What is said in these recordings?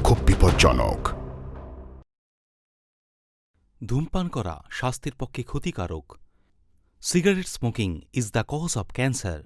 খুব বিপজ্জনক। ধূমপান করা স্বাস্থ্যের পক্ষে ক্ষতিকারক। Cigarette smoking is the cause of cancer.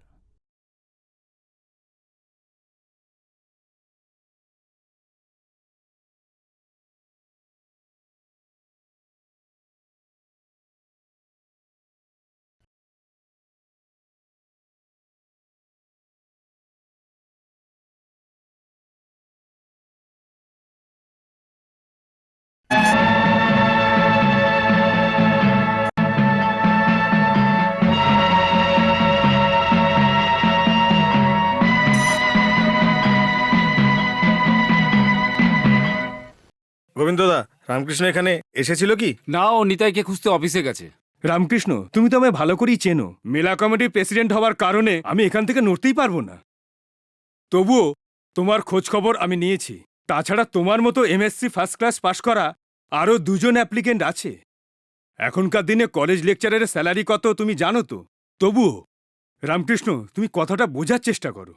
গোবিন্দদা, রামকৃষ্ণ এখানে এসেছিল কি? না, ও নিতাইকে খুঁজতে অফিসে গেছে। রামকৃষ্ণ, তুমি তো আমায় ভালো করেই চেনো। মেলা কমিটির প্রেসিডেন্ট হওয়ার কারণে আমি এখান থেকে নড়তেই পারবো না। তবুও তোমার খোঁজ খবর আমি নিয়েছি। তাছাড়া তোমার মতো এমএসসি ফার্স্ট ক্লাস পাশ করা আরও দুজন অ্যাপ্লিকেন্ট আছে। এখনকার দিনে কলেজ লেকচারের স্যালারি কত তুমি জানো তো? তবুও রামকৃষ্ণ, তুমি কথাটা বোঝার চেষ্টা করো।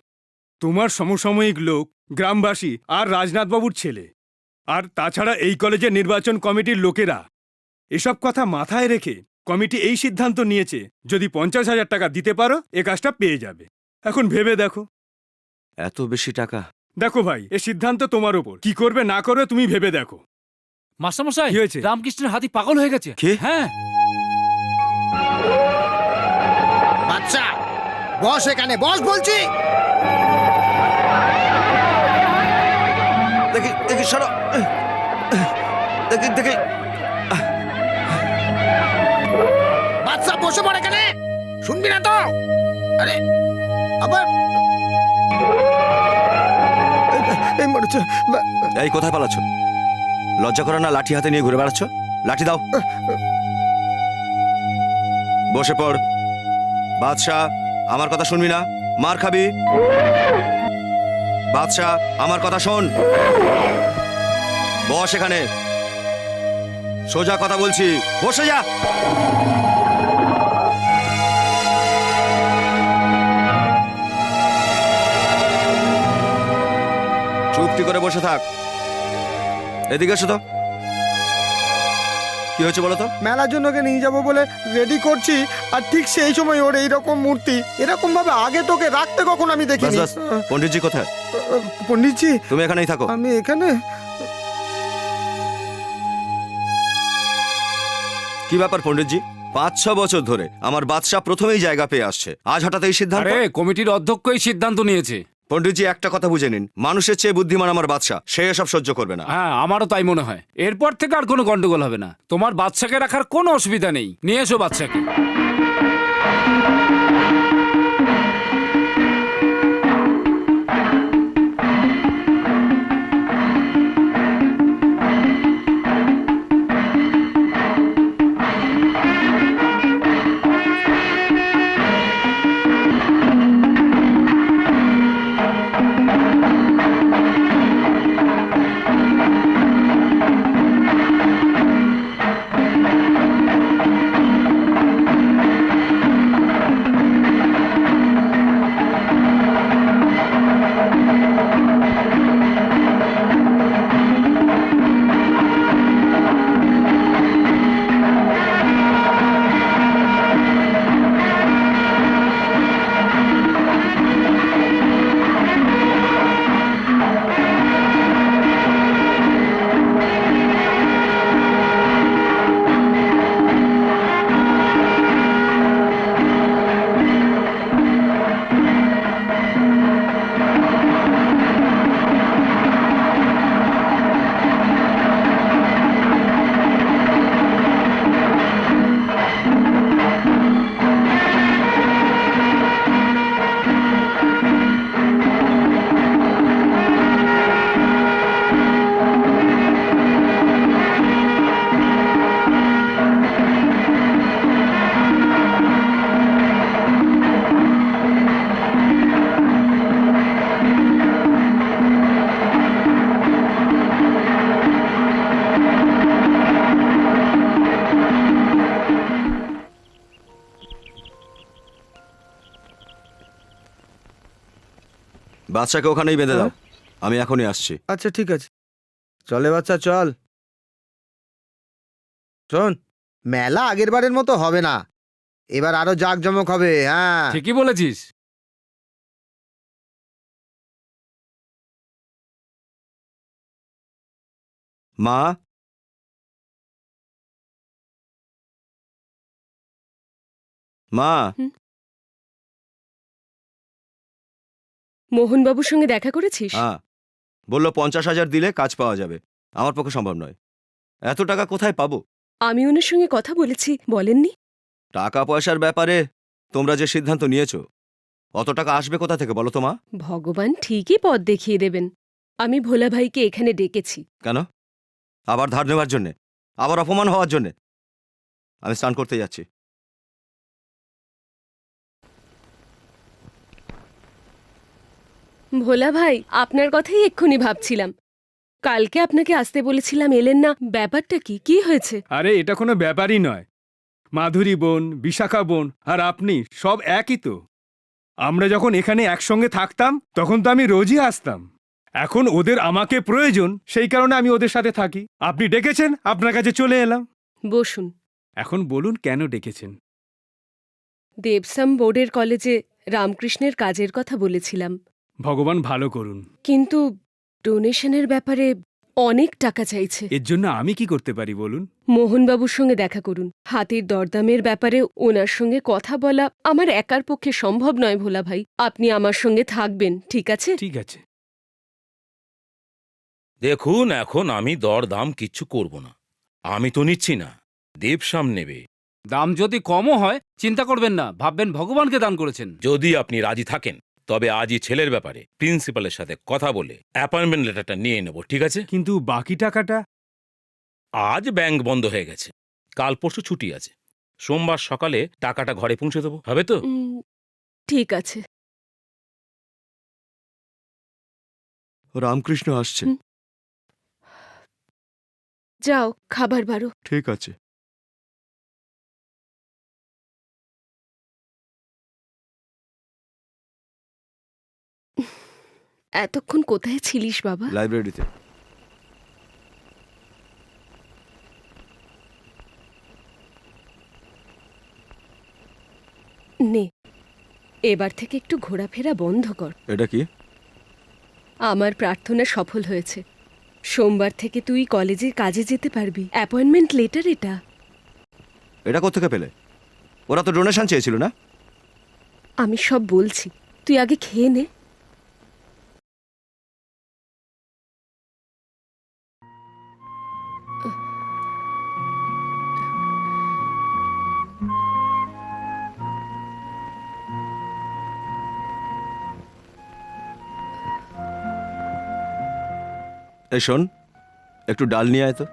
তোমার সমসাময়িক লোক গ্রামবাসী আর রাজনাথবাবুর ছেলে, আর তাছাড়া এই কলেজের নির্বাচন কমিটির লোকেরা এসব কথা মাথায় রেখে কমিটি এই সিদ্ধান্ত নিয়েছে, যদি 50,000 টাকা দিতে পারো এ কাজটা পেয়ে যাবে। এখন ভেবে দেখো। এত বেশি টাকা? দেখো ভাই, এ সিদ্ধান্ত তোমার ওপর। কি করবে না করবে তুমি ভেবে দেখো। মাস্টারমশাই, কি হয়েছে? রামকৃষ্ণের হাতি পাগল হয়ে গেছে। কি? হ্যাঁ। বাচ্চা, বস এখানে, বস বলছি। দেখি দেখি সরো, দেখি দেখি। বাচ্চা বসে পড় এখানে, শুনবি না তো? আরে আবার এই মরেছে। এই কোথায় পালাচ্ছ? লজ্জা করে না লাঠি হাতে নিয়ে ঘুরে বেড়াচ্ছ? লাঠি দাও। বসে পড়। বাদশাহ, আমার কথা শুনবি না, মার খাবি। বাদশাহ, আমার কথা শোন। বস এখানে, সোজা কথা বলছি, বসে যা। চুপটি করে বসে থাক। এদিকে এসো তো। কি হয়েছে বলো তো? মেলার জন্য ওকে নিয়ে যাবো বলে রেডি করছি, আর ঠিক সেই সময় ওর এইরকম মূর্তি এরকম ভাবে আগে তোকে রাখতে কখন আমি বাস দেখিনি। বাস, পণ্ডিতজি কোথায়? পণ্ডিতজি, তুমি এখানেই থাকো। আমি এখানে। কি ব্যাপার পণ্ডিতজি? 5-6 বছর ধরে আমার বাদশা প্রথমেই জায়গা পেয়ে আসছে, আজ হঠাৎ এই সিদ্ধান্ত? আরে, কমিটির অধ্যক্ষই সিদ্ধান্ত নিয়েছে। পণ্ডিতজি, একটা কথা বুঝে নিন, মানুষের চেয়ে বুদ্ধিমান আমার বাদশা, সে এসব সহ্য করবে না। হ্যাঁ, আমারও তাই মনে হয়। এরপর থেকে আর কোনো গন্ডগোল হবে না। তোমার বাচ্চাকে রাখার কোনো অসুবিধা নেই। নিয়ে এসো বাচ্চাকে। বাদশাকে ওখানেই বেঁধে দাও, আমি এখনই আসছি। আচ্ছা ঠিক আছে। চলে বাচ্চা চল। শোন, মেলা আগের বারের মতো হবে না, এবার আরো জাঁকজমক হবে। হ্যাঁ, ঠিকই বলেছিস। মা, মা, মোহনবাবুর সঙ্গে দেখা করেছিস? হ্যাঁ, বললো 50,000 দিলে কাজ পাওয়া যাবে। আমার পক্ষে সম্ভব নয়, এত টাকা কোথায় পাবো? আমি ওনার সঙ্গে কথা বলেছি, বলেননি? টাকা পয়সার ব্যাপারে তোমরা যে সিদ্ধান্ত নিয়েছো, অত টাকা আসবে কোথা থেকে বলো তো মা? ভগবান ঠিকই পথ দেখিয়ে দেবেন। আমি ভোলা ভাইকে এখানে ডেকেছি। কেন? আবার ধার নেওয়ার জন্যে? আবার অপমান হওয়ার জন্যে? আমি স্নান করতে যাচ্ছি। ভোলা ভাই, আপনার কথাই এক্ষুনি ভাবছিলাম। কালকে আপনাকে আসতে বলেছিলাম, এলেন না, ব্যাপারটা কি? কি হয়েছে? আরে এটা কোনো ব্যাপারই নয়। মাধুরী বোন, বিশাখা বোন আর আপনি সব একই তো। আমরা যখন এখানে একসঙ্গে থাকতাম তখন তো আমি রোজই আসতাম। এখন ওদের আমাকে প্রয়োজন, সেই কারণে আমি ওদের সাথে থাকি। আপনি ডেকেছেন, আপনার কাছে চলে এলাম। বসুন। এখন বলুন কেন ডেকেছেন? দেবসাম বোর্ডের কলেজে রামকৃষ্ণের কাজের কথা বলেছিলাম, ভগবান ভালো করুন। কিন্তু ডোনেশনের ব্যাপারে অনেক টাকা চাইছে। এর জন্য আমি কি করতে পারি বলুন? মোহনবাবুর সঙ্গে দেখা করুন। হাতির দরদামের ব্যাপারে ওনার সঙ্গে কথা বলা আমার একার পক্ষে সম্ভব নয় ভোলা ভাই। আপনি আমার সঙ্গে থাকবেন, ঠিক আছে? ঠিক আছে। দেখুন, এখন আমি দরদাম কিচ্ছু করব না। আমি তো নিচ্ছি না, দেবশ্যাম নেবে। দাম যদি কমও হয় চিন্তা করবেন না, ভাববেন ভগবানকে দান করেছেন। যদি আপনি রাজি থাকেন তবে আজই ছেলের ব্যাপারে প্রিন্সিপালের সাথে কথা বলে অ্যাপয়েন্টমেন্ট লেটারটা নিয়ে নেব, ঠিক আছে? কিন্তু বাকি টাকাটা? আজ ব্যাংক বন্ধ হয়ে গেছে, কাল পরশু ছুটি আছে। সোমবার সকালে টাকাটা ঘরে পৌঁছে দেবো, হবে তো? ঠিক আছে। রামকৃষ্ণ আসছে। যাও, খাবার বারো। ঠিক আছে। এতক্ষণ কোথায় ছিলিস বাবা? লাইব্রেরিতে। নে, এবার থেকে একটু ঘোরাফেরা বন্ধ কর। এটা কি? আমার প্রার্থনা সফল হয়েছে। সোমবার থেকে তুই কলেজের কাজে যেতে পারবি। অ্যাপয়েন্টমেন্ট লেটার এটা। এটা কোত্থেকে পেলে? ওরা তো ডোনেশন চেয়েছিল না? আমি সব বলছি, তুই আগে খেয়ে নে। এই শোন, একটু ডাল নিয়ে আয় তো।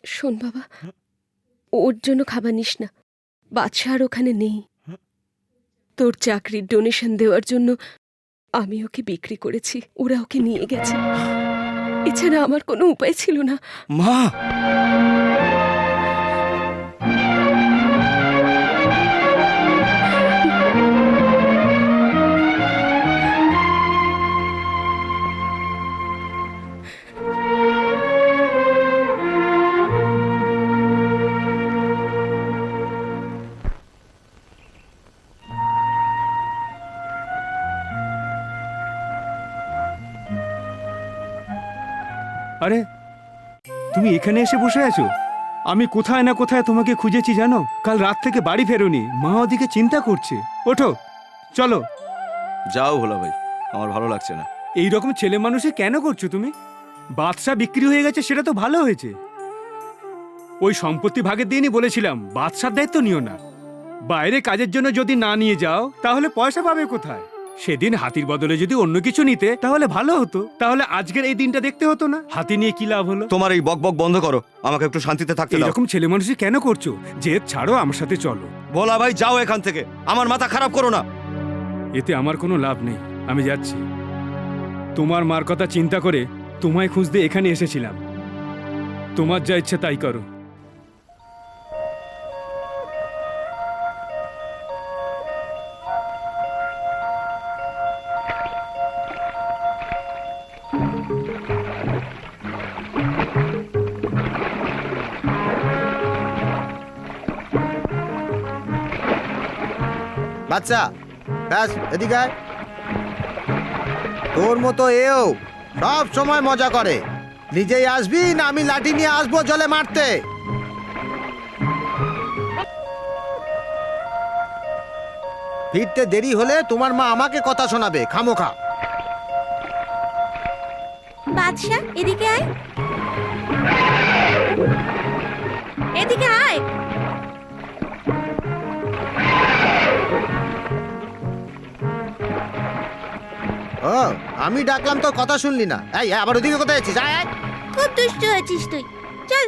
শোন বাবা, ওর জন্য খাবার নিস না। বাদশা আর ওখানে নেই। তোর চাকরির ডোনেশন দেওয়ার জন্য আমি ওকে বিক্রি করেছি, ওরা ওকে নিয়ে গেছে। এছাড়া আমার কোনো উপায় ছিল না। মা! আরে তুমি এখানে এসে বসে আছো? আমি কোথায় না কোথায় তোমাকে খুঁজেছি জানো। কাল রাত থেকে বাড়ি ফেরোনি, মা ওদিকে চিন্তা করছে। ওঠো, চলো। যাও ভোলা ভাই, আমার ভালো লাগছে না। এই রকম ছেলে মানুষে কেন করছো তুমি? বাদশা বিক্রি হয়ে গেছে, সেটা তো ভালো হয়েছে। ওই সম্পত্তি ভাগের দিনই বলেছিলাম বাদশার দায়িত্ব নিও না। বাইরে কাজের জন্য যদি না নিয়ে যাও তাহলে পয়সা পাবে কোথায়? সেদিন হাতির বদলে যদি অন্য কিছু নিতে তাহলে ভালো হতো। তাহলে আজকের এই দিনটা দেখতে হতো না। হাতি নিয়ে কি লাভ হলো? তোমার এই বক বক বন্ধ করো, আমাকে একটু শান্তিতে থাকতে দাও। এরকম ছেলে মানুষই কেন করছো? জেদ ছাড়ো, আমার সাথে চলো। ভোলা ভাই যাও এখান থেকে, আমার মাথা খারাপ করো না। এতে আমার কোনো লাভ নেই, আমি যাচ্ছি। তোমার মার কথা চিন্তা করে তোমায় খুঁজতে এখানে এসেছিলাম। তোমার যা ইচ্ছে তাই করো। বাচ্চা, ব্যাস এদিকে আয়। তোর মতো এও সব সময় মজা করে। নিজেই আসবি না আমি লাঠি নিয়ে আসবো জলে মারতে? ফিরতে দেরি হলে তোমার মা আমাকে কথা শোনাবে খামোখা। বাদশা, এদিকে আয়, এদিকে আয়। ও, আমি ডাকলাম তো কথা শুনলি না। এই আবার ওদিকে কোথায় আছিস? আয় আয়। খুব দুষ্ট হয়েছিস তুই, চল।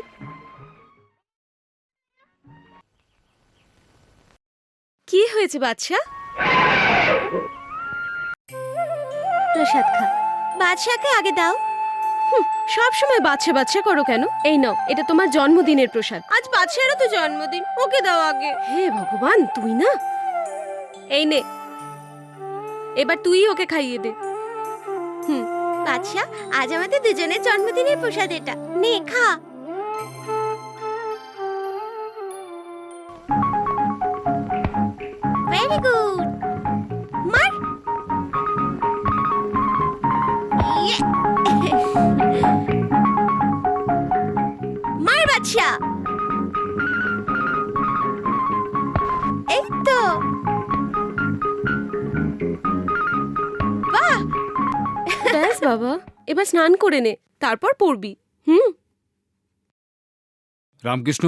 কি হয়েছে বাদশা? প্রসাদ খা। বাদশাকে আগে দাও। সব সময় বাচ্চা বাচ্চা করো কেন? এই নাও, এটা তোমার জন্মদিনের প্রসাদ। আজ বাদশারও তো জন্মদিন, ওকে দাও আগে। হে ভগবান, তুই না। এই নে, এবার তুই ওকে খাইয়ে দে। বাদশা, আজ আমাদের দুজনের জন্মদিনের প্রসাদ এটা, নে খা। ভেরি গুড, মার। ইয়ে। মার বাদশা। এই তো, বাহ। ব্যাস বাবা, এবার স্নান করে নে, তারপর পড়বি। রামকৃষ্ণ,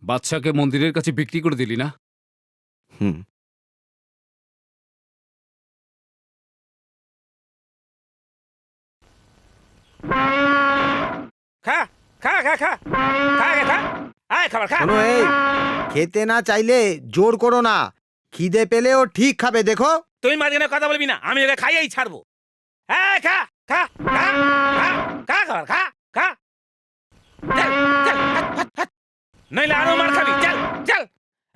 বাদশাকে মন্দিরের কাছে বিক্রি করে দিলি না? হুম। খা খা খা খা খা খা খা আয় খাবার খা। শোনো, এই খেতে না চাইলে জোর করো না। খিদে পেলেও ঠিক খাবে, দেখো। তুই মাঝখানে কথা বলবি না, আমি ওকে খাইয়েই ছাড়বো। হ্যাঁ, খা খা খা খা খা খাবার খা খা। চল চল, হাট, হাট, হাট। নইলে আরো মার খাবি। চল চল,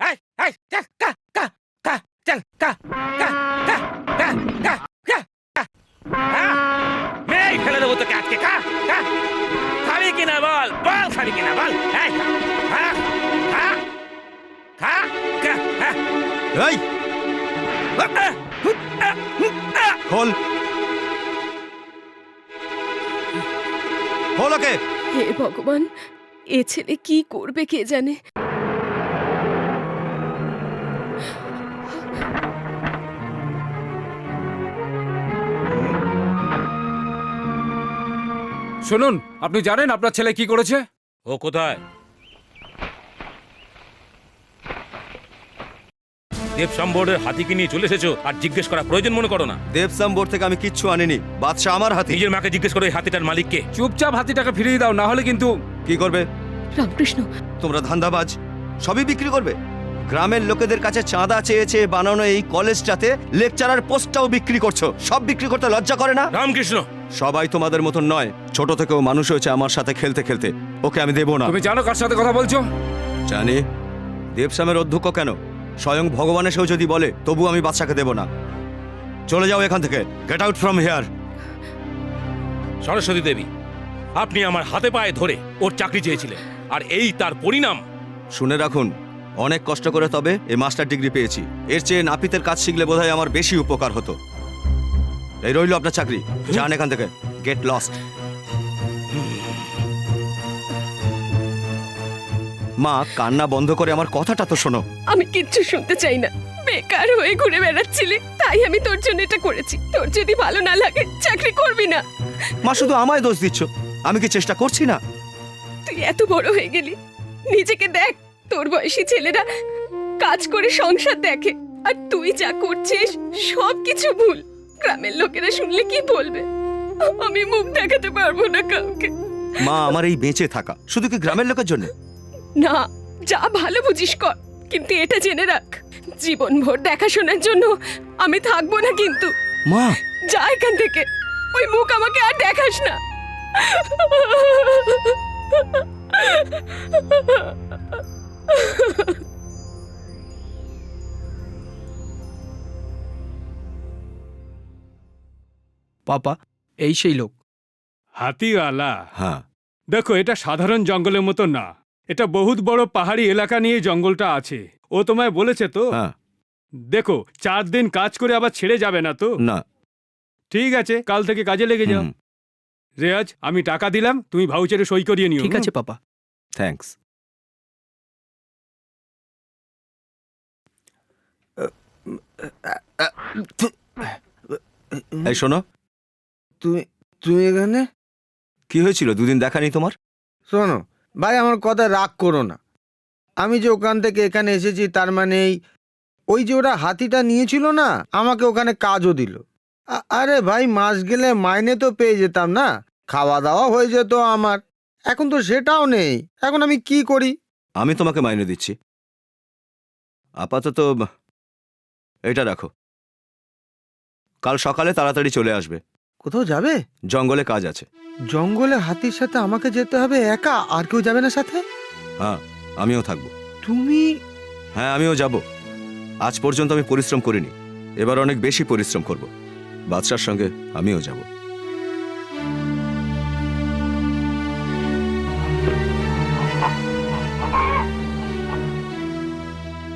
আয় আয়, চল খা খা খা, চল খা খা খা খা খা খা খা। হ্যাঁ, মেয়েই ফেলে দেবো তোকে আজকে। খা খা, খাবি কিনা বল, বল খাবি কিনা বল। এই খা খা খা খা খা। এই খোল খোল ওকে। হে ভগবান, এ ছেলে কি করবে কে জানে। শুনুন, আপনি জানেন আপনার ছেলে কি করেছে? ও কোথায়? দেবসাম বোর্ডের হাতিকে নিয়ে চলে এসেছো আর জিজ্ঞেস করা প্রয়োজন মনে করো না? দেবসাম বোর্ড থেকে আমি কিচ্ছু আনিনি। বাদশা আমার হাতে। নিজের মাকে জিজ্ঞেস করো এই হাতিটার মালিককে। চুপচাপ হাতিটাকে ফিরিয়ে দাও, না হলে কিন্তু। কি করবে রামকৃষ্ণ, তোমরা? ধান্দাবাজ, সবই বিক্রি করবে। গ্রামের লোকেদের কাছে চাঁদা চেয়েছে বানানো এই কলেজটাতে লেকচারার পোস্টটাও বিক্রি করছো। সব বিক্রি করতে লজ্জা করে না? রামকৃষ্ণ, সবাই তোমাদের মতন নয়। ছোট থেকেও মানুষ হয়েছে আমার সাথে খেলতে খেলতে। ওকে আমি দেবো না। তুমি জানো কার সাথে কথা বলছো? জানি। দেবসামের অধ্যক্ষ কেন, স্বয়ং ভগবান এসেও যদি বলে তবু আমি বাচ্চাকে দেব না। চলে যাও এখান থেকে। Get out from here. Saraswati Devi, আপনি আমার হাতে পায়ে ধরে ওর চাকরি চেয়েছিলেন, আর এই তার পরিণাম। শুনে রাখুন, অনেক কষ্ট করে তবে এই মাস্টার ডিগ্রি পেয়েছি। এর চেয়ে নাপিতের কাজ শিখলে বোধহয় আমার বেশি উপকার হতো। এই রইল আপনার চাকরি। যান এখান থেকে। Get lost. মা, কান্না বন্ধ করে আমার কথাটা তো শোনো। আমি কিচ্ছু শুনতে চাই না। বেকার হয়ে ঘুরে বেড়াচ্ছিলি, তাই আমি তোর জন্য এটা করেছি। তোর যদি ভালো না লাগে চাকরি করবি না। মা, শুধু আমায় দোষ দিচ্ছ। আমি কি চেষ্টা করছি না? তুই এত বড় হয়ে গেলি, নিজেকে দেখ। তোর বয়সী ছেলেরা কাজ করে সংসার দেখে, আর তুই যা করছিস সব কিছু ভুল। গ্রামের লোকেরা শুনলে কি বলবে? আমি মুখ দেখাতে পারবো না কাউকে। মা, আমার এই বেঁচে থাকা শুধু কি গ্রামের লোকের জন্য? না, যা ভালো বুঝিস কর, কিন্তু এটা জেনে রাখ, জীবনভর দেখাশোনার জন্য আমি থাকবো না। কিন্তু মা, যা এখান থেকে, ওই মুখ আমাকে আর দেখাস না। পাপা এই সেই লোক। হাতিওয়ালা? হ্যাঁ। দেখো, এটা সাধারণ জঙ্গলের মতো না, এটা বহুত বড় পাহাড়ি এলাকা নিয়ে জঙ্গলটা আছে। ও তোমায় বলেছে তো? হ্যাঁ। দেখো, 4 দিন কাজ করে আবার ছেড়ে যাবে না তো? না। ঠিক আছে, কাল থেকে কাজে লেগে যাও। হুম, রেয়াজ, আমি টাকা দিলাম, তুমি ভাউচারে সই করিয়ে নিও। ঠিক আছে পাপা। থ্যাঙ্কস। এই শোনো, তুমি তুমি এখানে? কি হয়েছিল? 2 দিন দেখা নেই তোমার? শোনো ভাই, আমার কথা রাগ করো না। আমি যে ওখান থেকে এখানে এসেছি তার মানে ওই যে ওরা হাতিটা নিয়েছিল না, আমাকে ওখানে কাজও দিল। আরে ভাই, মাস গেলে মাইনে তো পেয়ে যেতাম না, খাওয়া দাওয়া হয়ে যেত আমার। এখন তো সেটাও নেই, এখন আমি কি করি? আমি তোমাকে মাইনে দিচ্ছি। আপাতত এটা রাখো, কাল সকালে তাড়াতাড়ি চলে আসবে। কোথাও যাবে? জঙ্গলে কাজ আছে। জঙ্গলে হাতির সাথে আমাকে যেতে হবে একা? আর কেউ যাবে না সাথে? হ্যাঁ, আমিও থাকবো। তুমি? হ্যাঁ, আমিও যাব। আজ পর্যন্ত আমি পরিশ্রম করিনি, এবার অনেক বেশি পরিশ্রম করব। বাদশার সঙ্গে আমিও যাব।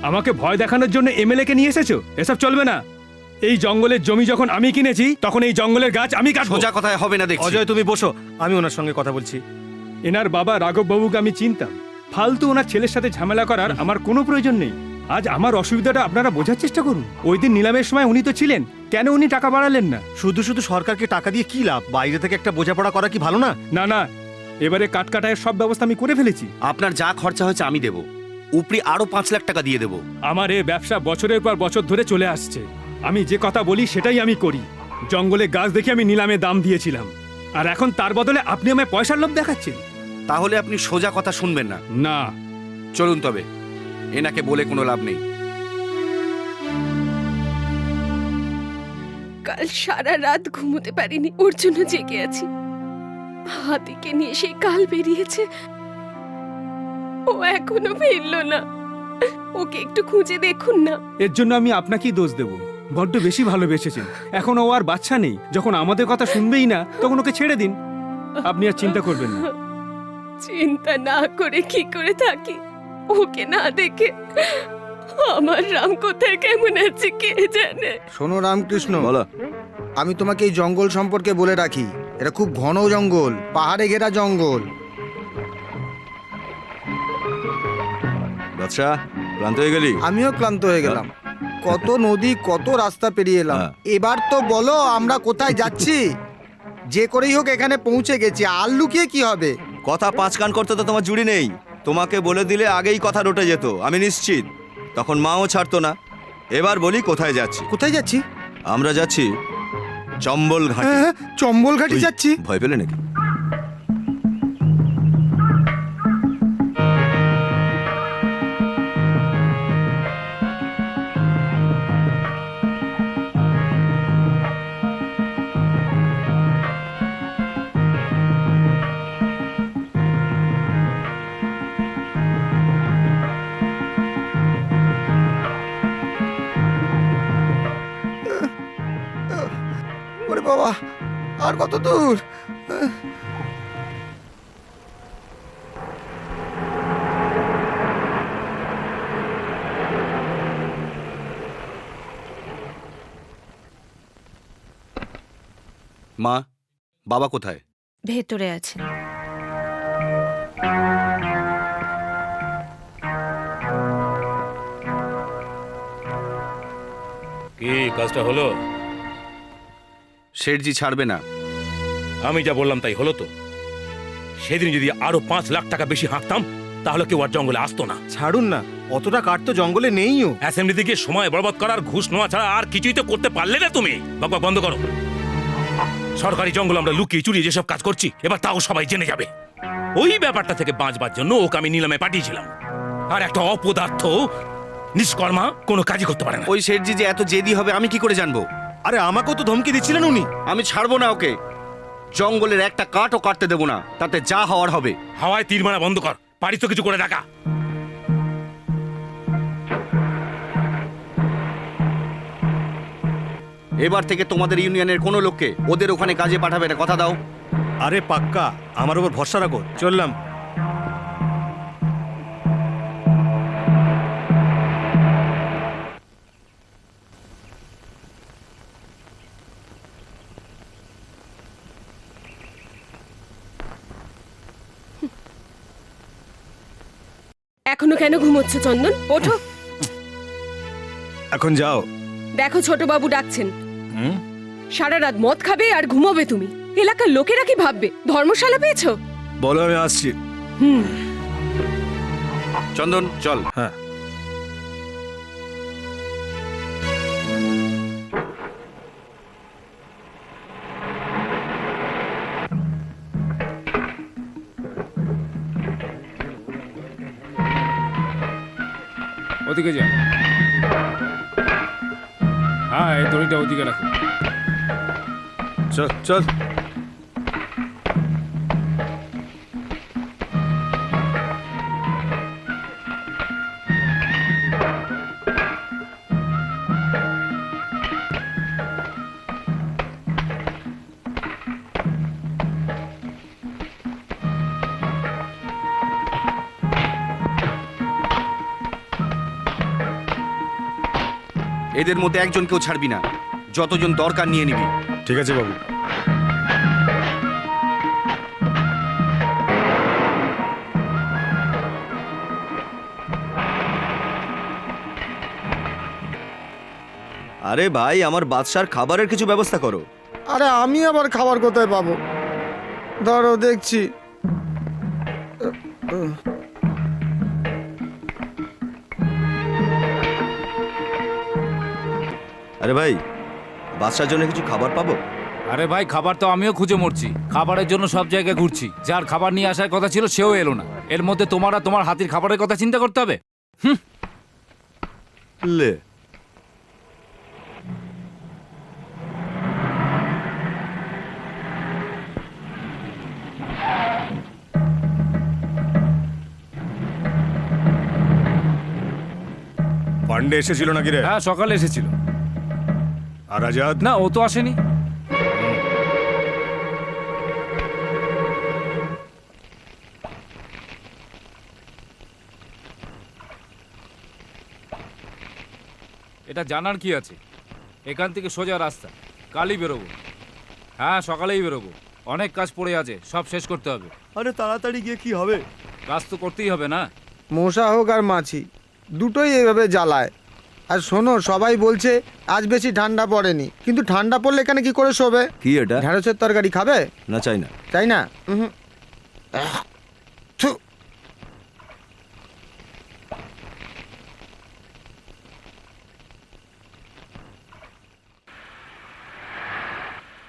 আমাকে ভয় দেখানোর জন্য এমএলএ কে নিয়ে এসেছো? এসব চলবে না। এই জঙ্গলের জমি যখন আমি কিনেছি, তখন এই জঙ্গলের গাছ আমি কাটবো। সোজা কথায় হবে না দেখছি। অজয়, তুমি বসো, আমি ওনার সঙ্গে কথা বলছি। এনার বাবা রাঘব বাবুকে আমি চিনতাম, ফালতু ওনার ছেলের সাথে ঝামেলা করার আমার কোনো প্রয়োজন নেই। আজ আমার অসুবিধাটা আপনারা বোঝার চেষ্টা করুন। ওই দিন নিলামের সময় উনি তো ছিলেন, কেন উনি টাকা বাড়ালেন না? শুধু শুধু সরকারকে টাকা দিয়ে কি লাভ? বাইরে থেকে একটা বোঝাপড়া করা কি ভালো না? না না, এবারে কাটকাটায়ের সব ব্যবস্থা আমি করে ফেলেছি। আপনার যা খরচা হয়েছে আমি দেব, উপরি আরো 5 লাখ টাকা দিয়ে দেব। আমার এই ব্যবসা বছরের পর বছর ধরে চলে আসছে। আমি যে কথা বলি সেটাই আমি করি। জঙ্গলে গাছ দেখে আমি নিলামে দাম দিয়েছিলাম, আর এখন তার বদলে আপনি আমায় পয়সার লোভ দেখাচ্ছেন। তাহলে আপনি সোজা কথা শুনবেন না। না। চলুন তবে, এনাকে বলে কোনো লাভ নেই। কাল সারা রাত ঘুমোতে পারিনি, ওর জন্য জেগে আছি। হাতিকে নিয়ে সেই কাল বেরিয়েছে, ও এখনো ফিরল না। ওকে একটু খুঁজে দেখুন না। এর জন্য আমি আপনাকেই দোষ দেব। বড্ড বেশি ভালোবেসেছেন। এখন ও আর বাচ্চা নেই, যখন আমাদের কথা শুনবেই না তখন ওকে ছেড়ে দিন। আপনি আর চিন্তা করবেন না। চিন্তা না করে কি করে থাকি? ওকে না দেখে আমার রাম কোথায় কেমন আছে কে জানে। শোনো রামকৃষ্ণ, বলো। আমি তোমাকে এই জঙ্গল সম্পর্কে বলে রাখি, এটা খুব ঘন জঙ্গল, পাহাড়ে ঘেরা জঙ্গল। বাদশা, ক্লান্ত হয়ে গেলি? আমিও ক্লান্ত হয়ে গেলাম, কত নদী কত রাস্তা পেরিয়ে এলাম। হ্যাঁ। এবার তো বলো আমরা কোথায় যাচ্ছি? যে করেই হোক এখানে পৌঁছে গেছি, আর লুকিয়ে কি হবে? কথা 5 কান করতে তো তোমার জুড়ি নেই। তোমাকে বলে দিলে আগেই কথা রটে যেত, আমি নিশ্চিত। তখন মাও ছাড়তো না। এবার বলি কোথায় যাচ্ছি। কোথায় যাচ্ছি? আমরা যাচ্ছি চম্বল ঘাটে। হ্যাঁ, চম্বল ঘাটি ওই, যাচ্ছি। ভয় পেলে নাকি? ওরে বাবা, আর কত দূর? মা, বাবা কোথায়? ভেতরে আছে। কি কাজটা হলো? শেঠজি ছাড়বে না। আমি যা বললাম তাই হলো তো? সেদিন যদি আরো 5 লাখ টাকা বেশি হাঁকতাম, তাহলে কেউ আর জঙ্গলে আসতো না। ছাড়ুন না, অতটা কাঠ তো জঙ্গলে নেইও। অ্যাসেম্বলিতে গিয়ে সময় বরবাদ করার, ঘুষ নেওয়া ছাড়া আর কিছুই তো করতে পারলে না তুমি। বাবা বন্ধ করো। সরকারি জঙ্গল আমরা লুকিয়ে চুরিয়ে যেসব কাজ করছি, এবার তাও সবাই জেনে যাবে। ওই ব্যাপারটা থেকে বাঁচবার জন্য ওকে আমি নিলামে পাঠিয়েছিলাম। আর একটা অপদার্থ নিষ্কর্মা কোনো কাজই করতে পারে না। ওই শেঠজি যে এত জেদি হবে আমি কি করে জানবো? আরে আমাকেও তো ধমকি দিচ্ছিলেন উনি। আমি ছাড়বো না ওকে। জঙ্গলের একটা কাঠও কাটতে দেবো না, তাতে যা হওয়ার হবে। হাওয়ায় তীর মারা বন্ধ কর, পারিস তো কিছু করে দেখা। এবার থেকে তোমাদের ইউনিয়নের কোনো লোককে ওদের ওখানে কাজে পাঠাবে না, কথা দাও। আরে পাক্কা, আমার উপর ভরসা রাখো। চললাম। এখনো কেন ঘুমোচ্ছ চন্দন? ওঠো। এখন যাও। দেখো ছোটবাবু ডাকছেন। সারা রাত মদ খাবে আর ঘুমোবে তুমি। এলাকার লোকেরা কি ভাববে? ধর্মশালা পেয়েছো? বলো, আমি আসছি। চন্দন চল। হ্যাঁ। ওদিকে যা। হ্যাঁ, এই দড়িটা ওদিকে রাখো। চল চল। এদের মধ্যে একজনকেও ছাড়বি না, যতজন দরকার নিয়ে নিবি। ঠিক আছে বাবু। আরে ভাই, আমার বাদশার খাবারের কিছু ব্যবস্থা করো। আরে আমি আবার খাবার কোথায় পাবো? ধরো দেখছি। আরে ভাই, বাদশার জন্য কিছু খাবার পাবো? আরে ভাই, খাবার তো আমিও খুঁজে মরছি। খাবারের জন্য সব জায়গায় ঘুরছি। যার খাবার নিয়ে আসার কথা ছিল সেও এলো না। এর মধ্যে তোমার আর তোমার হাতির খাবারের কথা চিন্তা করতে হবে? লে, পান্ডে এসেছিল নাকি রে? হ্যাঁ, সকালে এসেছিল। আর আজাদ? না, ও তো আসেনি। এটা জানার কি আছে? এখান থেকে সোজা রাস্তা, কালই বেরোবো। হ্যাঁ, সকালেই বেরোবো। অনেক কাজ পড়ে আছে, সব শেষ করতে হবে। আরে তাড়াতাড়ি গিয়ে কি হবে? কাজ তো করতেই হবে না? মশা হোক আর মাছি, দুটোই এইভাবে জ্বালায়। আর শোনো, সবাই বলছে আজ বেশি ঠান্ডা পড়েনি, কিন্তু ঠান্ডা পড়লে এখানে কি করে শোবে? কি এটা? ঢেঁড়সের তরকারি খাবে? না, চাই না। তাই না? থু।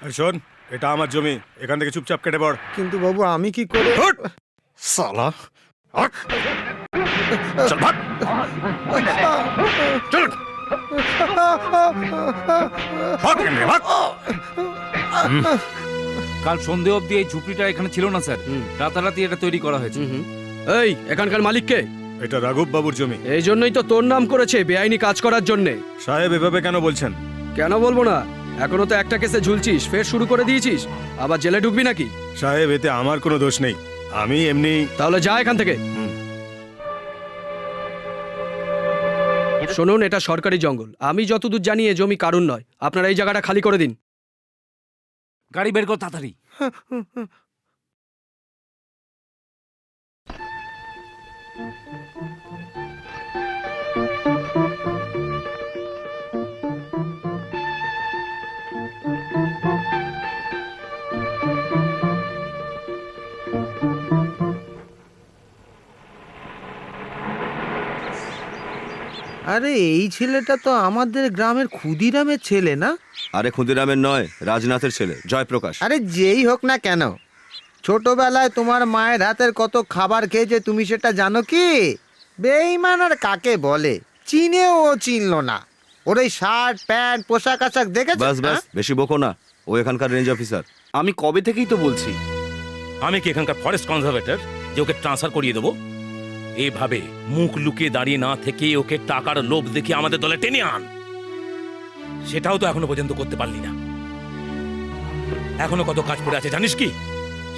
এই শোন, এটা আমার জমি, এখান থেকে চুপচাপ কেটে পড়। কিন্তু বাবু, আমি কি করে? সালা, হট! চল ভাগ! চল! ভাগ এখান থেকে, ভাগ! কাল সন্ধে অবধি এই ঝুপড়িটা এখানে ছিল না স্যার। রাতারাতি এটা তৈরি করা হয়েছে। এই, এখানকার মালিক কে? এটা রাঘব বাবুর জমি। এই জন্যই তো তোর নাম করেছে বেআইনি কাজ করার জন্যে। সাহেব, এভাবে কেন বলছেন? কেন বলবো না? এখনো তো একটা কেসে ঝুলছিস, ফের শুরু করে দিয়েছিস। আবার জেলে ঢুকবি নাকি? সাহেব, এতে আমার কোনো দোষ নেই, আমি এমনি। তাহলে যা এখান থেকে। শুনুন, এটা সরকারি জঙ্গল। আমি যতদূর জানি এ জমি কারুর নয়। আপনারা এই জায়গাটা খালি করে দিন। গাড়ি বের কর তাড়াতাড়ি। আরে এই ছেলেটা তো আমাদের গ্রামের ক্ষুদিরামের ছেলে, না? আরে ক্ষুদিরামের নয়, রাজনাথের ছেলে, জয়প্রকাশ। আরে যেই হোক না কেন, ছোটবেলায় তোমার মায়ের হাতের কত খাবার খেয়েছে তুমি সেটা জানো কি? বেঈমান আর কাকে বলে চিনেও ও চিনলো না। ওর এই শার্ট প্যান্ট পোশাক আশাক দেখেছো? বাস বাস, বেশি বকো না। ও এখানকার রেঞ্জ অফিসার। আমি কবে থেকেই তো বলছি। আমি কি এখানকার ফরেস্ট কনজারভেটর যে ওকে ট্রান্সফার করিয়ে দেবো? এভাবে মুখ লুকিয়ে দাঁড়িয়ে না থেকে ওকে টাকার লোভ দেখিয়ে আমাদের দলে টেনে আন, সেটাও তো এখনো পর্যন্ত করতে পারলি না। এখনো কত কাজ পড়ে আছে জানিস কি?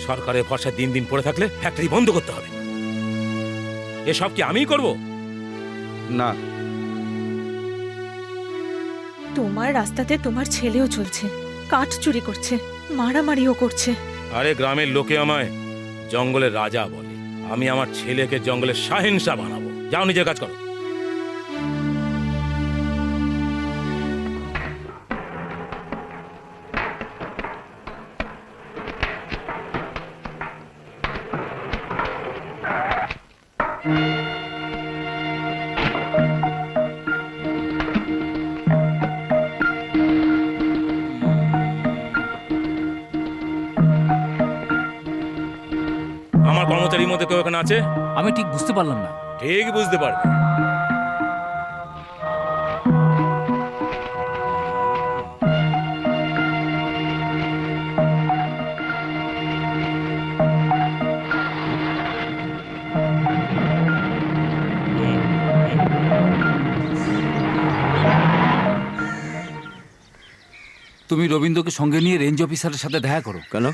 সরকারের ভরসা দিন দিন পড়ে থাকলে ফ্যাক্টরি বন্ধ করতে হবে। এসব কি আমিই করব? না, তোমার রাস্তাতে তোমার ছেলেও চলছে, কাঠ চুরি করছে, মারামারিও করছে। আরে গ্রামের লোকে আমায় জঙ্গলের রাজা বলে, আমি আমার ছেলেকে জঙ্গলের শাহেনশাহ বানাবো। যাও নিজের কাজ করো। আমার কর্মচারীর মধ্যে কেউ এখানে আছে? আমি ঠিক বুঝতে পারলাম না। ঠিক বুঝতে পারবে। তুমি রবীন্দ্রকে সঙ্গে নিয়ে রেঞ্জ অফিসারের সাথে দেখা করো। কেন?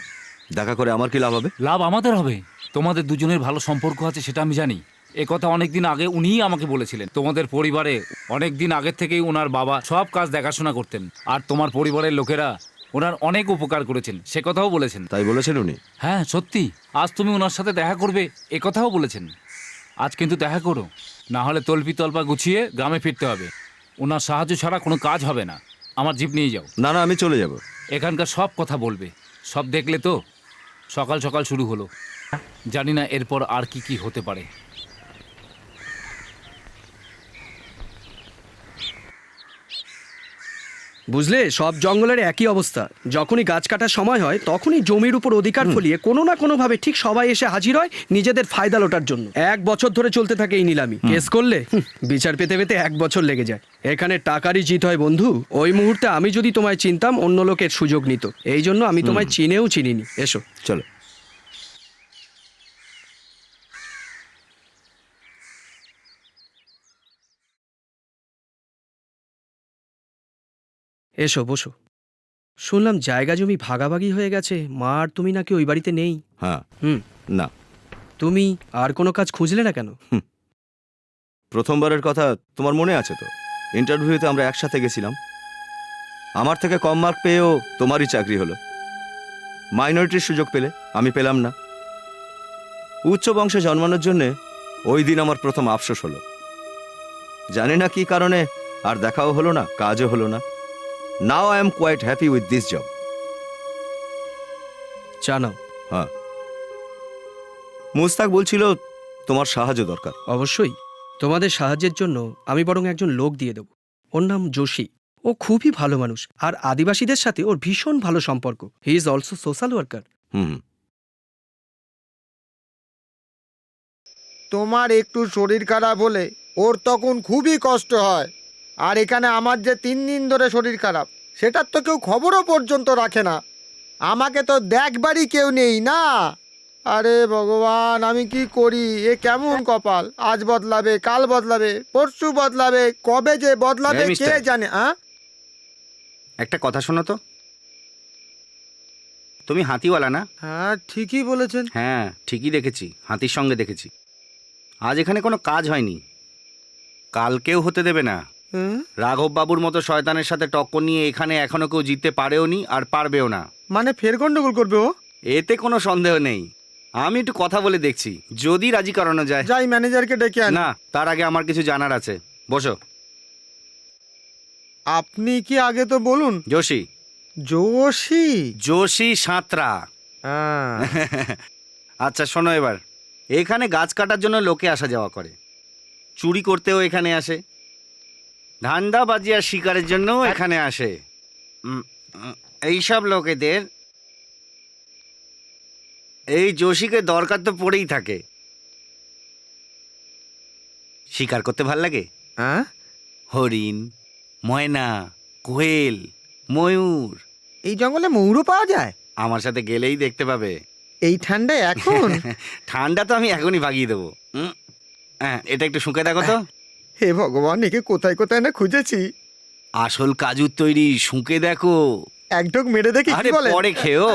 দেখা করে আমার কি লাভ হবে? লাভ আমাদের হবে। তোমাদের দুজনের ভালো সম্পর্ক আছে সেটা আমি জানি। এ কথা অনেকদিন আগে উনিই আমাকে বলেছিলেন। তোমাদের পরিবারে অনেকদিন আগের থেকেই ওনার বাবা সব কাজ দেখাশোনা করতেন, আর তোমার পরিবারের লোকেরা ওনার অনেক উপকার করেছেন সে কথাও বলেছেন। তাই বলেছেন উনি? হ্যাঁ সত্যি, আজ তুমি ওনার সাথে দেখা করবে এ কথাও বলেছেন। আজ কিন্তু দেখা করো, না হলে তল্পি তল্পা গুছিয়ে গ্রামে ফিরতে হবে। ওনার সাহায্য ছাড়া কোনো কাজ হবে না। আমার জিপ নিয়ে যাও। না না, আমি চলে যাব। এখানকার সব কথা বলবে। সব দেখলে তো, সকাল সকাল শুরু হলো, জানি না এরপর আর কি কি হতে পারে। বুঝলে, সব জঙ্গলের একই অবস্থা। যখনই গাছ কাটার সময় হয় তখনই জমির উপর অধিকার ফলিয়ে কোনো না কোনো ভাবে ঠিক সবাই এসে হাজির হয় নিজেদের ফায়দা লোটার জন্য। 1 বছর ধরে চলতে থাকে এই নিলামি। কেস করলে বিচার পেতে পেতে 1 বছর লেগে যায়। এখানে টাকারই জিত হয় বন্ধু। ওই মুহূর্তে আমি যদি তোমায় চিনতাম অন্য লোকের সুযোগ নিত, এই জন্য আমি তোমায় চিনেও চিনিনি। এসো চলো। এসো বসো। শুনলাম জায়গা জমি ভাগাভাগি হয়ে গেছে, মা আর তুমি নাকি ওই বাড়িতে নেই। হ্যাঁ। না। তুমি আর কোনো কাজ খুঁজলে না কেন? প্রথমবারের কথা তোমার মনে আছে তো? ইন্টারভিউতে আমরা একসাথে গেছিলাম। আমার থেকে কম মার্ক পেয়েও তোমারই চাকরি হলো। মাইনরিটির সুযোগ পেলে, আমি পেলাম না। উচ্চ বংশে জন্মানোর জন্যে ওই দিন আমার প্রথম আফসোস হলো। জানি না কি কারণে আর দেখাও হলো না, কাজও হলো না। Now I am quite happy with this job. জানাও। হ্যাঁ, মুস্তাক বলছিল তোমার সাহায্য দরকার। অবশ্যই, তোমাদের সাহায্যের জন্য আমি বরং একজন লোক দিয়ে দেব। ওর নাম যোশী। ও খুবই ভালো মানুষ, আর আদিবাসীদের সাথে ওর ভীষণ ভালো সম্পর্ক। He is also social worker. হুম। তোমার একটু শরীর খারাপ হলে ওর তখন খুবই কষ্ট হয়। আর এখানে আমার যে 3 দিন ধরে শরীর খারাপ, সেটার তো কেউ খবরও পর্যন্ত রাখে না। আমাকে তো দেখবারই কেউ নেই না। আরে ভগবান, আমি কি করি? এ কেমন কপাল! আজ বদলাবে, কাল বদলাবে, পরশু বদলাবে, কবে যে বদলাবে কে জানে। একটা কথা শোনো তো, তুমি হাতিওয়ালা না? হ্যাঁ, ঠিকই বলেছেন। হ্যাঁ, ঠিকই দেখেছি, হাতির সঙ্গে দেখেছি। আজ এখানে কোনো কাজ হয়নি, কালকেও হতে দেবে না। রাঘব বাবুর মতো শয়তানের সাথে টক্কর নিয়ে এখানে এখনো কেউ জিততে পারেও নি, আর পারবেও না। মানে ফের গন্ডগোল করবে ও? এতে কোনো সন্দেহ নেই। আমি একটু কথা বলে দেখছি, যদি রাজি করানো যায়। যাই ম্যানেজারকে ডেকে আন। না, তার আগে আমার কিছু জানার আছে। বসো। আপনি কি আগে তো বলুন। যোশী। যোশী? যোশী সাঁতরা। আচ্ছা শোনো এবার, এখানে গাছ কাটার জন্য লোকে আসা যাওয়া করে, চুরি করতেও এখানে আসে, ধান্দাবাজি আর শিকারের জন্যও এখানে আসে। এইসব লোকেদের এই যোশীকে দরকার তো পড়েই থাকে। শিকার করতে ভাল লাগে? হরিণ, ময়না, কোয়েল, ময়ূর, এই জঙ্গলে ময়ূরও পাওয়া যায়? আমার সাথে গেলেই দেখতে পাবে। এই ঠান্ডায় এখন? ঠান্ডা তো আমি এখনই ভাগিয়ে দেবো। হ্যাঁ, এটা একটু শুকে দেখো তো। হে ভগবান, একে কোথায় কোথায় না খুঁজেছি। আসল কাজুর তৈরি, শুকে দেখো। এক ঢোক মেরে দেখি কি আরে বলে? পরে খেও।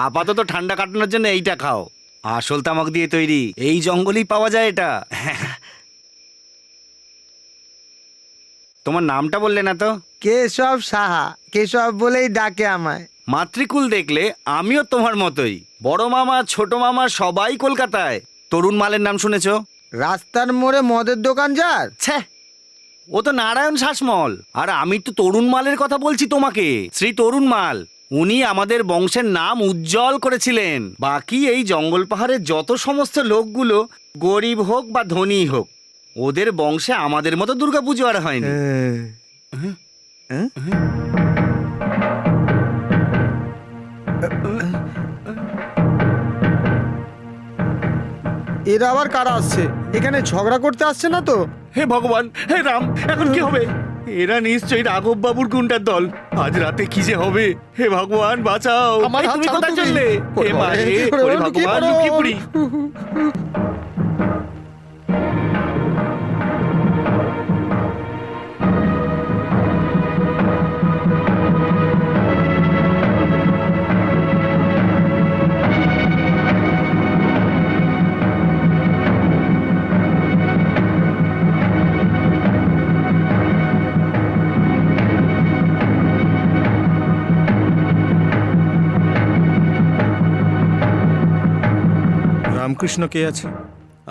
আপাতত ঠান্ডা কাটানোর জন্য এইটা খাও। আসল তামাক দিয়ে তৈরি, এই জঙ্গলেই পাওয়া যায় এটা। তোমার নামটা বললে না তো? কেশব সাহা। কেশব বলেই ডাকে আমায়। মাতৃকুল দেখলে আমিও তোমার মতোই। বড় মামা ছোট মামা সবাই কলকাতায়। তরুণ মালের নাম শুনেছো? রাস্তার মোড়ে মদের দোকান যার? ছ্যা, ও তো নারায়ণ শাসমল। আর আমি তো তরুণ মালের কথা বলছি তোমাকে, শ্রী তরুণ মাল। উনি আমাদের বংশের নাম উজ্জ্বল করেছিলেন। বাকি এই জঙ্গল পাহাড়ের যত সমস্ত লোকগুলো, গরিব হোক বা ধনী হোক, ওদের বংশে আমাদের মতো দুর্গাপুজো আর হয়নি। এরা আবার কারা আসছে? এখানে ঝগড়া করতে আসছে না তো? হে ভগবান, হে রাম, এখন কি হবে? এরা নিশ্চয়ই রাঘব বাবুর গুন্ডার দল। আজ রাতে কি যে হবে? হে ভগবান বাঁচাও। আমার এই, হাত তুমি ছাড়ো কোথায় তুমি। চললে? হে মা রে, ওরে ভগবান, লুকিয়ে পড়ি। রামকৃষ্ণ কে আছে?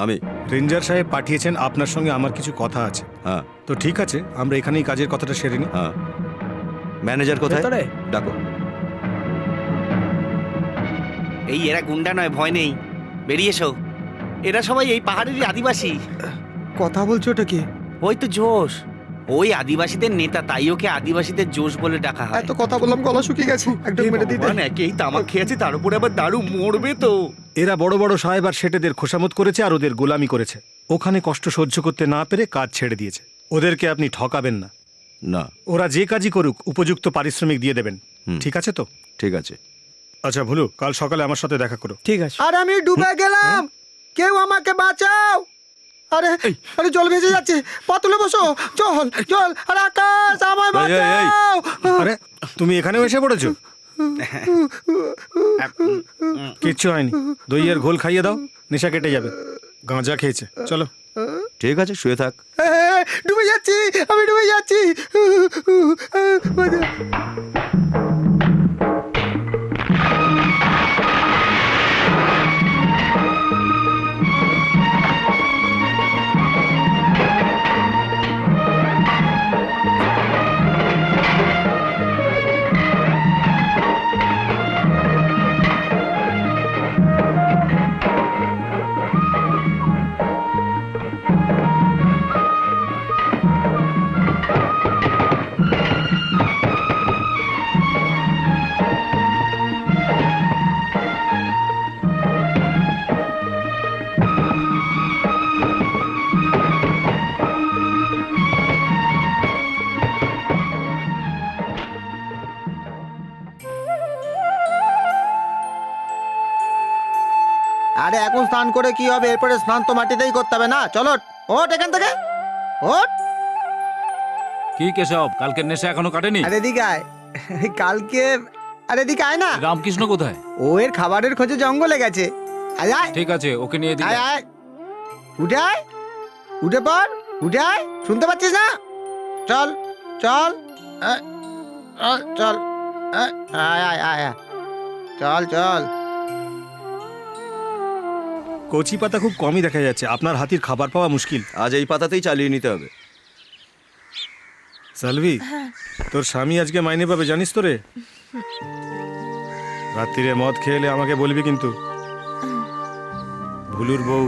আমি। রেঞ্জার সাহেব পাঠিয়েছেন আপনার সঙ্গে আমার কিছু কথা আছে। হ্যাঁ তো ঠিক আছে, আমরা এখানেই কাজের কথাটা সেরে নিই। হ্যাঁ। ম্যানেজার কোথায়? ডাকো। এই এরা গুন্ডা নয়, ভয় নেই, বেরিয়ে এসো। এরা সবাই এই পাহাড়েরই আদিবাসী। কথা বলছো ওটা কি? ওই তো জোশ, ওই আদিবাসীদের নেতা, তাই ওকে আদিবাসীদের জোশ বলে ডাকা হয়। এত কথা বললাম, গলা শুকিয়ে গেছে। এক ঢোক মেরে দিতে। ভগবান, একেই তামাক খেয়েছে, তার উপরে আবার দারু মরবে তো। এরা বড় বড় সাহেব আর সেটেদের খোসামত করেছে আর ওদের গোলামি করেছে। ওখানে কষ্ট সহ্য করতে না পেরে কাজ ছেড়ে দিয়েছে। ওদেরকে আপনি ঠকাবেন না। না। ওরা যে কাজই করুক উপযুক্ত পারিশ্রমিক দিয়ে দেবেন। ঠিক আছে তো? ঠিক আছে। আচ্ছা ভুলু, কাল সকালে আমার সাথে দেখা করো। ঠিক আছে। আর আমি ডুবে গেলাম, কেউ আমাকে বাঁচাও। আরে আরে, জল ভেসে যাচ্ছে, পা তুলে বসো। জল জল, আরে আকাশ, আমায় এই, এই, এই। বাঁচাও। আরে তুমি এখানেও এসে পড়েছো? কিচ্ছু হয়নি, দইয়ের ঘোল খাইয়ে দাও, নেশা কেটে যাবে। গাঁজা খেয়েছে, চলো। ঠিক আছে, শুয়ে থাক। ডুবে যাচ্ছি, আমি ডুবে যাচ্ছি। আরে এখন স্নান করে কি হবে? এরপরে স্নান তো মাটিতেই করতে হবে না? চলো ওঠ এখান থেকে, ওঠ। কি কেশব, কালকের নেশা এখনো কাটেনি? আরে এদিকে আয়। কালকে, আরে এদিকে আয় না। রামকৃষ্ণ কোথায়? ও এর খাবারের খোঁজে জঙ্গলে গেছে। আয় আয় ঠিক আছে, ওকে নিয়ে আয় আয়, উঠে আয়, উঠে পড়, উঠে আয়। শুনতে পাচ্ছিস না? চল চল, চল, আয় আয় আয় আয়, চল চল। কচি পাতা খুব কমই দেখা যাচ্ছে, আপনার হাতির খাবার পাওয়া মুশকিল। আজ এই পাতাতেই চালিয়ে নিতে হবে। সালভি, তোর স্বামী আজকে মাইনে পাবে জানিস তো রে? রাত্রিরে মদ খেয়ে এলে আমাকে বলবি কিন্তু। ভুলুর বউ।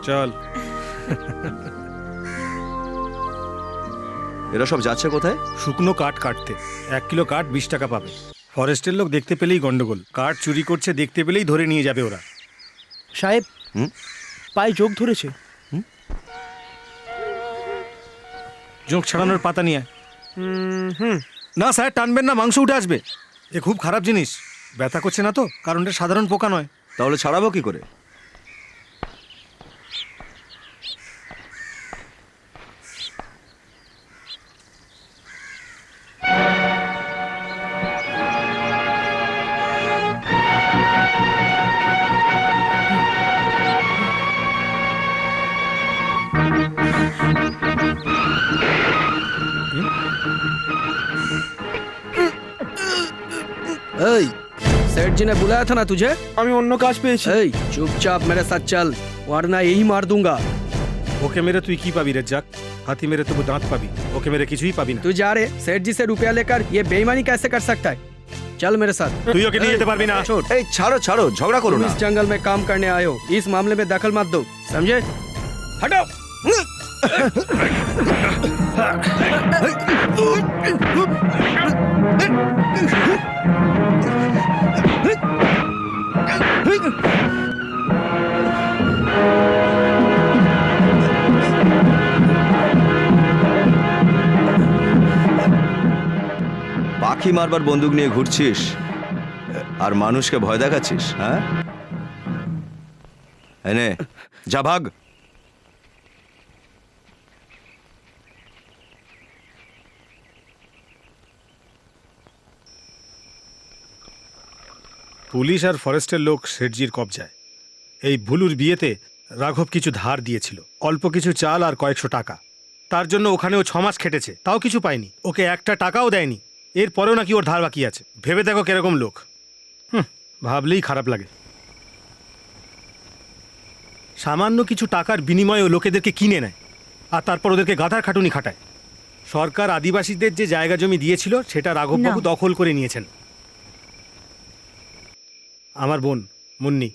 চল। এরা সব যাচ্ছে কোথায়? শুকনো কাঠ কাটতে। 1 কিলো কাঠ 20 টাকা পাবে। ফরেস্টের লোক দেখতে পেলেই গন্ডগোল। কাঠ চুরি করছে দেখতে পেলেই ধরে নিয়ে যাবে ওরা। সাহেব, পায়ে যোগ ধরেছে। জোঁক ছাড়ানোর পাতা নিয়ে আয়। না স্যার, টানবেন না, মাংস উঠে আসবে। এ খুব খারাপ জিনিস। ব্যথা করছে না তো? কারণ এটা সাধারণ পোকা নয়। তাহলে ছাড়াবো কি করে? এই, सेठ जी ने बुलाया था ना तुझे? আমি অন্য কাজ পেয়েছি। এই, चुपचाप मेरे साथ चल वरना यही मार दूंगा। ওকে মেরে তুই কি পাবি রেজ্জাক? হাতি মেরে তবু দাঁত পাবি, ওকে মেরে কিছুই পাবি না। तू जा रे सेठ जी से रुपया लेकर ये बेईमानी कैसे कर सकता है? चल मेरे साथ। তুই ওকে নিয়ে যেতে পারবি না। छोड़, এই ছাড়ো ছাড়ো, ঝগড়া করো तुम না। इस जंगल में काम करने आए हो, इस मामले में दखल मत दो, समझे? हटो। পাখি মারবার বন্দুক নিয়ে ঘুরছিস আর মানুষকে ভয় দেখাচ্ছিস, হ্যাঁ? এনে যা, ভাগ। পুলিশ আর ফরেস্টের লোক শেঠজির কবজায়। এই ভুলুর বিয়েতে রাঘব কিছু ধার দিয়েছিল, অল্প কিছু চাল আর কয়েকশো টাকা। তার জন্য ওখানে ও 6 মাস খেটেছে, তাও কিছু পায়নি। ওকে একটা টাকাও দেয়নি। এরপরেও নাকি ওর ধার বাকি আছে। ভেবে দেখো কিরকম লোক। ভাবলেই খারাপ লাগে। সামান্য কিছু টাকার বিনিময়ে ও লোকেদেরকে কিনে নেয় আর তারপর ওদেরকে গাধার খাটুনি খাটায়। সরকার আদিবাসীদের যে জায়গা জমি দিয়েছিল সেটা রাঘববাবু দখল করে নিয়েছেন। আমার বোন মুন্নি।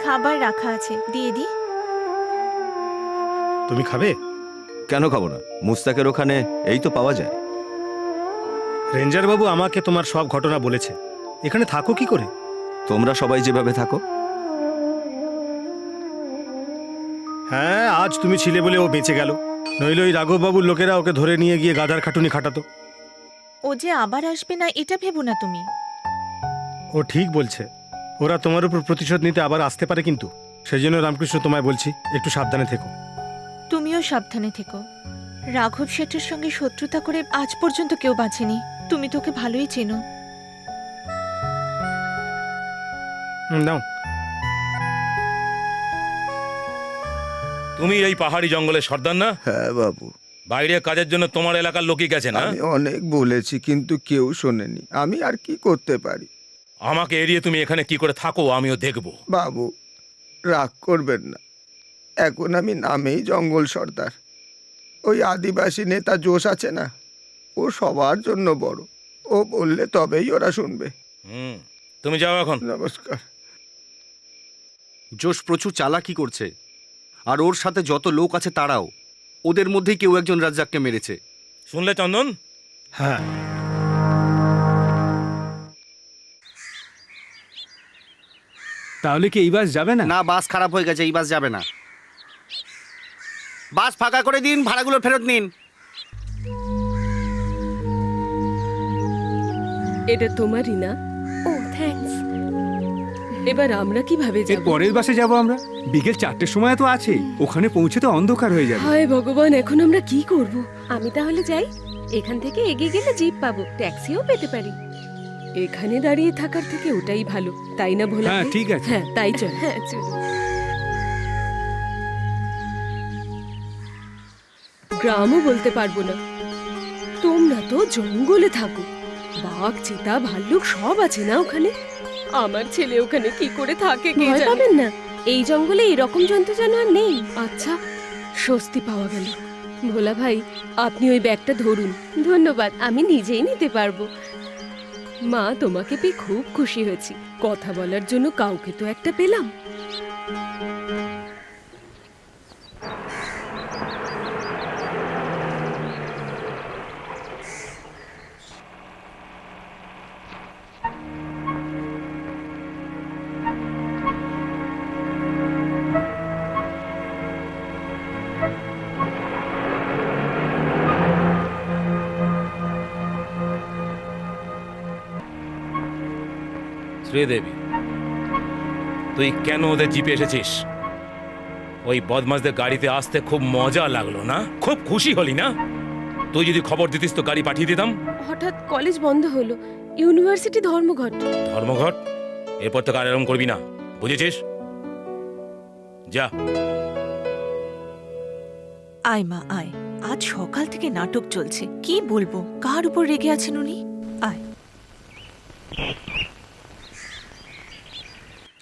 খাবার রাখা আছে, দিয়ে দি। তুমি খাবে? কেন খাবো না? মুস্তাকের ওখানে এই তো পাওয়া যায়। রেঞ্জার বাবু আমাকে তোমার সব ঘটনা বলেছে। এখানে থাকো কি করে? তোমরা সবাই যেভাবে থাকো। হ্যাঁ, আজ তুমি ছিলে বলে ও বেঁচে গেল, নইলে ওই রাঘববাবুর লোকেরা ওকে ধরে নিয়ে গিয়ে গাধার খাটুনি খাটাতো। ও যে আবার আসবে না এটা ভেবো না তুমি। ও ঠিক বলছে, ওরা তোমার উপর প্রতিশোধ নিতে আবার আসতে পারে, কিন্তু সেই জন্য রামকৃষ্ণ তোমায় বলছি একটু সাবধানে থেকো। তুমিও সাবধানে থেকো। রাঘব শেঠের সঙ্গে শত্রুতা করে আজ পর্যন্ত কেউ বাঁচেনি। তুমি তোকে ভালোই চেনো। নাও। তুমি এই পাহাড়ি জঙ্গলের সর্দার না? হ্যাঁ বাবু, বাইরে কাজের জন্য তোমার এলাকার লোকই গেছে না? আমি অনেক বলেছি কিন্তু কেউ শোনেনি। আমি আর কি করতে পারি? আমাকে এড়িয়ে তুমি এখানে কি করে থাকো আমিও দেখব। বাবু, রাগ করবেন না। এখন আমি নামেই জঙ্গল সর্দার। ওই আদিবাসী নেতা জোশ আছে না, ও সবার জন্য বড়। ও বললে তবেই ওরা শুনবে। তুমি যাও এখন। নমস্কার। জোশ প্রচুর চালাকি করছে, আর ওর সাথে যত লোক আছে তারাও। ওদের মধ্যেই কেউ একজন রাজ্জাককে মেরেছে। শুনলে চন্দন? হ্যাঁ, তাহলে কি এই বাস যাবে না? না, বাস খারাপ হয়ে গেছে, এই বাস যাবে না। বাস ফাঁকা করে দিন, ভাড়াগুলো ফেরত নিন। এটা তোমারই না? ও থ্যাঙ্কস। এবার আমরা কিভাবে এর যাব? পরের বাসে যাব আমরা। বিকেল 4টের সময় তো আছে, ওখানে পৌঁছে তো অন্ধকার হয়ে যাবে। হায় ভগবান, এখন আমরা কি করব? আমি তাহলে যাই। এখান থেকে এগিয়ে গেলে জিপ পাবো, ট্যাক্সিও পেতে পারি। এখানে দাঁড়িয়ে থাকার থেকে ওটাই ভালো, তাই না ভোলা? হ্যাঁ, ভাই? ঠিক আছে। হ্যাঁ, তাই চল। হ্যাঁ, চল। গ্রামও বলতে পারবো না। তোমরা তো জঙ্গলে থাকো, বাঘ, চিতা, ভাল্লুক সব আছে না ওখানে? আমার ছেলে ওখানে কি করে থাকে কে জানে? পাবেন না, এই জঙ্গলে এরকম জন্তু জানোয়ার নেই। আচ্ছা, স্বস্তি পাওয়া গেল। ভোলা ভাই, আপনি ওই ব্যাগটা ধরুন। ধন্যবাদ, আমি নিজেই নিতে পারবো। মা, তোমাকে পেয়ে খুব খুশি হয়েছি। কথা বলার জন্য কাউকে তো একটা পেলাম। শ্রীদেবী, তুই কেন ওদের জিপে এসেছিস? ওই বদমাসদের গাড়িতে আসতে খুব মজা লাগলো না? খুব খুশি হলি না? তুই যদি খবর দিতিস তো গাড়ি পাঠিয়ে দিতাম। হঠাৎ কলেজ বন্ধ হলো, ইউনিভার্সিটি ধর্মঘট। ধর্মঘট? এরপর তো আর এরম করবি না, বুঝেছিস? যা। আয় মা আয়, আজ সকাল থেকে নাটক চলছে। কি বলবো, কার উপর রেগে আছেন উনি? আয়।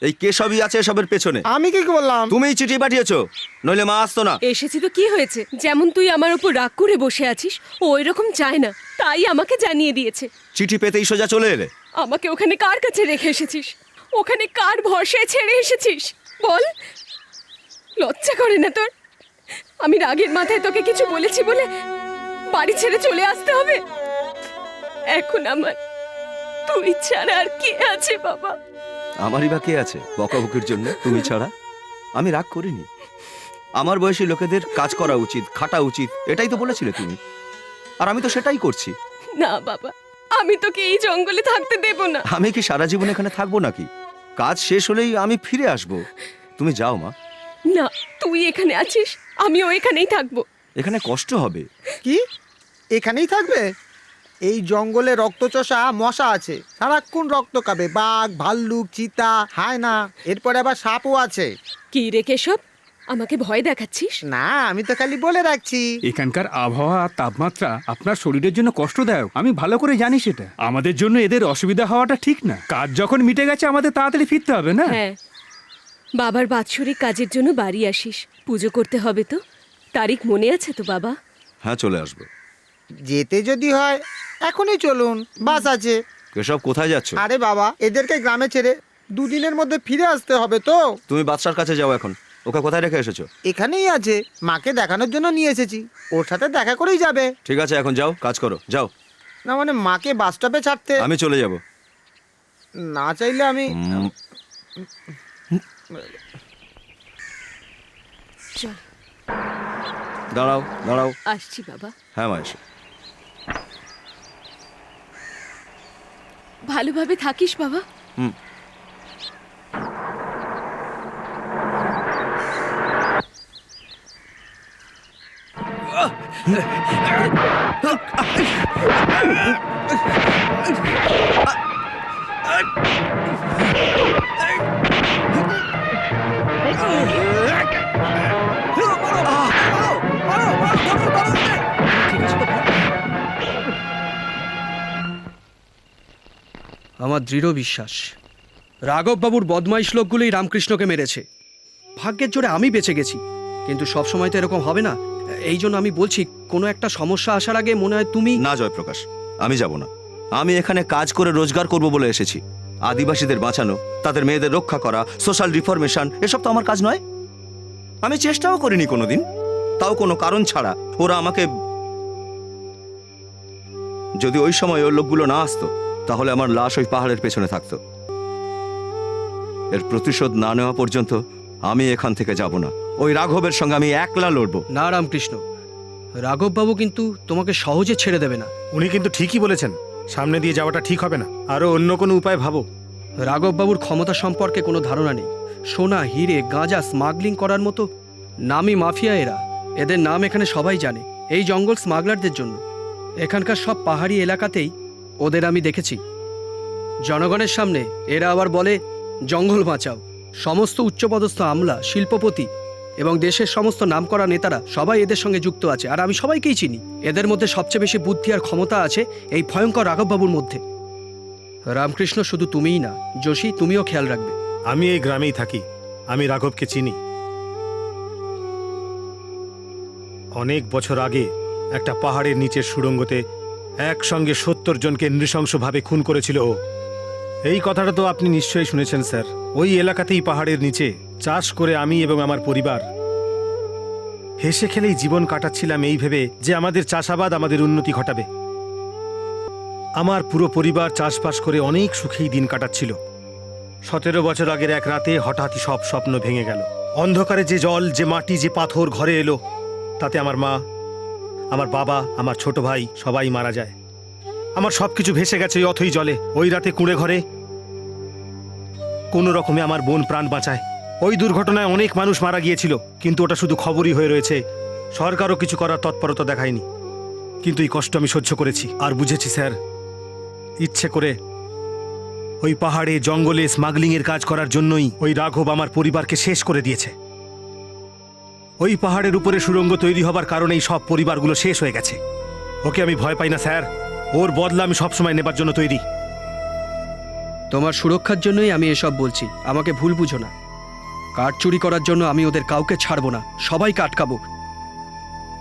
এই কেশবই আছে এসবের পেছনে। আমি কি বললাম? তুমিই চিঠি পাঠিয়েছো, নইলে মা আসতো না। এসেছি তো কি হয়েছে? যেমন তুই আমার উপর রাগ করে বসে আছিস, ও এরকম চায় না, তাই আমাকে জানিয়ে দিয়েছে। চিঠি পেতেই সোজা চলে এলে। আমাকে ওখানে কার কাছে রেখে এসেছিস? ওখানে কার ভরসায় ছেড়ে এসেছিস বল? লজ্জা করে না তোর? আমি রাগের মাথায় তোকে কিছু বলেছি বলে বাড়ি ছেড়ে চলে আসতে হবে? এখন আমার তুই ছাড়া আর কে আছে বাবা? আমারই বা কে আছে বকাবকির জন্য? তুমি ছাড়া। আমি রাগ করিনি। আমার বয়সী লোকেদের কাজ করা উচিত, খাটা উচিত, এটাই তো বলেছিলে তুমি, আর আমি তো সেটাই করছি। না বাবা, আমি তোকে এই জঙ্গলে থাকতে দেব না। আমি কি সারা জীবন এখানে থাকবো নাকি? কাজ শেষ হলেই আমি ফিরে আসবো। তুমি যাও মা। না, তুই এখানে আছিস, আমিও এখানেই থাকবো। এখানে কষ্ট হবে। কি এখানেই থাকবে? এই জঙ্গলে রক্তচোষা মশা আছে, সারাক্ষণ রক্ত খাবে। বাঘ, ভাল্লুক, চিতা, হায়না, এরপরে আবার সাপও আছে। কি রে কেশব, আমাকে ভয় দেখাচ্ছিস? না, আমি তো খালি বলে রাখছি। এখানকার আবহাওয়া আর তাপমাত্রা আপনার শরীরের জন্য কষ্টদায়ক, আমি ভালো করে জানি সেটা। আমাদের জন্য এদের অসুবিধা হওয়াটা ঠিক না। কাজ যখন মিটে গেছে আমাদের তাড়াতাড়ি ফিরতে হবে না? হ্যাঁ, বাবার বাৎসরিক কাজের জন্য বাড়ি আসিস, পুজো করতে হবে তো। তারিখ মনে আছে তো বাবা? হ্যাঁ, চলে আসবো। যেতে যদি হয় এখনই চলুন, বাস আছে। কেশব, কোথায় যাচ্ছ? আরে বাবা, এদেরকে গ্রামে ছেড়ে দুদিনের মধ্যে ফিরে আসতে হবে তো। তুমি বাদশার কাছে যাও এখন। ওকে কোথায় রেখে এসেছো? এখানেই আছে, মাকে দেখানোর জন্য নিয়ে এসেছি। ওর সাথে দেখা করেই যাবে। ঠিক আছে, এখন যাও, কাজ করো, যাও। না মানে মাকে বাস স্টপে ছাড়তে আমি চলে যাব। না চাইলে আমি চল। দাঁড়াও দাঁড়াও। আসছি বাবা। হ্যাঁ মা, এসো। ভালোভাবে থাকিস বাবা। হুম। আমার দৃঢ় বিশ্বাস রাঘববাবুর বদমাইশ লোকগুলোই রামকৃষ্ণকে মেরেছে। ভাগ্যের জোরে আমি বেঁচে গেছি, কিন্তু সব সময় তো এরকম হবে না। এই জন্য আমি বলছি, কোনো একটা সমস্যা আসার আগে মনে হয় তুমি। না জয়প্রকাশ, আমি যাব না। আমি এখানে কাজ করে রোজগার করব বলে এসেছি। আদিবাসীদের বাঁচানো, তাদের মেয়েদের রক্ষা করা, সোশ্যাল রিফরমেশন, এসব তো আমার কাজ নয়। আমি চেষ্টাও করিনি কোনোদিন, তাও কোনো কারণ ছাড়া ওরা আমাকে। যদি ওই সময় ওই লোকগুলো না আসতো, তাহলে আমার লাশ ওই পাহাড়ের পেছনে থাকতো। এর প্রতিশোধ না নেওয়া পর্যন্ত আমি এখান থেকে যাব না। ওই রাঘবের সঙ্গে আমি একলা লড়বো। না রামকৃষ্ণ, রাঘববাবু কিন্তু তোমাকে সহজে ছেড়ে দেবে না। উনি কিন্তু ঠিকই বলেছেন, সামনে দিয়ে যাওয়াটা ঠিক হবে না। আরো অন্য কোনো উপায় ভাবো। রাঘববাবুর ক্ষমতা সম্পর্কে কোনো ধারণা নেই। সোনা, হিরে, গাঁজা স্মাগলিং করার মতো নামি মাফিয়া এরা। এদের নাম এখানে সবাই জানে, এই জঙ্গল স্মাগলারদের জন্য। এখানকার সব পাহাড়ি এলাকাতেই ওদের আমি দেখেছি। জনগণের সামনে এরা আবার বলে জঙ্গল বাঁচাও। সমস্ত উচ্চপদস্থ আমলা, শিল্পপতি এবং দেশের সমস্ত নামকরা নেতারা সবাই এদের সঙ্গে যুক্ত আছে, আর আমি সবাইকেই চিনি। এদের মধ্যে সবচেয়ে বেশি বুদ্ধি আর ক্ষমতা আছে এই ভয়ঙ্কর রাঘববাবুর মধ্যে। রামকৃষ্ণ, শুধু তুমিই না, যোশী, তুমিও খেয়াল রাখবে। আমি এই গ্রামেই থাকি, আমি রাঘবকে চিনি। অনেক বছর আগে একটা পাহাড়ের নিচের সুড়ঙ্গতে একসঙ্গে ৭০ জনকে নৃশংসভাবে খুন করেছিল ও। এই কথাটা তো আপনি নিশ্চয়ই শুনেছেন স্যার। ওই এলাকাতেই পাহাড়ের নিচে চাষ করে আমি এবং আমার পরিবার হেসে খেলেই জীবন কাটাচ্ছিলাম, এই ভেবে যে আমাদের চাষাবাদ আমাদের উন্নতি ঘটাবে। আমার পুরো পরিবার চাষবাস করে অনেক সুখেই দিন কাটাচ্ছিল। ১৭ বছর আগের এক রাতে হঠাৎই সব স্বপ্ন ভেঙে গেল। অন্ধকারে যে জল, যে মাটি, যে পাথর ঘরে এলো, তাতে আমার মা, আমার বাবা, আমার ছোট ভাই সবাই মারা যায়। আমার সবকিছু ভেসে গেছে ওই অথই জলে। ওই রাতে কুঁড়ে ঘরে কোনো রকমে আমার বোন প্রাণ বাঁচায়। ওই দুর্ঘটনায় অনেক মানুষ মারা গিয়েছিল, কিন্তু ওটা শুধু খবরই হয়ে রয়েছে। সরকারও কিছু করার তৎপরতা দেখায়নি। কিন্তু এই কষ্ট আমি সহ্য করেছি আর বুঝেছি স্যার, ইচ্ছে করে ওই পাহাড়ে জঙ্গলে স্মাগলিং এর কাজ করার জন্যই ওই রাঘব আমার পরিবারকে শেষ করে দিয়েছে। ওই পাহাড়ের উপরে সুড়ঙ্গ তৈরি হবার কারণেই সব পরিবারগুলো শেষ হয়ে গেছে। ওকে আমি ভয় পাই না স্যার, ওর বদলা আমি সবসময় নেবার জন্য তৈরি। তোমার সুরক্ষার জন্যই আমি এসব বলছি, আমাকে ভুল বুঝো না। কাঠ চুরি করার জন্য আমি ওদের কাউকে ছাড়বো না, সবাইকে আটকাবো।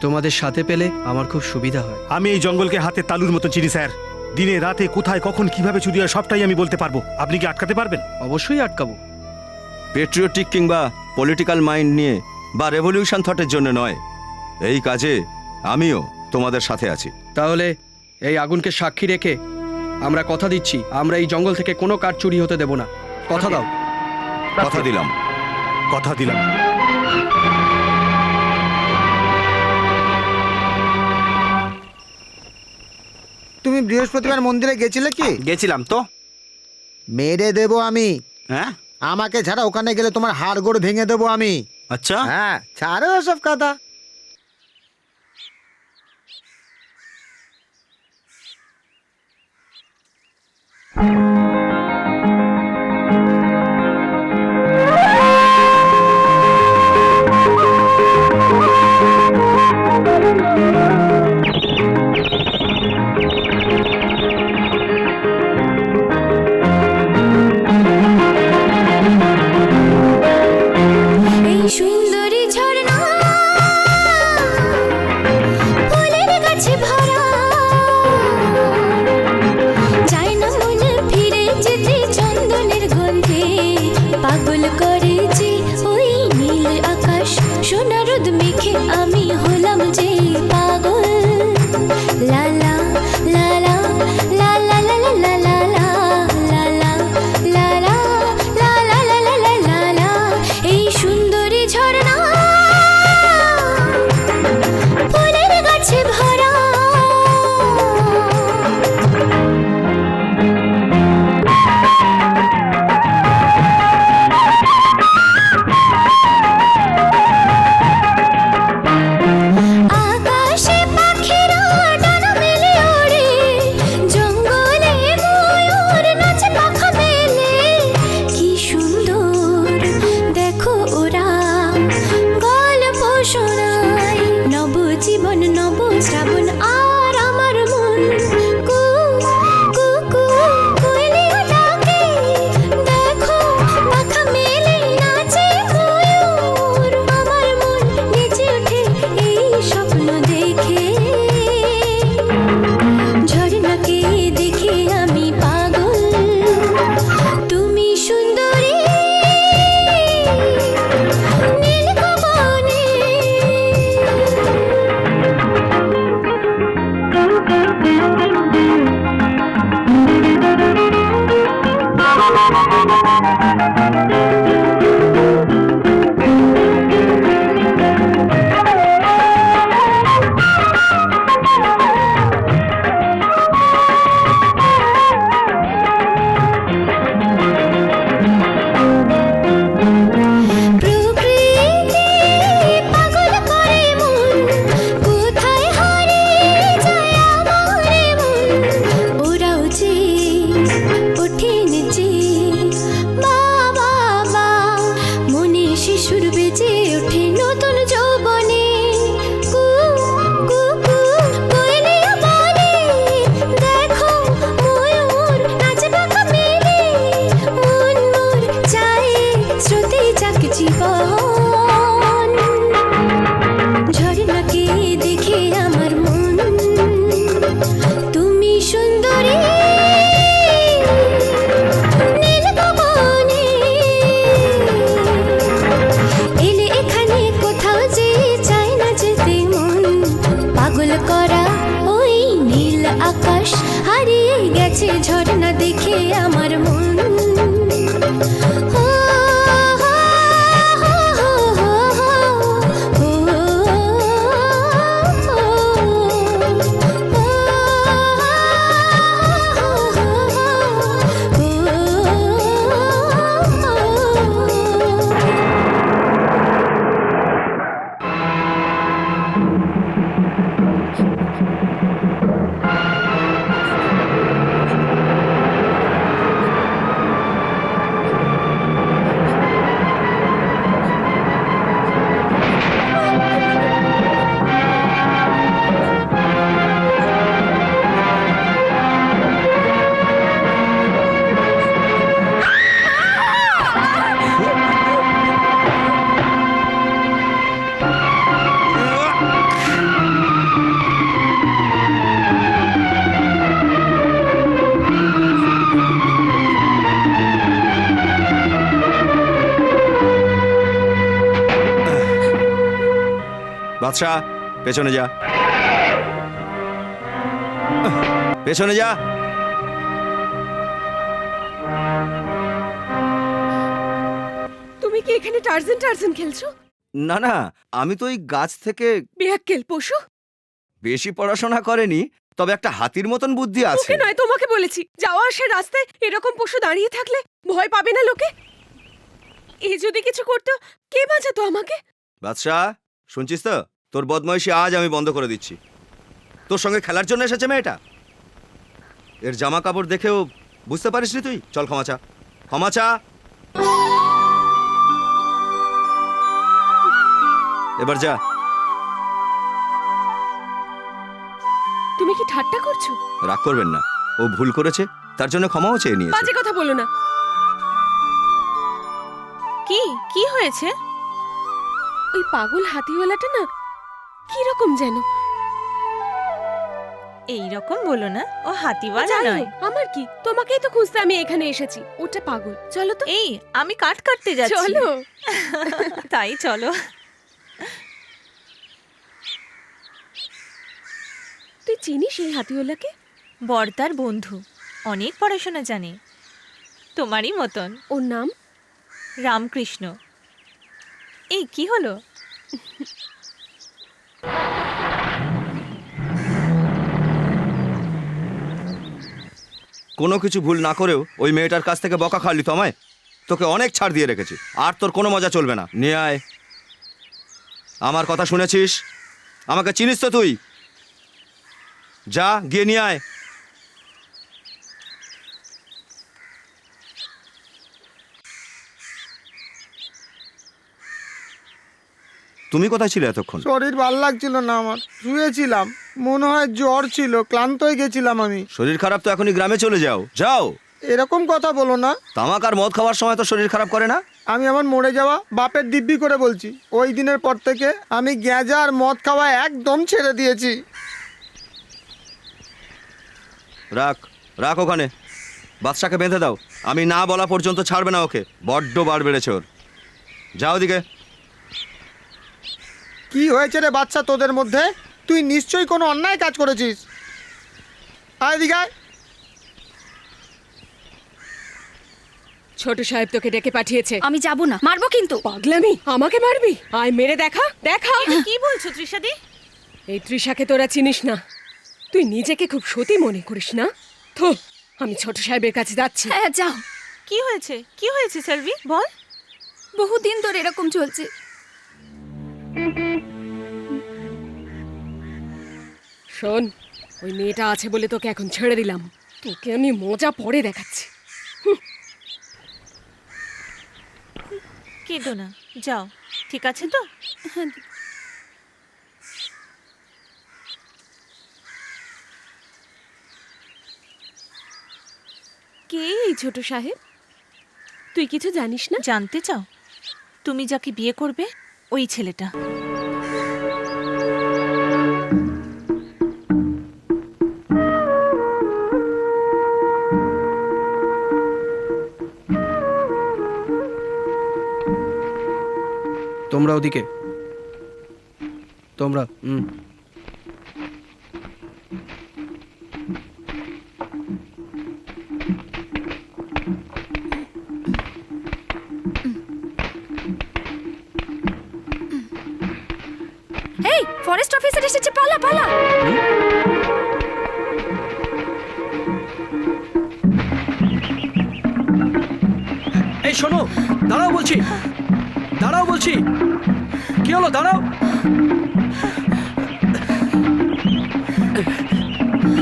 তোমাদের সাথে পেলে আমার খুব সুবিধা হয়। আমি এই জঙ্গলকে হাতে তালুর মতো চিনি স্যার। দিনে রাতে কোথায় কখন কিভাবে চুরি হয় সবটাই আমি বলতে পারবো। আপনি কি আটকাতে পারবেন? অবশ্যই আটকাবো। পেট্রিয়টিক কিংবা পলিটিক্যাল মাইন্ড নিয়ে বা রেভলিউশন থটের জন্য নয়, এই কাজে আমিও তোমাদের সাথে আছি। তাহলে এই আগুনকে সাক্ষী রেখে আমরা কথা দিচ্ছি, আমরা এই জঙ্গল থেকে কোনো কাঠ চুরি হতে দেব না। কথা দাও? কথা দিলাম। কথা দিলাম। তুমি বৃহস্পতিবার মন্দিরে গেছিলে কি? গেছিলাম তো। মেরে দেবো আমি। হ্যাঁ, আমাকে ছাড়া ওখানে গেলে তোমার হাড়গোড় ভেঙে দেবো আমি। আচ্ছা। হ্যাঁ, ছাড়ো ওসব কথা। এই সুন্দরী ঝর্ণা ফুলের গাছে ভরা, যায় না মনে ফিরে যেতে চন্দনের গন্ধে। পাগল করে যে ওই নীল আকাশ, সোনা রোদ মেখে আমি হলাম যে পাগল। লালা লালা লালা লালা লালা লালা লালা লালা লালা লালা। এই সুন্দরী ঝর্ণা ফুলের গাছে ভরা। আকাশে পাখিরা ডানা মেলে ওড়ে, জঙ্গলে ময়ূর নাচে পাখা মেলে। কি সুন্দর দেখো ওরা গল্প শোনায়, নব জীবন নব শ্রাবণ আর আমার মন। কু কু কু কোয়েলিও ডাকে, দেখো পাখা মেলে নাচে ময়ূর। আমার মন নেচে ওঠে এই স্বপ্ন দেখে। ঝর্ণাকে দেখে আমি পাগল, তুমি সুন্দরী নীলকমলে। প্রকৃতি পাগল করে মন, কোথায় হারিয়ে যায় আমার মন। ওরাও যে ওঠে নেচে, বাবা বা মনে শিশুর বেজে ওঠে নতুন যৌবনে। কু কু কু কোয়েলিও বলে, দেখো ময়ূর নাচে পাখা মেলে। মন মোর চায় স্রোতে যাক জীবন। ঝর্ণাকে দেখে আমার মন, তুমি সুন্দরী নীলকমলে। এলে এখানে কোথাও যে চায় না যেতে মন। পাগল করা ওই নীল আকাশ, হারিয়ে গেছে ঝর্ণা দেখে আমার মন। ও, বাদশা, পেছনে যা, পেছনে যা। তুমি কি এখানে টার্জেন টার্জেন খেলছো? না না, আমি তো ওই গাছ থেকে বেয়াক্কেল পশু। বেশি পড়াশোনা করেনি, তবে একটা হাতির মতন বুদ্ধি আছে। তোকে নয়, তোমাকে বলেছি। যাওয়া আসার রাস্তায় এরকম পশু দাঁড়িয়ে থাকলে ভয় পাবে না লোকে? এ যদি কিছু করতো, কে বাঁচাতো আমাকে? বাদশা, শুনছিস তো? তোর বদমাইশি আজ আমি বন্ধ করে দিচ্ছি। তোর সঙ্গে খেলার জন্য এসেছে মেয়েটা। এর জামা কাপড় দেখেও বুঝতে পারিস নি তুই? চল ক্ষমা চা, ক্ষমা চা। এবার যা। তুমি কি ঠাট্টা করছো? রাগ করবেন না, ও ভুল করেছে, তার জন্য ক্ষমাও চেয়ে নিয়েছে। বাজে কথা বলো না। কি কি হয়েছে? ওই পাগল হাতিওয়ালাটা না কিরকম যেন। এই রকম বলো না, ও হাতিওয়ালা যাই নয়। হোক, আমার কি? তোমাকেই তো খুঁজতে আমি এখানে এসেছি। ওটা পাগল। চলো তো। এই আমি কাট কাটতে যাচ্ছি। চলো। তাই চলো। তুই চিনিস এই হাতিওয়ালাকে? বর্দার বন্ধু, অনেক পড়াশোনা জানে, তোমারই মতন। ওর নাম রামকৃষ্ণ। এই কি হলো? কোনো কিছু ভুল না করেও ওই মেয়েটার কাছ থেকে বকা খাওয়ালি তো আমায়। তোকে অনেক ছাড় দিয়ে রেখেছি, আর তোর কোনো মজা চলবে না। নিয়ে আয়। আমার কথা শুনেছিস? আমাকে চিনিস তো তুই? যা গিয়ে নিয়ে আয়। তুমি কোথায় ছিলে এতক্ষণ? শরীর ভাল লাগছিল না আমার, শুয়েছিলাম। মনে হয় জ্বর ছিল, ক্লান্ত হয়ে গেছিলাম আমি। শরীর খারাপ তো এখনই গ্রামে চলে যাও। যাও। এরকম কথা বলো না। তামাক আর মদ খাওয়ার সময় তো শরীর খারাপ করে না? আমি আমার মরে যাওয়া বাপের দিব্যি করে বলছি, ওই দিনের পর থেকে আমি গ্যাঁজা আর মদ খাওয়া একদম ছেড়ে দিয়েছি। রাখ, রাখ ওখানে। বাদশাকে বেঁধে দাও, আমি না বলা পর্যন্ত ছাড়বে না ওকে। বড্ড বার বেড়েছে ওর। যাও দিকে। কি হয়েছে রে বাচ্চা তোদের মধ্যে? তুই নিশ্চয়ই কোনো অন্যায় কাজ করেছিস। আয় দিকে আয়। ছোট সাহেব তোকে ডেকে পাঠিয়েছে। আমি যাব না, মারবো কিন্তু। পাগলামি? আমাকে মারবি? আয় মেরে দেখা, দেখা। কি বলছো তৃষাদি? এই তৃষাকে তোরা চিনিস না। তুই নিজেকে খুব সতী মনে করিস না? তো আমি ছোট সাহেবের কাছে যাচ্ছি। হ্যাঁ যাও। কি হয়েছে? কি হয়েছে সেলভি, বল। বহুদিন ধরে এরকম চলছে। শোন, ওই মেয়েটা আছে বলে তোকে এখন ছেড়ে দিলাম। তোকে আমি মজা পরে দেখাচ্ছি। কেঁদো না, যাও। ঠিক আছে তো? কে এই ছোট সাহেব? তুই কিছু জানিস না? জানতে চাও? তুমি যাকে বিয়ে করবে, ওই ছেলেটা। তোমরা ওদিকে, তোমরা এই ফরেস্ট অফিসার এসেছে, পালা পালা। এই শোনো, দাঁড়াও বলছি, দাঁড়াও বলছি। কি হলো? দাঁড়াও।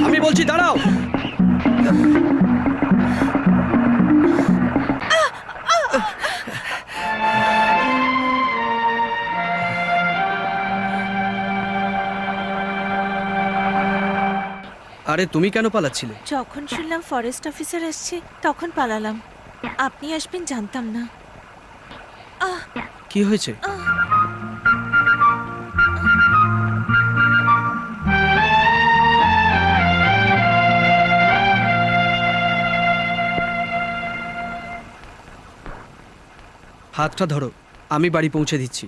আমি বলছি দাঁড়াও। আরে তুমি কেন পালাচ্ছিলে? যখন শুনলাম ফরেস্ট অফিসার আসছে তখন পালালাম। আপনি আসবেন জানতাম না। কি হয়েছে? হাতটা ধরো, আমি বাড়ি পৌঁছে দিচ্ছি।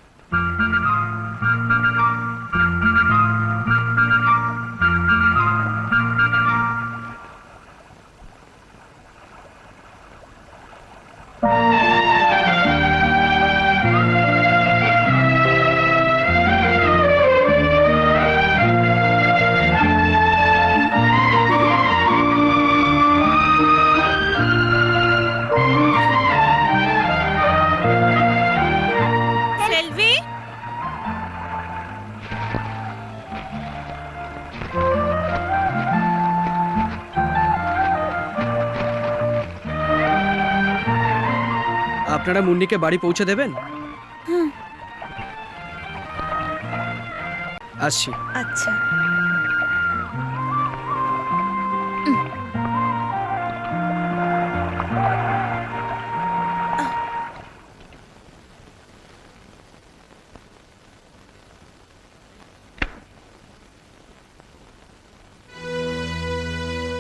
আপনারা মুন্নিকে বাড়ি পৌঁছে দেবেন? আসছি। আচ্ছা।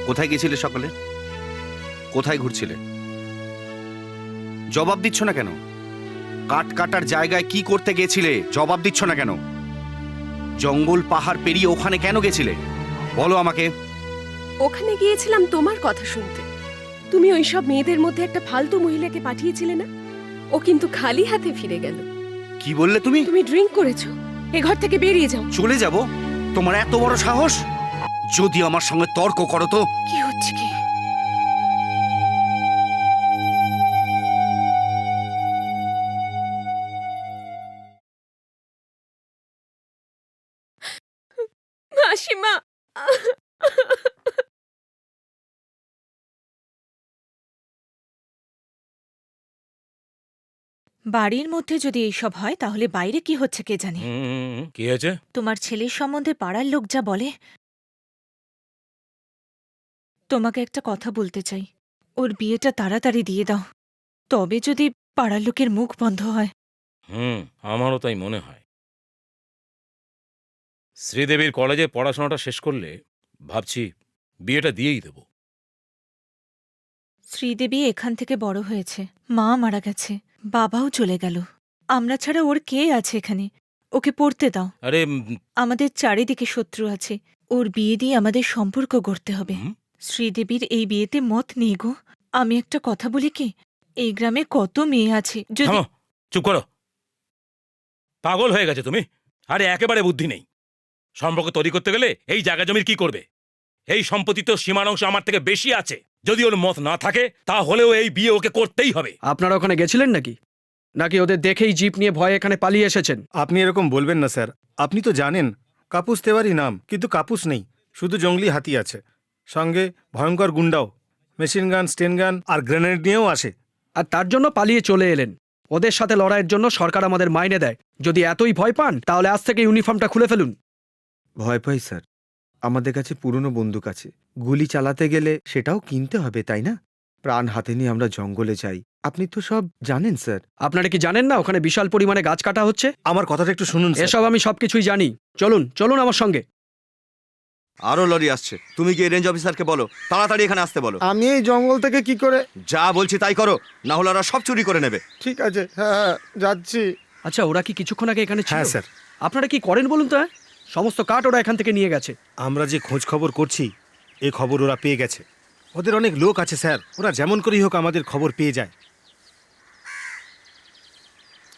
কোথায় গেছিলে সকালে? কোথায় ঘুরছিলে? জবাব দিচ্ছ না কেন? কাঠ কাটার জায়গায় কি করতে গেছিলে? জবাব দিচ্ছ না কেন? জঙ্গল পাহাড় পেরিয়ে ওখানে কেন গেছিলে? বলো আমাকে। ওখানে গিয়েছিলাম তোমার কথা শুনতে। তুমি ওইসব মেয়েদের মধ্যে একটা ফালতু মহিলাকে পাঠিয়েছিলে না? ও কিন্তু খালি হাতে ফিরে গেল। কি বললে তুমি? তুমি ড্রিঙ্ক করেছো। এ ঘর থেকে বেরিয়ে যাও। চলে যাব? তোমার এত বড় সাহস? যদি আমার সঙ্গে তর্ক করো তো। কি হচ্ছে কি? মাসিমা, বাড়ির মধ্যে যদি এইসব হয় তাহলে বাইরে কি হচ্ছে কে জানে। কি হয়েছে? তোমার ছেলের সম্বন্ধে পাড়ার লোক যা বলে। তোমাকে একটা কথা বলতে চাই, ওর বিয়েটা তাড়াতাড়ি দিয়ে দাও, তবে যদি পাড়ার লোকের মুখ বন্ধ হয়। আমারও তাই মনে হয়। শ্রীদেবীর কলেজে পড়াশোনাটা শেষ করলে ভাবছি বিয়েটা দিয়েই দেব। শ্রীদেবী এখান থেকে বড় হয়েছে, মা মারা গেছে, বাবাও চলে গেল, আমরা ছাড়া ওর কে আছে এখানে? ওকে পড়তে দাও। আরে আমাদের চারিদিকে শত্রু আছে, ওর বিয়ে দিয়ে আমাদের সম্পর্ক গড়তে হবে। শ্রীদেবীর এই বিয়েতে মত নেই গো। আমি একটা কথা বলি কি, এই গ্রামে কত মেয়ে আছে, যদি থামো, চুপ করো। পাগল হয়ে গেছে তুমি? আরে একেবারে বুদ্ধি নেই। সম্পর্ক তৈরি করতে গেলে এই জায়গা জমির কি করবে? এই সম্পত্তি তো সীমার অংশ আমার থেকে বেশি আছে। যদি ওর মত না থাকে তাহলেও এই বিয়ে ওকে করতেই হবে। আপনারা ওখানে গেছিলেন নাকি? নাকি ওদের দেখেই জিপ নিয়ে ভয়ে এখানে পালিয়ে এসেছেন? আপনি এরকম বলবেন না স্যার। আপনি তো জানেন কাপুস তেওয়ারি নাম, কিন্তু কাপুস নেই, শুধু জঙ্গলি হাতি আছে। সঙ্গে ভয়ঙ্কর গুন্ডাও, মেশিন গান, স্টেন গান আর গ্রেনেড নিয়েও আসে। আর তার জন্য পালিয়ে চলে এলেন। ওদের সাথে লড়াইয়ের জন্য সরকার আমাদের মাইনে দেয়। যদি এতই ভয় পান তাহলে আজ থেকে ইউনিফর্মটা খুলে ফেলুন। ভয় পাই স্যার, আমাদের কাছে পুরনো বন্দুক আছে। গুলি চালাতে গেলে সেটাও কিনতে হবে, তাই না? প্রাণ হাতে নিয়ে আমরা জঙ্গলে যাই। আপনি তো সব জানেন স্যার। আপনারা কি জানেন না ওখানে বিশাল পরিমাণে গাছ কাটা হচ্ছে? আমার কথাটা একটু শুনুন স্যার। এসব আমি সবকিছুই জানি। চলুন চলুন আমার সঙ্গে। আরো লরি আসছে। তুমি কি রেঞ্জ অফিসারকে বলো তাড়াতাড়ি এখানে আসতে বলো। আমি এই জঙ্গল থেকে কি করে? যা বলছি তাই করো, না হলে ওরা সব চুরি করে নেবে। ঠিক আছে, হ্যাঁ যাচ্ছি। আচ্ছা, ওরা কি কিছুক্ষণ আগে এখানে ছিল? হ্যাঁ স্যার। আপনারা কি করেন বলুন তো? সমস্ত কাঠ ওরা এখান থেকে নিয়ে গেছে। আমরা যে খোঁজ খবর করছি এই খবর ওরা পেয়ে গেছে। ওদের অনেক লোক আছে স্যার, ওরা যেমন করেই হোক আমাদের খবর পেয়ে যায়।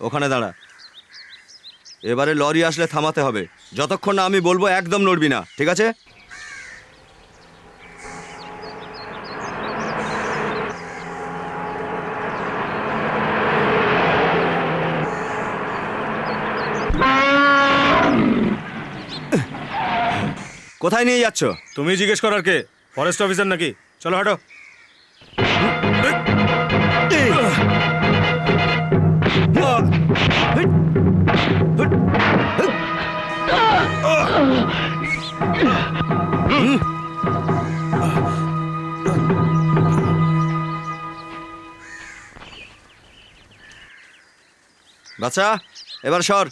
ওখানে দাঁড়া। এবারে লরি আসলে থামাতে হবে। যতক্ষণ না আমি বলবো একদম নড়বি না, ঠিক আছে? কোথায় নিয়ে যাচ্ছ? তুমি জিজ্ঞেস করার কে? ফরেস্ট অফিসার নাকি? চলো হাঁটো। বাচ্চা এবার সর।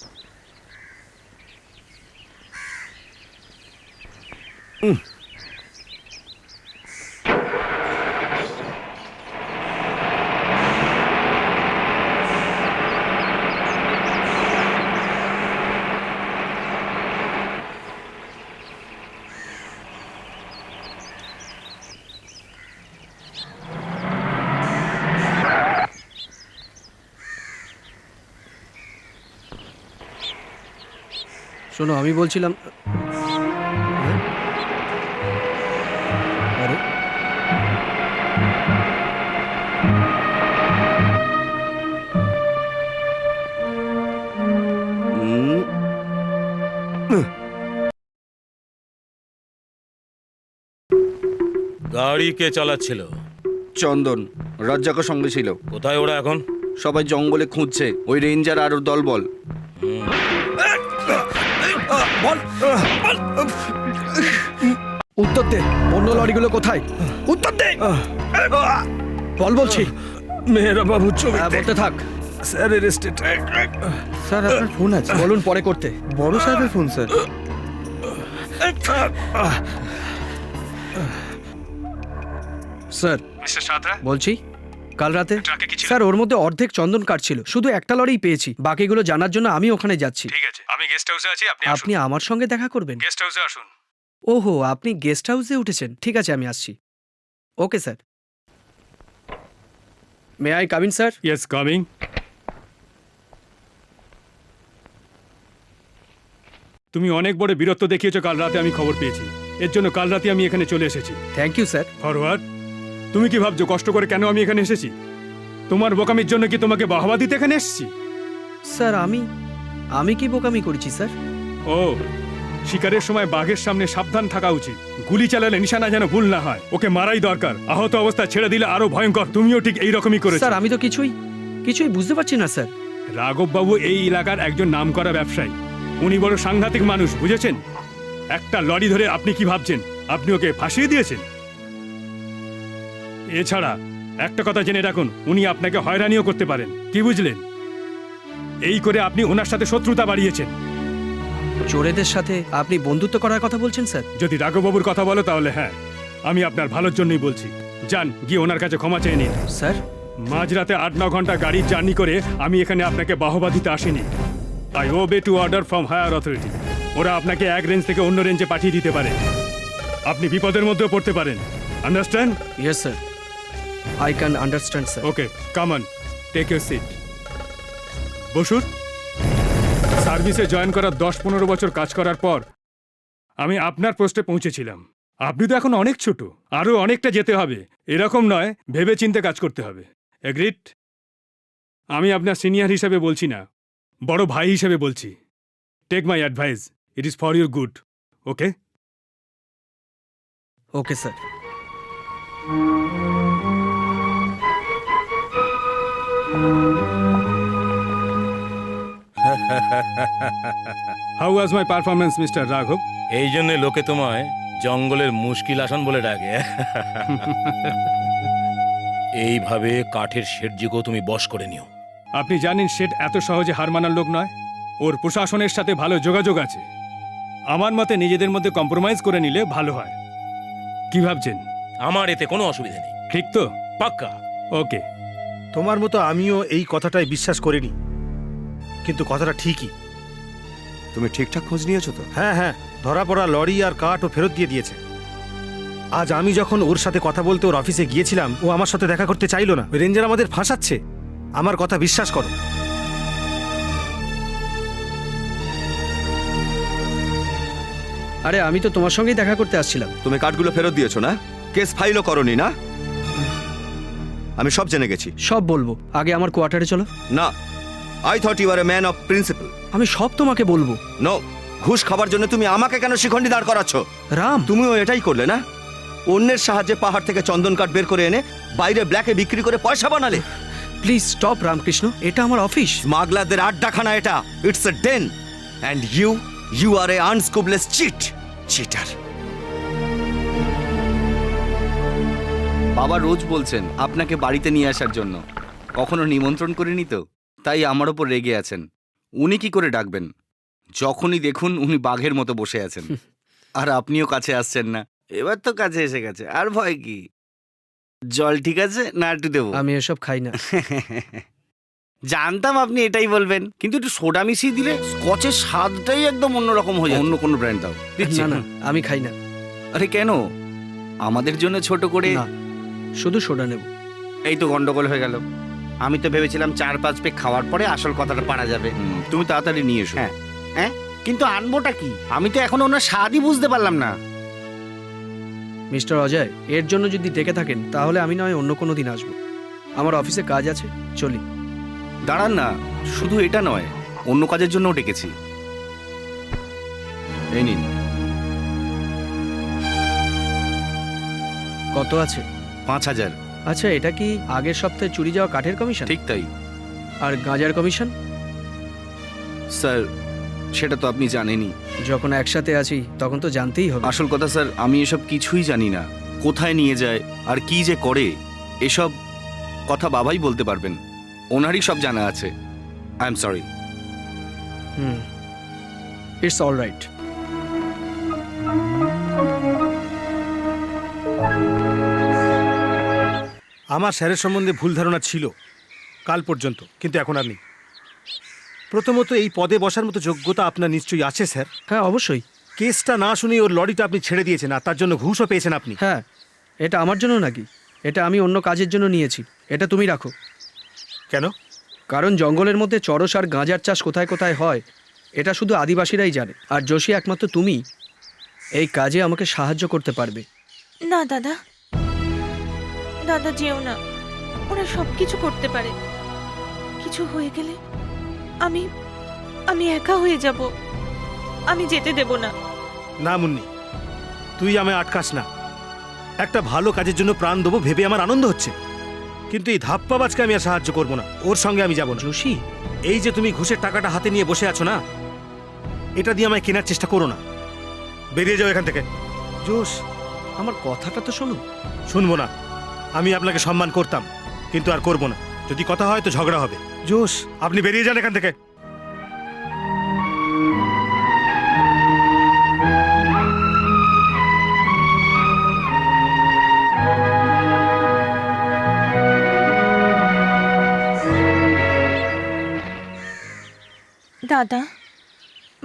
শোনো, আমি বলছিলাম, আরে গাড়ি কে চালাচ্ছিল? চন্দন, রাজ্জাকের সঙ্গে ছিল। কোথায় ওরা এখন? সবাই জঙ্গলে খুঁজছে, ওই রেঞ্জার আর ওর দলবল। উত্তর দে, অন্য লরিগুলো কোথায়? উত্তর দে, বল বলছি। মেহরা বাবু ছবি বলতে থাক। Sir arrested. স্যার আপনার ফোন আছে? বলুন পরে করতে। বড় সাহেবের phone sir. Sir mister Santra, বলছি, কাল রাতে ট্রাকে কি ছিল? স্যার ওর মধ্যে অর্ধেক চন্দন কাঠ ছিল, শুধু একটা লরিই পেয়েছি। বাকিগুলো জানার জন্য আমি ওখানে যাচ্ছি। ঠিক আছে, আমি গেস্ট হাউসে আছি, আপনি আপনি আমার সঙ্গে দেখা করবেন? গেস্ট হাউসে আসুন। ওহো, আপনি গেস্ট হাউসে উঠেছেন। ঠিক আছে, আমি আসছি। Okay sir. May I come in sir? Yes, coming. তুমি অনেক বড় বীরত্ব দেখিয়েছো কাল রাতে, আমি খবর পেয়েছি। এর জন্য কাল রাতে আমি এখানে চলে এসেছি। Thank you sir. ফরওয়ার্ড। তুমি কি ভাবছো কষ্ট করে কেন আমি এখানে এসেছি? তোমার বোকামির জন্য কি তোমাকে বাহবা দিতে এখানে এসেছি? স্যার আমি কি বোকামি করেছি স্যার? ও, শিকারের সময় বাঘের সামনে সাবধান থাকা উচিত। গুলি চালালে নিশানা যেন ভুল না হয়। ওকে মারাই দরকার, আহত অবস্থা ছেড়ে দিলে আরো ভয়ঙ্কর। তুমিও ঠিক এইরকমই করেছো। স্যার আমি তো কিছুই বুঝতে পারছি না স্যার। রাঘব বাবু এই এলাকার একজন নামকরা ব্যবসায়ী। উনি বড় সাংঘাতিক মানুষ, বুঝেছেন? একটা লরি ধরে আপনি কি ভাবছেন আপনি ওকে ফাঁসিয়ে দিয়েছেন? এছাড়া একটা কথা জেনে রাখুন, উনি আপনাকে হয়রানিও করতে পারেন। কি বুঝলেন? এই করে আপনি ওনার সাথে শত্রুতা বাড়িয়েছেন। চোরেদের সাথে আপনি বন্ধুত্ব করার কথা বলছেন স্যার? যদি রাঘববাবুর কথা বলো তাহলে হ্যাঁ, আমি আপনার ভালোর জন্যই বলছি। যান, গিয়ে ওনার কাছে ক্ষমা চেয়ে নিন। স্যার, মাঝরাতে 8-9 ঘন্টা গাড়ির জার্নি করে আমি এখানে আপনাকে বাহবা দিতে আসিনি। I obey to order from higher authority. ওরা আপনাকে এক রেঞ্জ থেকে অন্য রেঞ্জে পাঠিয়ে দিতে পারে। আপনি বিপদের মধ্যেও পড়তে পারেন। Understand? Yes sir, I can understand sir. Okay, come on, take your seat. বসুন। সার্ভিসে জয়েন করার 10-15 বছর কাজ করার পর আমি আপনার পোস্টে পৌঁছেছিলাম। আপনি তো এখন অনেক ছোট, আরও অনেকটা যেতে হবে। এরকম নয়, ভেবে চিন্তে কাজ করতে হবে। এগ্রিড? আমি আপনার সিনিয়র হিসেবে বলছি না, বড় ভাই হিসেবে বলছি। Take my advice, it is for your good. Okay? Okay sir. How was my performance mister রাঘব? এই জন্য লোকে তোমায় জঙ্গলের মুশকিল আসন বলে ডাকে। এইভাবে কাঠের শেঠজিকেও তুমি বশ করে নিও। আপনি জানেন শেঠ এত সহজে হার মানার লোক নয়। ওর প্রশাসনের সাথে ভালো যোগাযোগ আছে। আমার মতে নিজেদের মধ্যে কম্প্রোমাইজ করে নিলে ভালো হয়। কি ভাবছেন? আমার এতে কোনো অসুবিধা নেই। ঠিক তো? পাক্কা। ওকে। তোমার মতো আমিও এই কথাটাই বিশ্বাস করিনি, কিন্তু কথাটা ঠিকই। তুমি ঠিকঠাক খোঁজ নিয়েছো তো? হ্যাঁ হ্যাঁ, ধরা পড়া লরি আর কাঠও ফেরত দিয়ে দিয়েছে। আজ আমি যখন ওর সাথে কথা বলতে ওর অফিসে গিয়েছিলাম, ও আমার সাথে দেখা করতে চাইলো না। রেঞ্জার আমাদের ফাঁসাচ্ছে। আমার কথা বিশ্বাস করো। আরে আমি তো তোমার সঙ্গেই দেখা করতে আসছিলাম। তুমি কার্ডগুলো ফেরত দিয়েছো না? কেস ফাইলও করনি না? আমি সব জেনে গেছি। সব বলবো, আগে আমার কোয়ার্টারে চলো। না, I thought you are a man of principle. আমি সব তোমাকে বলবো। নো, ঘুষ খাবার জন্য তুমি আমাকে কেন শিখণ্ডি দাঁড় করাচ্ছ? রাম, তুমিও এটাই করলে না? অন্যের সাহায্যে পাহাড় থেকে চন্দন কাঠ বের করে এনে বাইরে ব্ল্যাকে বিক্রি করে পয়সা বানালে। প্লিজ স্টপ রামকৃষ্ণ, এটা আমার অফিস। স্মাগলারদের আড্ডাখানা এটা। It's a den. And you are a unscrupulous cheater. বাবা রোজ বলছেন আপনাকে বাড়িতে নিয়ে আসার জন্য, কখনো নিমন্ত্রণ করিনি তো, তাই আমার ওপর রেগে আছেন। উনি কি করে ডাকবেন? যখনই দেখুন উনি বাঘের মতো বসে আছেন, আর আপনিও কাছে আসছেন না। এবার তো কাছে এসে গেছে, আর ভয় কি? জল ঠিক আছে না একটু দেবো? আমি এসব খাই না। জানতাম আপনি এটাই বলবেন, কিন্তু একটু সোডা মিশিয়ে দিলে স্কচের স্বাদটাই একদম অন্যরকম হয়ে যায়। অন্য কোনো ব্র্যান্ড দাও। দিচ্ছি। না না, আমি খাই না। আরে কেন? আমাদের জন্য ছোট করে। না, শুধু সোডা নেব। এই তো গন্ডগোল হয়ে গেল। আমি তো ভেবেছিলাম 4-5 পেক খাওয়ার পরে আসল কথাটা পারা যাবে। তুমি তাড়াতাড়ি নিয়ে এসো। হ্যাঁ হ্যাঁ, কিন্তু আনবোটা কি? আমি তো এখন ওনার স্বাদই বুঝতে পারলাম না। মিস্টার অজয়, এর জন্য যদি ডেকে থাকেন তাহলে আমি নয় অন্য কোনো দিন আসবো। আমার অফিসে কাজ আছে, চলি। দাঁড়ান না, শুধু এটা নয়, অন্য কাজের জন্যও ডেকেছি। এই নিন। কত আছে? 5000। আচ্ছা, এটা কি আগের সপ্তাহে চুরি যাওয়া কাঠের কমিশন? ঠিক তাই। আর গাঁজার কমিশন? স্যার সেটা তো আপনি জানেনই। যখন একসাথে আছি তখন তো জানতেই হবে। আসল কথা স্যার, আমি এসব কিছুই জানি না। কোথায় নিয়ে যায় আর কি যে করে এসব কথা বাবাই বলতে পারবেন, ওনারই সব জানা আছে। I am sorry. It's all right. আমার স্যারের সম্বন্ধে ভুল ধারণা ছিল কাল পর্যন্ত, কিন্তু এখন আর নেই। প্রথমত এই পদে বসার মতো যোগ্যতা আপনার নিশ্চয়ই আছে স্যার। হ্যাঁ অবশ্যই। কেসটা না শুনে ওর লরিটা আপনি ছেড়ে দিয়েছেন, আর তার জন্য ঘুষও পেয়েছেন আপনি। হ্যাঁ, এটা আমার জন্য নাকি? এটা আমি অন্য কাজের জন্য নিয়েছি। এটা তুমি রাখো। কেন? কারণ জঙ্গলের মধ্যে চরস আর গাঁজার চাষ কোথায় কোথায় হয় এটা শুধু আদিবাসীরাই জানে, আর যোশী একমাত্র তুমি এই কাজে আমাকে সাহায্য করতে পারবে। না দাদা, দাদা যেও না, ওরা সব কিছু করতে পারে। কিছু হয়ে গেলে আমি আমি একা হয়ে যাব। আমি যেতে দেব না। না মুন্নি, তুই আমায় আটকাস না। একটা ভালো কাজের জন্য প্রাণ দেবো ভেবে আমার আনন্দ হচ্ছে, কিন্তু এই ধাপ্পাবাজকে আমি আর সাহায্য করবো না। ওর সঙ্গে আমি যাবো না। যোশী, এই যে তুমি ঘুষের টাকাটা হাতে নিয়ে বসে আছো না, এটা দিয়ে আমায় কেনার চেষ্টা করো না। বেরিয়ে যাও এখান থেকে। জোশ, আমার কথাটা তো শোনো। শুনবো না। আমি আপনাকে সম্মান করতাম, কিন্তু আর করবো না। যদি কথা হয় তো ঝগড়া হবে। জোশ, আপনি বেরিয়ে যান এখান থেকে। দাদা,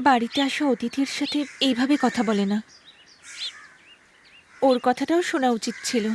বাড়িতে আসা অতিথির সাথে এইভাবে কথা বলে না। ওর কথাটাও শোনা উচিত ছিল।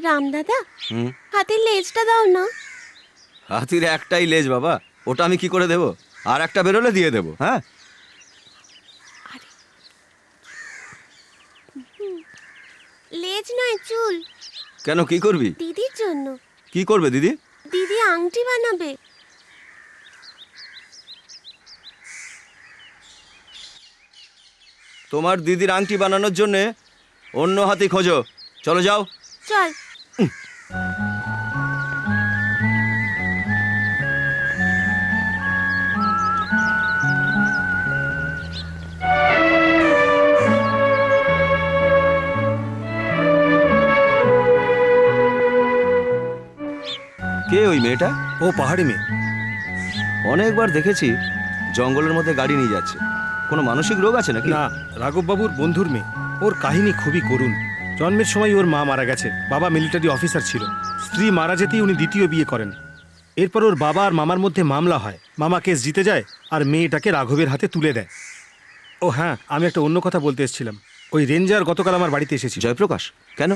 রামদাদা, হাতের লেজটা দাও না। হাতির একটাই লেজ বাবা, ওটা আমি কি করে দেবো? আর একটা বেরোলে দিয়ে দেবো। হ্যাঁ, লেজ নয়, চুল। কেন, কি করবি? দিদির জন্য। কি করবে দিদি? দিদি আংটি বানাবে। তোমার দিদির আংটি বানানোর জন্যে অন্য হাতি খোঁজো। চলো যাও। চল। কে ওই মেয়েটা? ও পাহাড়ি মেয়ে। অনেকবার দেখেছি জঙ্গলের মধ্যে গাড়ি নিয়ে যাচ্ছে। কোনো মানসিক রোগ আছে নাকি? না, রাঘববাবুর বন্ধুর মেয়ে। ওর কাহিনী খুবই করুণ। জন্মের সময় ওর মা মারা গেছে। বাবা মিলিটারি অফিসার ছিল। স্ত্রী মারা যেতেই উনি দ্বিতীয় বিয়ে করেন। এরপর ওর বাবা আর মামার মধ্যে মামলা হয়। মামা কেস জিতে যায় আর মেয়েটাকে রাঘবের হাতে তুলে দেয়। ও হ্যাঁ, আমি একটা অন্য কথা বলতে এসেছিলাম। ওই রেঞ্জার গতকাল আমার বাড়িতে এসেছিল। জয়প্রকাশ? কেন?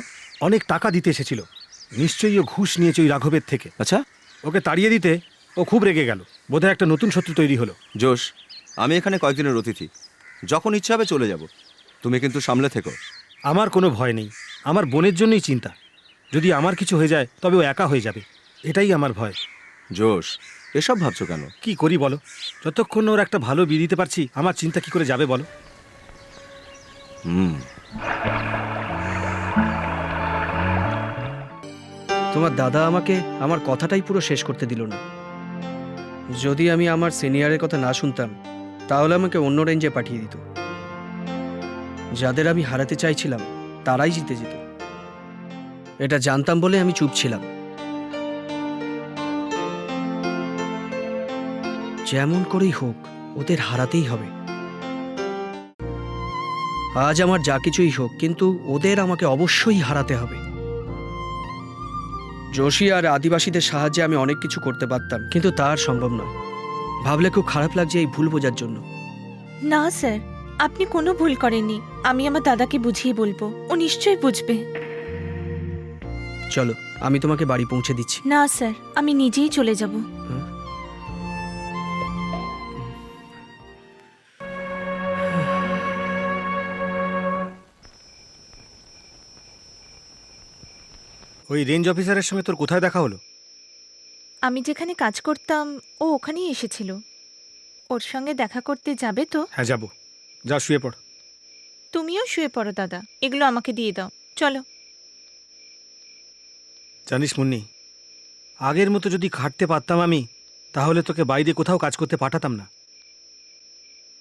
অনেক টাকা দিতে এসেছিল। নিশ্চয়ই ও ঘুষ নিয়েছে ওই রাঘবের থেকে। আচ্ছা। ওকে তাড়িয়ে দিতে ও খুব রেগে গেল। বোধহয় একটা নতুন শত্রু তৈরি হলো। জোশ, আমি এখানে কয়েকদিনের অতিথি, যখন ইচ্ছা হবে চলে যাব। তুমি কিন্তু সামলে থেকো। আমার কোনো ভয় নেই। আমার বোনের জন্যই চিন্তা। যদি আমার কিছু হয়ে যায় তবে ও একা হয়ে যাবে, এটাই আমার ভয়। জোশ, এসব ভাবছো কেন? কি করি বলো? যতক্ষণ ওর একটা ভালো বিয়ে দিতে পারছি আমার চিন্তা কি করে যাবে বলো? তোমার দাদা আমাকে আমার কথাটাই পুরো শেষ করতে দিল না। যদি আমি আমার সিনিয়রের কথা না শুনতাম তাহলে আমাকে অন্য রেঞ্জে পাঠিয়ে দিত। যাদের আমি হারাতে চাইছিলাম তারাই জিতে যেত। এটা জানতাম বলে আমি চুপ ছিলাম। যেমন করেই হোক ওদের হারাতেই হবে। আজ আমার যা কিছুই হোক, কিন্তু ওদের আমাকে অবশ্যই হারাতে হবে। যোশী আর আদিবাসীদের সাহায্যে আমি অনেক কিছু করতে পারতাম, কিন্তু তা আর সম্ভব নয়। ভাবলে খুব খারাপ লাগছে এই ভুল বোঝার জন্য। না স্যার, আপনি কোনো ভুল করেননি। আমি আমার দাদাকে বুঝিয়ে বলবো, ও নিশ্চয়ই বুঝবে। চলো, আমি তোমাকে বাড়ি পৌঁছে দিচ্ছি। না স্যার, আমি নিজেই চলে যাব। ওই রেঞ্জ অফিসারের সঙ্গে তোর কোথায় দেখা হলো? আমি যেখানে কাজ করতাম ও ওখানেই এসেছিল। ওর সঙ্গে দেখা করতে যাবে তো? হ্যাঁ যাবো। যা শুয়ে পড়। তুমিও শুয়ে পড়ো দাদা, এগুলো আমাকে দিয়ে দাও। চলো। জানিস মুন্নি, আগের মতো যদি খাটতে পারতাম আমি, তাহলে তোকে বাইরে কোথাও কাজ করতে পাঠাতাম না।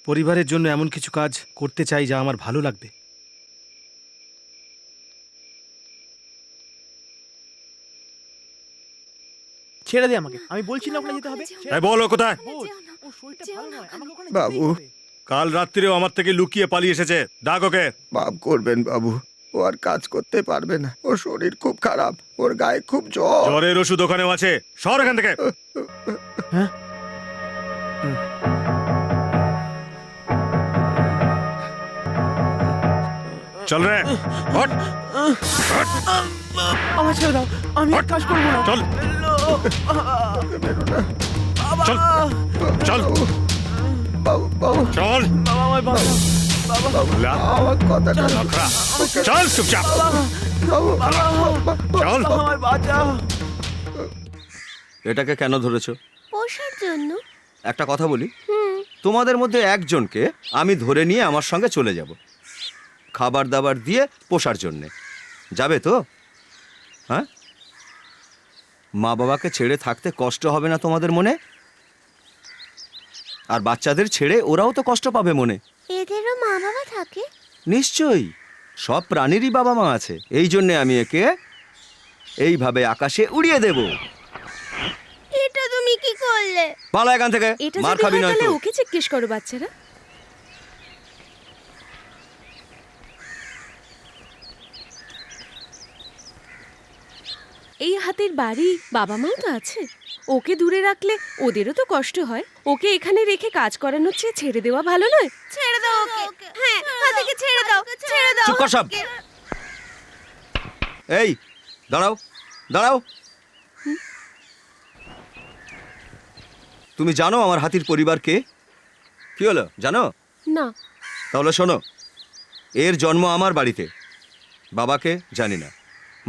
পরিবারের জন্য এমন কিছু কাজ করতে চাই যা আমার ভালো লাগবে। ছেড়ে দে আমাকে, আমি বলছি না ওখানে যেতে হবে। বলো কোথায়? বাবু, কাল রাত্রিরেও আমার থেকে লুকিয়ে পালিয়ে এসেছে। ডাক ওকে। মাফ করবেন বাবু, ও আর কাজ করতে পারবে না। ওর শরীর খুব খারাপ, ওর গায়ে খুব জ্বর। জ্বরের ওষুধ ওখানেও আছে। সর এখান থেকে। চল রে, হট। আমার ছেড়ে দাও, আমি আর কাজ করবো না। চল চল চল বাবু, বাবু, চল। বাবা আমায় বাঁচাও। বাবা আমার কথাটা চল চুপচাপ। বাবু, চল। বাবা আমায় বাঁচাও। এটাকে কেন ধরেছো? পোষার জন্য। একটা কথা বলি, তোমাদের মধ্যে একজনকে আমি ধরে নিয়ে আমার সঙ্গে চলে যাব, খাবার দাবার দিয়ে পোষার জন্যে। যাবে তো? হ্যাঁ, মা বাবাকে ছেড়ে থাকতে কষ্ট হবে না তোমাদের মনে? আর বাচ্চাদের ছেড়ে ওরাও তো কষ্ট পাবে মনে। এদেরও মা বাবা থাকে? নিশ্চয়ই, সব প্রাণীরই বাবা মা আছে। এই জন্যে আমি একে এইভাবে আকাশে উড়িয়ে দেব। এটা তুমি কি করলে? পালা এখান থেকে, এটা মার যদি খাবি হয় নয় তাহলে তো। ওকে জিজ্ঞেস করো বাচ্চারা। এই হাতির বাড়ি বাবা মাও তো আছে, ওকে দূরে রাখলে ওদেরও তো কষ্ট হয়। ওকে এখানে রেখে কাজ করানোর চেয়ে ছেড়ে দেওয়া ভালো নয়? ছেড়ে দাও ওকে। হ্যাঁ, হাতিকে ছেড়ে দাও, ছেড়ে দাও। চুপ কর সব। এই দাঁড়াও, দাঁড়াও। তুমি জানো আমার হাতির পরিবার কে? কি হলো জানো? না। তাহলে শোনো, এর জন্ম আমার বাড়িতে। বাবাকে জানি না,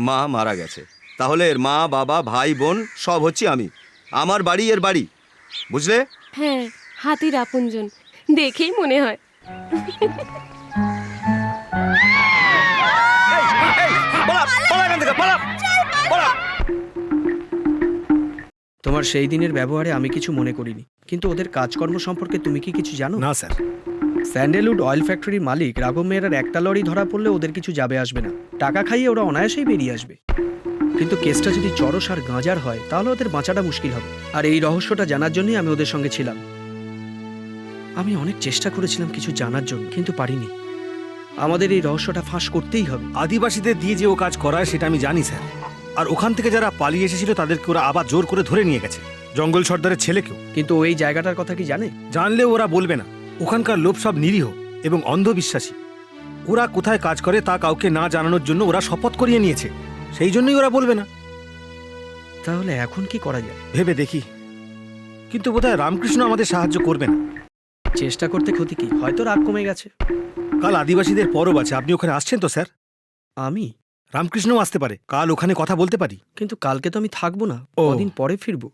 মা মারা গেছে। তাহলে এর মা বাবা ভাই বোন সব হচ্ছি আমি। আমার বাড়ি এর বাড়ি, বুঝলে? হ্যাঁ, হাতির আপনজন দেখেই মনে হয়। তোমার সেই দিনের ব্যবহারে আমি কিছু মনে করিনি, কিন্তু ওদের কাজকর্ম সম্পর্কে তুমি কি কিছু জানো? না স্যার। স্যান্ডেলউড অয়েল ফ্যাক্টরির মালিক রাঘব মেহরার একটা লরি ধরা পড়লে ওদের কিছু যাবে আসবে না। টাকা খাইয়ে ওরা অনায়াসেই বেরিয়ে আসবে। কিন্তু কেসটা যদি চরস আর গাঁজার হয় তাহলে ওদের বাঁচাটা মুশকিল হবে। আর এই রহস্যটা জানার জন্যই আমি ওদের সঙ্গে ছিলাম। আমি অনেক চেষ্টা করেছিলাম কিছু জানার জন্য, কিন্তু পারিনি। আমাদের এই রহস্যটা ফাঁস করতেই হবে। আদিবাসীদের দিয়ে যে ও কাজ করায় সেটা আমি জানি স্যার। আর ওখান থেকে যারা পালিয়ে এসেছিল তাদেরকে ওরা আবার জোর করে ধরে নিয়ে গেছে, জঙ্গল সর্দারের ছেলেকেও। কিন্তু ওই জায়গাটার কথা কি জানে? জানলেও ওরা বলবে না। ওখানকার লোক সব নিরীহ এবং অন্ধবিশ্বাসী। ওরা কোথায় কাজ করে তা কাউকে না জানানোর জন্য ওরা শপথ করিয়ে নিয়েছে। সেই জন্যই ওরা বলবে না। তাহলে এখন কি করা যায়? ভেবে দেখি, কিন্তু বোধহয় রামকৃষ্ণ আমাদের সাহায্য করবে না। চেষ্টা করতে ক্ষতি কি? হয়তো রাগ কমে গেছে। কাল আদিবাসীদের পরব আছে, আপনি ওখানে আসছেন তো স্যার? আমি? রামকৃষ্ণও আসতে পারে। কাল ওখানে কথা বলতে পারি। কিন্তু কালকে তো আমি থাকবো না, ও। কদিন পরে ফিরবো।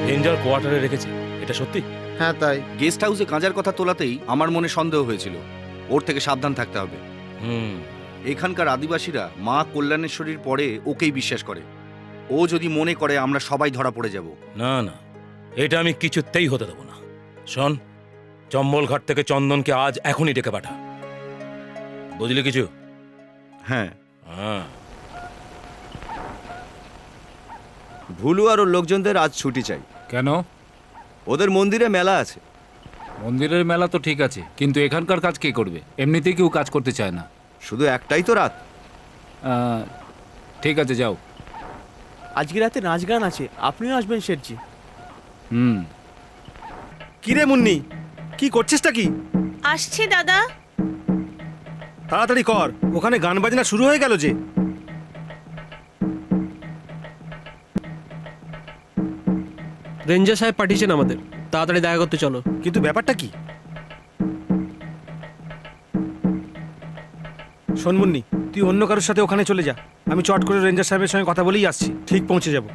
রেঞ্জার কোয়ার্টারে রেখেছে, এটা সত্যি? হ্যাঁ তাই। গেস্ট হাউসে গাঁজার কথা তোলাতেই আমার মনে সন্দেহ হয়েছিল। ওর থেকে সাবধান থাকতে হবে। এখানকার আদিবাসীরা মা কল্যাণেশ্বরীর পরে ওকেই বিশ্বাস করে। ও যদি মনে করে আমরা সবাই ধরা পড়ে যাব। না না, এটা আমি কিছুতেই হতে দেবো না। শোন, চম্বলঘাট থেকে চন্দনকে আজ এখনই ডেকে পাঠা, বুঝলি কিছু? হ্যাঁ। হ্যাঁ। ভুলু আর ওর লোকজনদের আজ ছুটি চাই। কেন? ওদের মন্দিরে মেলা আছে। মন্দিরের মেলা তো ঠিক আছে, কিন্তু এখানকার কাজ কে করবে? এমনিতেই কেউ কাজ করতে চায় না। শুধু একটাই তো রাত। ঠিক আছে, যাও। আজকে রাতে নাচ গান আছে, আপনিও আসবেন শেঠজি। কিরে মুন্নি, কি করছিসটা কি? আসছি দাদা। তাড়াতাড়ি কর, ওখানে গান বাজনা শুরু হয়ে গেল যে। রেঞ্জার সাহেব পাঠিয়েছেন আমাদের, তাড়াতাড়ি দেখা করতে চলো। কিন্তু ব্যাপারটা কি? শোন মুন্নি, তুই অন্য কারোর সাথে ওখানে চলে যা। আমি চট করে রেঞ্জার সাহেবের সঙ্গে কথা বলেই আসছি, ঠিক পৌঁছে যাব।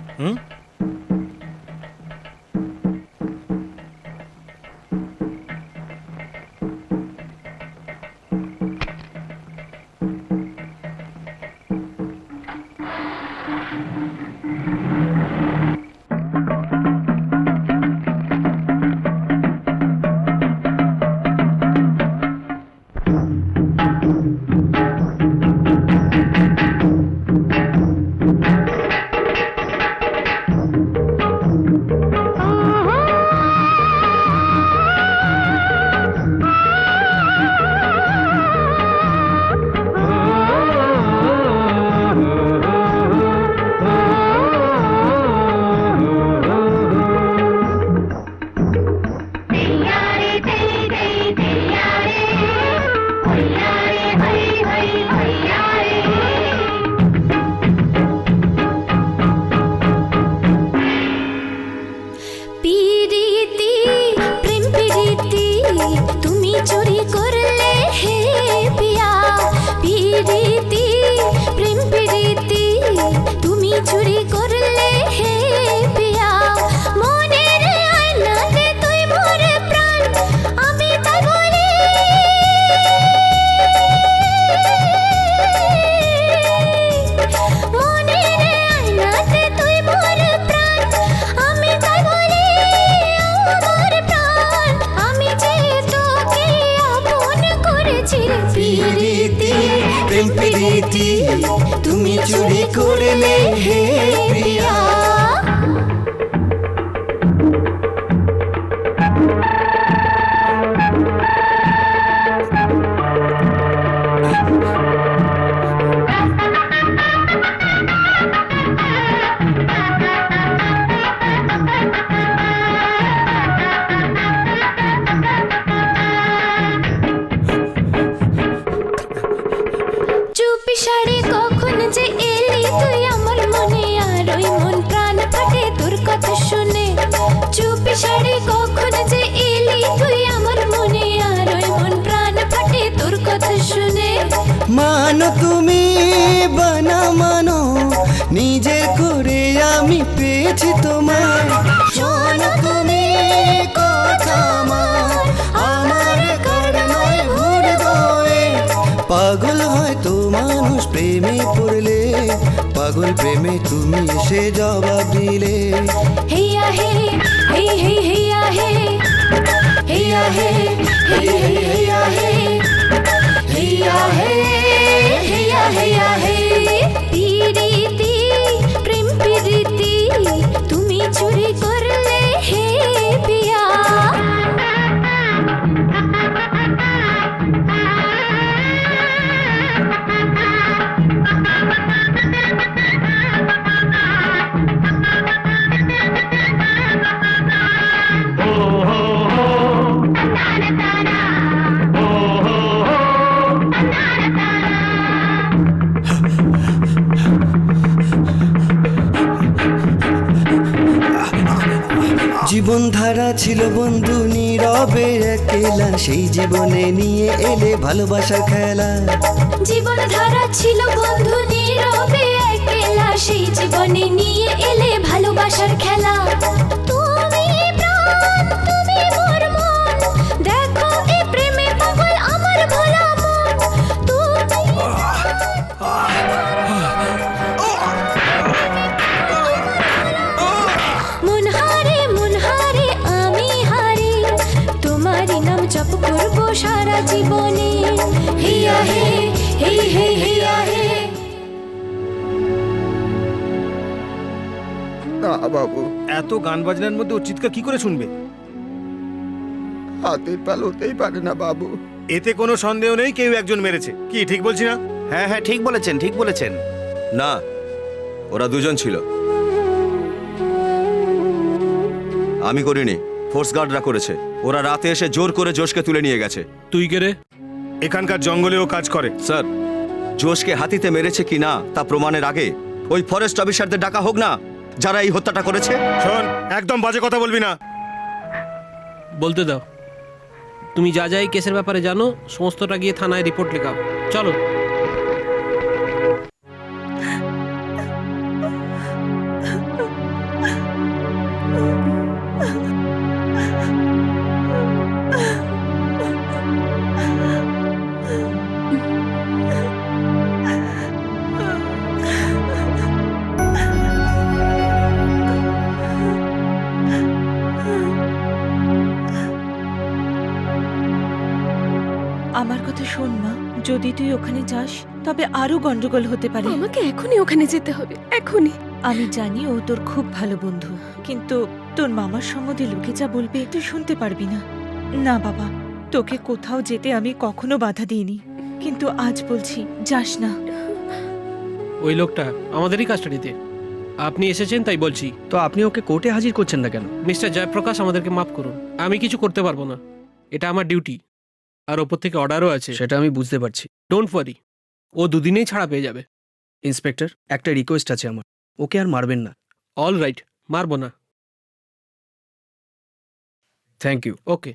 তুমি চুরি করলে হে প্রিয়া। চুপি সাড়ে কখন যে এলি তুই আমার মনে, আর ওই মন প্রাণ ফাটে তোর কথা শুনে। চুপি সাড়ে কখন যে এলি তুই আমার মনে, আর ওই মন প্রাণ ফাটে তোর কথা শুনে। মানো তুমি বানা মানো, নিজের করে আমি পেয়েছি তোমার। শোনো তুমি কথা আমার কারণে ভুল গয়ে। পাগল হয় তো মানুষ প্রেমে পড়লে, পাগল প্রেমে তুমি এসে জবাব দিলে। হেয়া হে হে হে হেয়া হে হেয়া হে হে হে হেয়া হে হেয়া হে হেয়া হেয়া হে। পিরিতি প্রেম পিরিতি তুমি চুরি করলে হে পিয়া। জীবন ধারা ছিল বন্ধু নীরবে একলা, সেই জীবনে নিয়ে এলে ভালোবাসার খেলা। জীবন ধারা ছিল বন্ধু নীরবে একলা, সেই জীবনে নিয়ে এলে ভালোবাসার খেলা। তুমি প্রাণ তুমি মোর মন, দেখো এ প্রেমে পাগল আমার ভোলা মন। তুমি মন হারে আমি হারি, তোমারই নাম জপ করবো সারা জীবনে। হেয়া হে হে হে হেয়া হে। না বাবু, এত গান বাজনার মধ্যে ও চিৎকার কি করে শুনবে? হাতির পাল হতেই পারে না বাবু। এতে কোনো সন্দেহ নেই কেউ একজন মেরেছে। কি ঠিক বলছি না? হ্যাঁ হ্যাঁ, ঠিক বলেছেন, ঠিক বলেছেন। না, ওরা দুজন ছিল। আমি করিনি, ফোর্স গার্ডরা করেছে। ওরা রাতে এসে জোর করে জোশকে তুলে নিয়ে গেছে। তুই কে রে? এখানকার জঙ্গলেও কাজ করে। স্যার, জোশকে হাতিতে মেরেছে কি না তা প্রমাণের আগে ওই ফরেস্ট অফিসারদের ডাকা হোক না, যারা এই হত্যাটা করেছে। শোন, একদম বাজে কথা বলবি না। বলতে দাও। তুমি যা যা এই কেসের ব্যাপারে জানো সমস্তটা গিয়ে থানায় রিপোর্ট লেখাও। চলো। আমার কথা শোন মা, যদি তুই ওখানে যাস তবে আরো গন্ডগোল হতে পারে। আমাকে এখনই ওখানে যেতে হবে, এখনই। আমি জানি ও তোর খুব ভালো বন্ধু, কিন্তু তোর মামার সম্বন্ধে লোকে যা বলবে তুই শুনতে পারবি না। না বাবা, তোকে কোথাও যেতে আমি কখনো বাধা দিইনি, কিন্তু আজ বলছি যাস না। ওই লোকটা আমাদেরই কাস্টাডিতে। আপনি এসেছেন তাই বলছি। তো আপনি ওকে কোর্টে হাজির করছেন না কেন? মিস্টার জয়প্রকাশ, আমাদেরকে মাফ করুন। আমি কিছু করতে পারবো না, এটা আমার ডিউটি। আর ওপর থেকে অর্ডারও আছে। সেটা আমি বুঝতে পারছি। ডোন্ট ওয়ারি, ও দুদিনেই ছাড়া পেয়ে যাবে। ইন্সপেক্টর, একটা রিকোয়েস্ট আছে আমার, ওকে আর মারবেন না। অল রাইট, মারবো না। Thank you. Okay.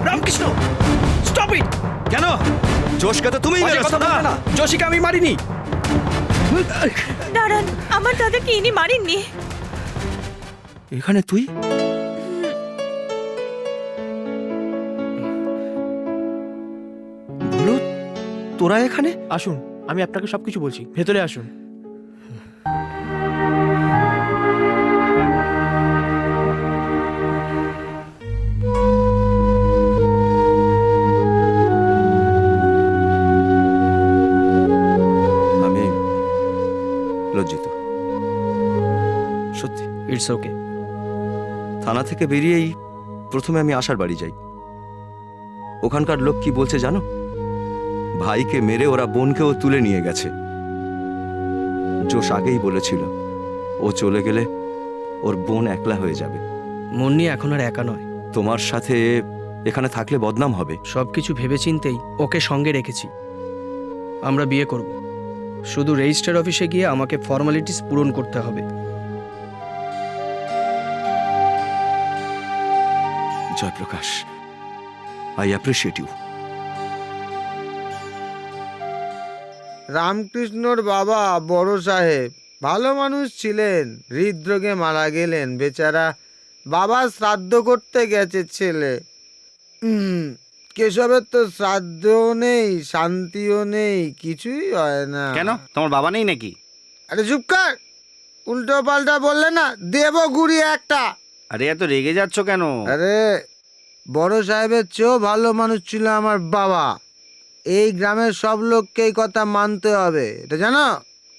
Ramakrishna, stop it! কেন? জোশকে তো তুমি মেরেছো না? জোশীকে আমি মারিনি। দাঁড়ান, আমার দাদাকে ইনি মারেননি। এখানে তুই? ভুলু, তোরা এখানে? আসুন, আমি আপনাকে সবকিছু বলছি, ভেতরে আসুন। আমি লজ্জিত, সত্যি। It's okay. থানা থেকে বেরিয়েই প্রথমে আমি আশার বাড়ি যাই। ওখানকার লোক কি বলছে জানো? ভাইকে মেরে ওরা বোনকেও তুলে নিয়ে গেছে। জোশ আগেই বলেছিল ও চলে গেলে ওর বোন একলা হয়ে যাবে। মুন্নি এখন আর একা নয়। তোমার সাথে এখানে থাকলে বদনাম হবে। সবকিছু ভেবেচিন্তেই ওকে সঙ্গে রেখেছি। আমরা বিয়ে করব, শুধু রেজিস্টার অফিসে গিয়ে আমাকে ফর্মালিটিস পূরণ করতে হবে। Jayprakash, I appreciate you. রামকৃষ্ণর বাবা বড় সাহেব ভালো মানুষ ছিলেন, হৃদরোগে মারা গেলেন বেচারা। বাবা শ্রাদ্ধ করতে গেছে ছেলে। কেশবের তো শ্রাদ্ধও নেই, শান্তিও নেই, কিছুই হয় না। কেন, তোমার বাবা নেই নাকি? আরে চুপ কর, উল্টো পাল্টা বললে না দেব গুড়িয়ে একটা। আরে এত রেগে যাচ্ছ কেন? আরে বড় সাহেবের চেয়েও ভালো মানুষ ছিল আমার বাবা। এই গ্রামের সব লোককে এই কথা মানতে হবে, এটা জানো?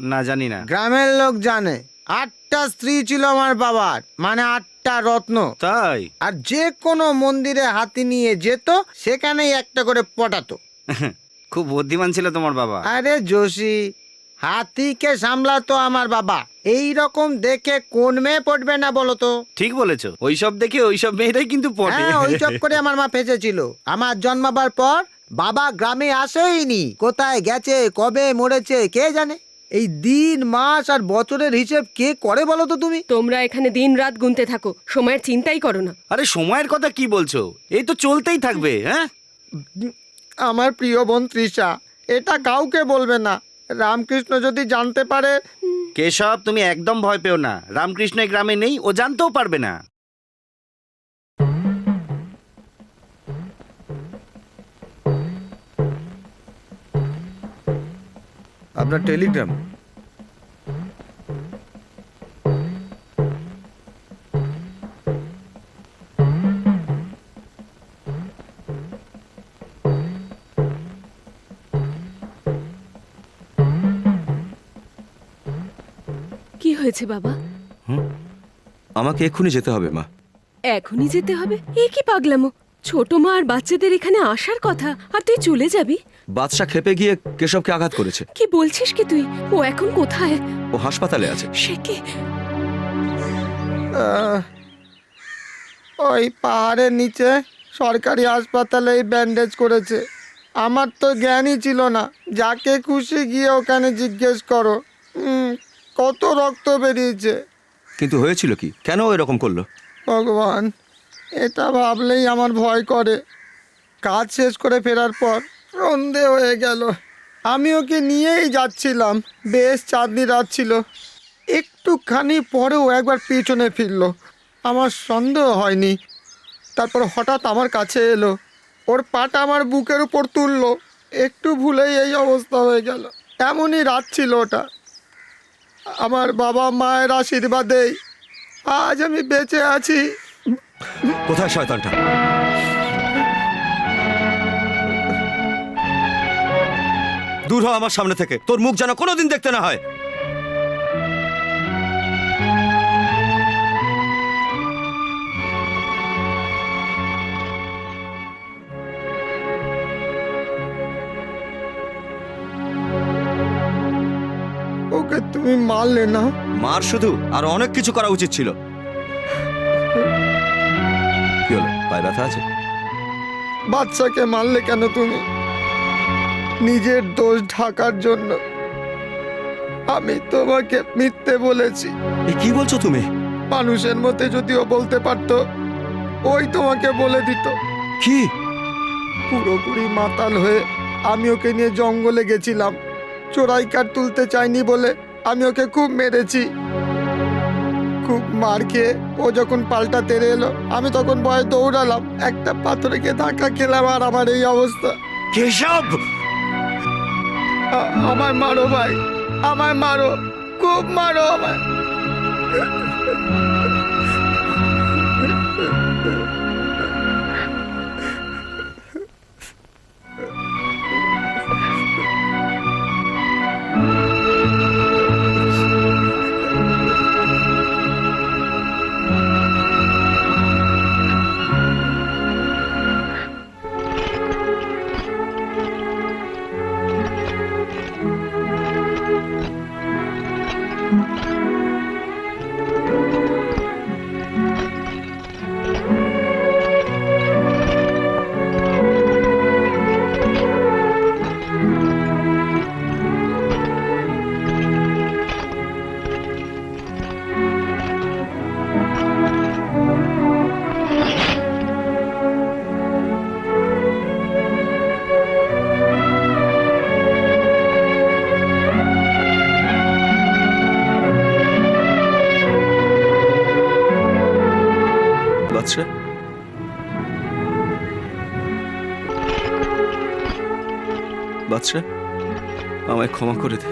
না, জানি না। গ্রামের লোক জানে। 8টা স্ত্রী ছিল আমার বাবার, মানে 8টা রত্ন। তাই? আর যে কোনো মন্দিরে হাতি নিয়ে যেত, সেখানেই একটা করে পটাতো। খুব বুদ্ধিমান ছিল তোমার বাবা। আরে যোশী, হাতিকে সামলাতো আমার বাবা। এই রকম দেখে কোন মেয়ে পড়বে না বলো তো? ঠিক বলেছো, ওইসব দেখে ওইসব মেয়েরাই কিন্তু পড়ে। হ্যাঁ, ওইসব করে আমার মা ফেঁসেছিল। আমার জন্মাবার পর বাবা গ্রামে আসেইনি। কোথায় গেছে, কবে মরেছে কে জানে। এই দিন মাস আর বছরের হিসেব কে করে বলো তো তুমি? তোমরা এখানে দিন রাত গুনতে থাকো, সময়ের চিন্তাই করো না। আরে সময়ের কথা কি বলছো? এই তো চলতেই থাকবে। হ্যাঁ, আমার প্রিয় বোন তৃষা, এটা কাউকে বলবে না। রামকৃষ্ণ যদি জানতে পারে। কেশব, তুমি একদম ভয় পেও না। রামকৃষ্ণ এই গ্রামে নেই, ও জানতেও পারবে না। আপনার টেলিগ্রাম। কি হয়েছে বাবা? আমাকে এক্ষুনি যেতে হবে মা। এখনই যেতে হবে? এ কি পাগলামো! ছোট মা আর বাচ্চাদের এখানে আসার কথা, আর তুই চলে যাবি? বাদশা খেপে গিয়ে কেশবকে আঘাত করেছে। কি বলছিস কি তুই? ও এখন কোথায়? ও হাসপাতালে আছে। সে কি? ওই পাহাড়ের নিচে সরকারি হাসপাতালে ব্যান্ডেজ করেছে। আমার তো জ্ঞানই ছিল না। যাকে খুশি গিয়ে ওখানে জিজ্ঞেস করো। কত রক্ত বেরিয়েছে। কিন্তু হয়েছিল কি? কেন ও এরকম করলো? ভগবান, এটা ভাবলেই আমার ভয় করে। কাজ শেষ করে ফেরার পর সন্ধে হয়ে গেল। আমি ওকে নিয়েই যাচ্ছিলাম। বেশ চাঁদনি রাত ছিল। একটুখানি পরেও একবার পিছনে ফিরলো। আমার সন্দেহ হয়নি। তারপর হঠাৎ আমার কাছে এলো, ওর পাটা আমার বুকের উপর তুললো। একটু ভুলেই এই অবস্থা হয়ে গেল। এমনই রাত ছিল ওটা। আমার বাবা মায়ের আশীর্বাদেই আজ আমি বেঁচে আছি। কোথায় শয়তানটা? দূর হ আমার সামনে থেকে। তোর মুখ যেন কোনোদিন দেখতে না হয়। ওকে তুমি মারলে না? মার শুধু, আর অনেক কিছু করা উচিত ছিল। কি হলো, পায়ে ব্যথা আছে? বাচ্চাকে মারলে কেন তুমি? নিজের দোষ ঢাকার জন্য। আমি তোমাকে মিথ্যে বলেছি। কি বলছো তুমি? মানুষের মধ্যে যদি ও বলতে পারতো, ওই তোমাকে বলে দিত। কি? পুরোপুরি মাতাল হয়ে আমি ওকে নিয়ে জঙ্গলে গেছিলাম। চোরাই কাঠ তুলতে চাইনি বলে আমি ওকে খুব মেরেছি। খুব মার খেয়ে ও যখন পাল্টা তেড়ে এলো, আমি তখন ভয়ে দৌড়ালাম। একটা পাথরে গিয়ে ধাক্কা খেলাম, আর আমার এই অবস্থা। কেশব! আমায় মারো ভাই, আমায় মারো, খুব মারো আমায়। বাদশা, বাদশা, আমায় ক্ষমা করে দে।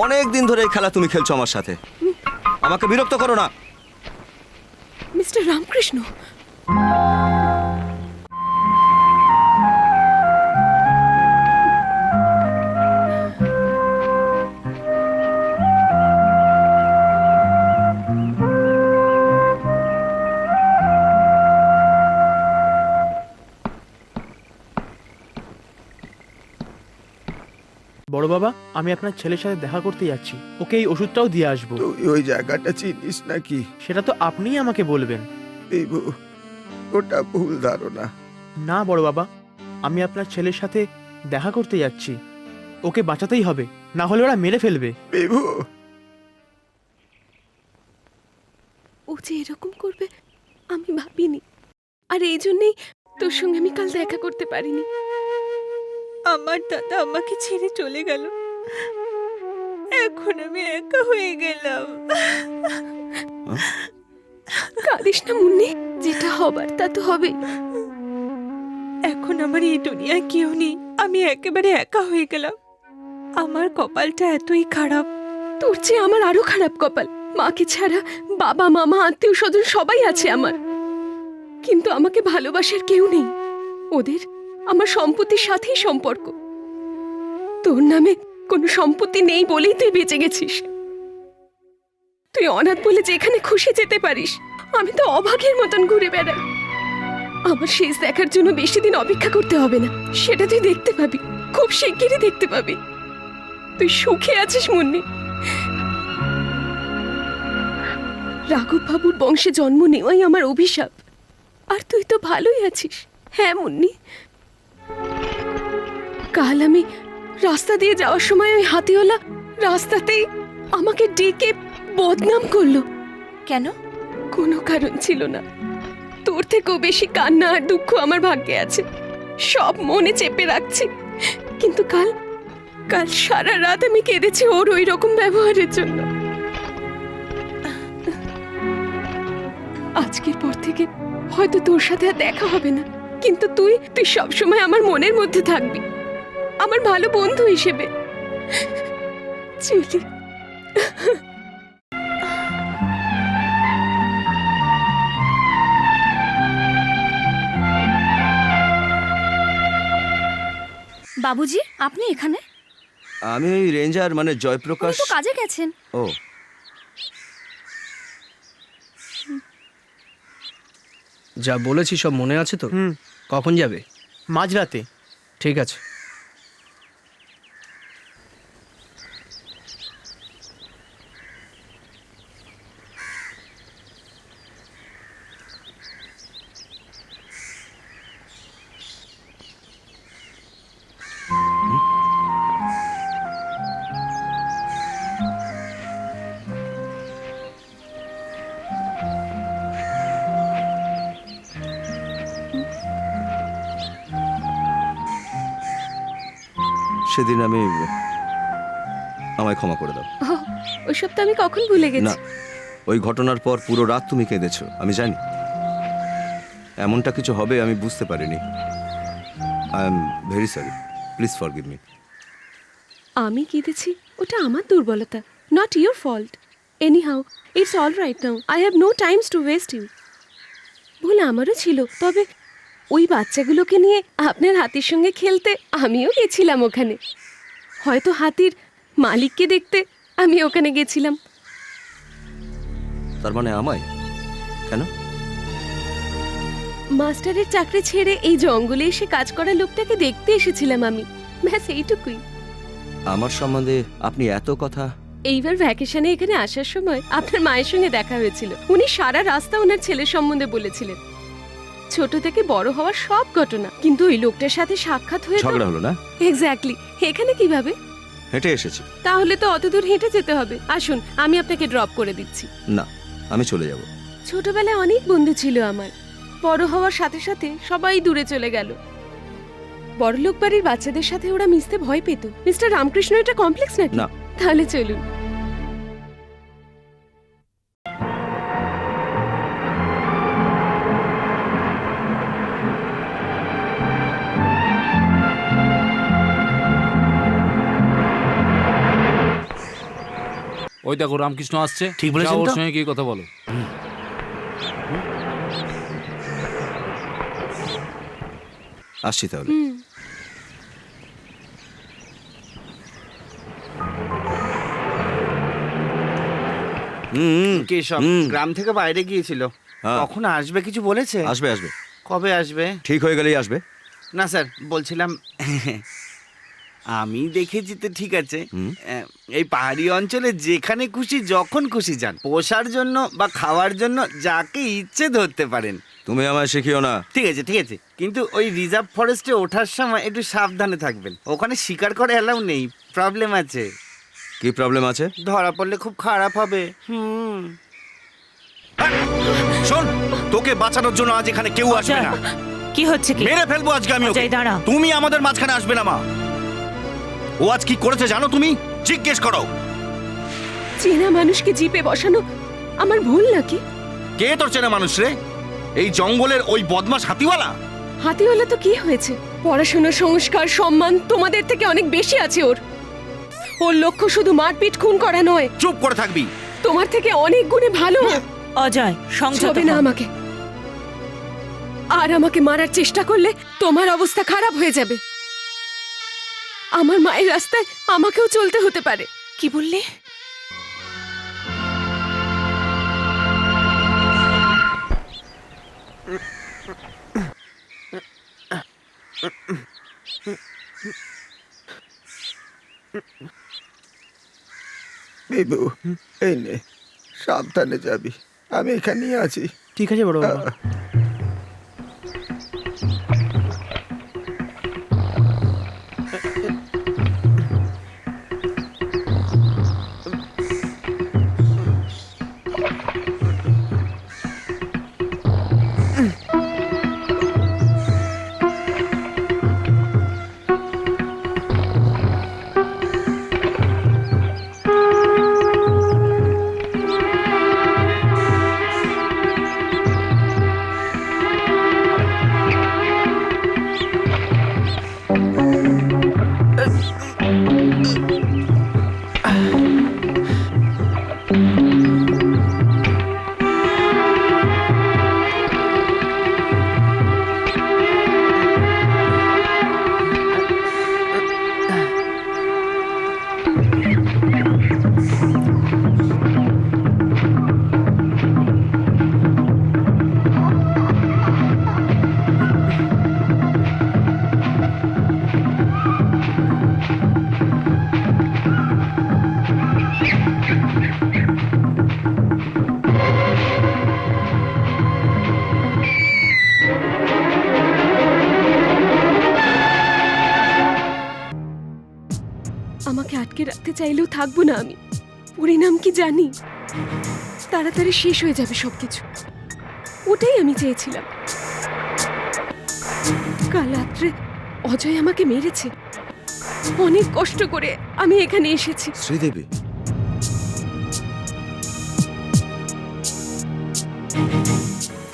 অনেক দিন ধরে এই খেলা তুমি খেলছো আমার সাথে। আমাকে বিরক্ত করো না। মিস্টার রামকৃষ্ণ, বড় বাবা, আমি আপনার ছেলের সাথে দেখা করতে যাচ্ছি। ওকে এই ওষুধটাও দিয়ে আসবো। তুই ওই জায়গাটা চিনিস নাকি? সেটা তো আপনিই আমাকে বলবেন। বিভু, ওটা ভুল ধারণা। না বড় বাবা, আমি আপনার ছেলের সাথে দেখা করতে যাচ্ছি। ওকে বাঁচাতেই হবে, না হলে ওরা মেরে ফেলবে। বিভু, ও যে এরকম করবে আমি ভাবিনি। আর এই জন্যেই তোর সঙ্গে আমি কাল দেখা করতে পারিনি। আমার দাদা আমাকে ছেড়ে চলে গেল, এখন আমি একা হয়ে গেলাম। কাঁদিস না মুন্নি, যেটা হবার তা তো হবেই। এখন আমার এই দুনিয়ায় কেউ নেই, আমি একেবারে একা হয়ে গেলাম। আমার কপালটা এতই খারাপ। তোর চেয়ে আমার আরো খারাপ কপাল। মাকে ছাড়া বাবা মামা আত্মীয় স্বজন সবাই আছে আমার, কিন্তু আমাকে ভালোবাসার কেউ নেই। ওদের আমার সম্পত্তির সাথেই সম্পর্ক। তোর নামে কোনো সম্পত্তি নেই বলেই তুই বেঁচে গেছিস। তুই অনাথ বলে যেখানে খুশি যেতে পারিস, আমি তো অভাগের মতন ঘুরে বেড়াই। আমার শেষ দেখার জন্য বেশি দিন অপেক্ষা করতে হবে না, সেটা তুই দেখতে পাবি, খুব শিগগিরই দেখতে পাবি। তুই সুখে আছিস মুন্নি। রাঘব বাবুর বংশে জন্ম নেওয়াই আমার অভিশাপ, আর তুই তো ভালোই আছিস। হ্যাঁ মুন্নি, কাল আমি রাস্তা দিয়ে যাওয়ার সময় ওই হাতিওয়ালা রাস্তাতেই আমাকে ডেকে বদনাম করলো। কেন? কোনো কারণ ছিল না। তোর থেকেও বেশি কান্না আর দুঃখ আমার ভাগ্যে আছে, সব মনে চেপে রাখছি। কিন্তু কাল সারা রাত আমি কেঁদেছি ওর ওই রকম ব্যবহারের জন্য। আজকের পর থেকে হয়তো তোর সাথে আর দেখা হবে না, কিন্তু তুই সবসময় আমার মনের মধ্যে থাকবি, আমার ভালো বন্ধু হিসেবে। চলি। বাবুজি, আপনি এখানে? আমি ওই রেঞ্জার মানে জয়প্রকাশ। তো কাজে গেছেন। ও, যা বলেছি সব মনে আছে তো? কখন যাবে? মাঝরাতে। ঠিক আছে। সেদিন আমায় ক্ষমা করে দাও। ওইসব তো আমি কখন ভুলে না, গেছি। ওই ঘটনার পর পুরো রাত তুমি কেঁদেছো, আমি জানি। এমনটা কিছু হবে আমি বুঝতে পারিনি। I am very sorry, please forgive me. আমি কেঁদেছি, ওটা আমার দুর্বলতা, not your fault. Anyhow, it's all right now. I have no times to waste you. ভুল আমারও ছিল, তবে ওই বাচ্চাগুলোকে নিয়ে আপনার হাতির সঙ্গে খেলতে আমিও গেছিলাম ওখানে। হয়তো হাতির মালিককে দেখতে আমি ওখানে গেছিলাম। তার মানে আমায়? কেন? মাস্টারের চাকরি ছেড়ে এই জঙ্গলে এসে কাজ করা লোকটাকে দেখতে এসেছিলাম আমি, ব্যাস এইটুকুই। আমার সম্বন্ধে আপনি এত কথা? এইবার ভ্যাকেশনে এখানে আসার সময় আপনার মায়ের সঙ্গে দেখা হয়েছিল। উনি সারা রাস্তা ওনার ছেলের সম্বন্ধে বলেছিলেন, ছোট থেকে বড় হওয়ার সব ঘটনা। কিন্তু ওই লোকটার সাথে সাক্ষাৎ হয়ে ঝগড়া হলো না? এক্স্যাক্টলি। এখানে কিভাবে? হেঁটে এসেছি। তাহলে তো অত দূর হেঁটে যেতে হবে। আসুন, আমি আপনাকে ড্রপ করে দিচ্ছি। না, আমি চলে যাব। ছোটবেলায় অনেক বন্ধু ছিল আমার, বড় হওয়ার সাথে সাথে সবাই দূরে চলে গেল। বড়লোক বাড়ির বাচ্চাদের সাথে ওরা মিশতে ভয় পেত। মিস্টার রামকৃষ্ণ এটা কমপ্লেক্স নাকি? না। তাহলে চলুন। ওই দেখো রামকৃষ্ণ আসছে। ঠিক বলেছেন যাও, ওর তো? সঙ্গে গিয়ে কথা বলো। আসছি তাহলে। কেশব গ্রাম থেকে বাইরে গিয়েছিল, হ্যাঁ। কখন আসবে কিছু বলেছে? আসবে আসবে, কবে আসবে? ঠিক হয়ে গেলেই আসবে। না স্যার, বলছিলাম আমি দেখেছি তো, ঠিক আছে, এই পাহাড়ি অঞ্চলে যেখানে খুশি যখন খুশি যান, পোষার জন্য বা খাওয়ার জন্য যাকে ইচ্ছে ধরতে পারেন। তুমি আমায় শিখিও না। ঠিক আছে ঠিক আছে, কিন্তু ওই রিজার্ভ ফরেস্টে ওঠার সময় একটু সাবধানে থাকবেন। ওখানে শিকার করা অ্যালাউ নেই, প্রবলেম আছে। কি প্রবলেম আছে? ধরা পড়লে খুব খারাপ হবে। শোন, তোকে বাঁচানোর জন্য আজ এখানে কেউ আসবে না। কি হচ্ছে কি? মেরে ফেলবো আজকে আমি ওকে। অজয়, দাঁড়া। তুমি আমাদের মাঝখানে আসবে না মা। ও আজ কি করেছে জানো তুমি? জিজ্ঞেস করো। চেনা মানুষকে জিপে বসানো আমার ভুল নাকি? কে তোর চেনা মানুষ রে? এই জঙ্গলের ওই বদমাশ হাতিওয়ালা? হাতিওয়ালা তো কি হয়েছে? পড়াশোনা, সংস্কার, সম্মান তোমাদের থেকে অনেক বেশি আছে ওর। ওর লক্ষ্য শুধু মারপিট, খুন করা নয়। চুপ করে থাকবি। তোমার থেকে অনেক গুণে ভালো। অজয়, সংযত ছবে না হও। আমাকে। আর আমাকে মারার চেষ্টা করলে তোমার অবস্থা খারাপ হয়ে যাবে। আমার মায়ের রাস্তায় আমাকেও চলতে হতে পারে। কি বললে? বিভু, এই নে, সাবধানে যাবি। আমি এখানেই আছি। ঠিক আছে বড় বাবা। আমাকে আটকে রাখতে চাইলেও থাকবো না আমি। পরিণাম কি জানি? তাড়াতাড়ি শেষ হয়ে যাবে সবকিছু। ওটাই আমি চেয়েছিলাম। কাল রাত্রে অজয় আমাকে মেরেছে। অনেক কষ্ট করে আমি এখানে এসেছি। শ্রীদেবী,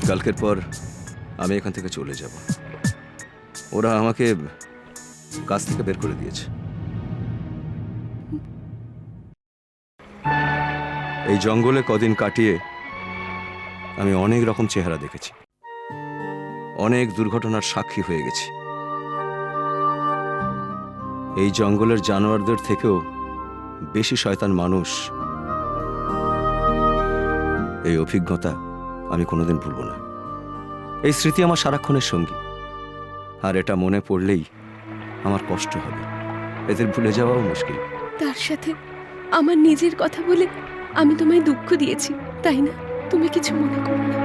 কালকের পর আমি এখান থেকে চলে যাব। ওরা আমাকে কাজ থেকে বের করে দিয়েছে। এই জঙ্গলে কদিন কাটিয়ে আমি অনেক রকম চেহারা দেখেছি, অনেক দুর্ঘটনার সাক্ষী হয়ে গেছি। এই জঙ্গলের জানোয়ারদের থেকেও বেশি শয়তান মানুষ। এই অভিজ্ঞতা আমি কোনোদিন ভুলব না। এই স্মৃতি আমার সারাক্ষণের সঙ্গী, আর এটা মনে পড়লেই আমার কষ্ট হবে। এদের ভুলে যাওয়াও মুশকিল। তার সাথে আমার নিজের কথা বলে আমি তোমায় দুঃখ দিয়েছি, তাই না? তুমি কিছু মনে করো না।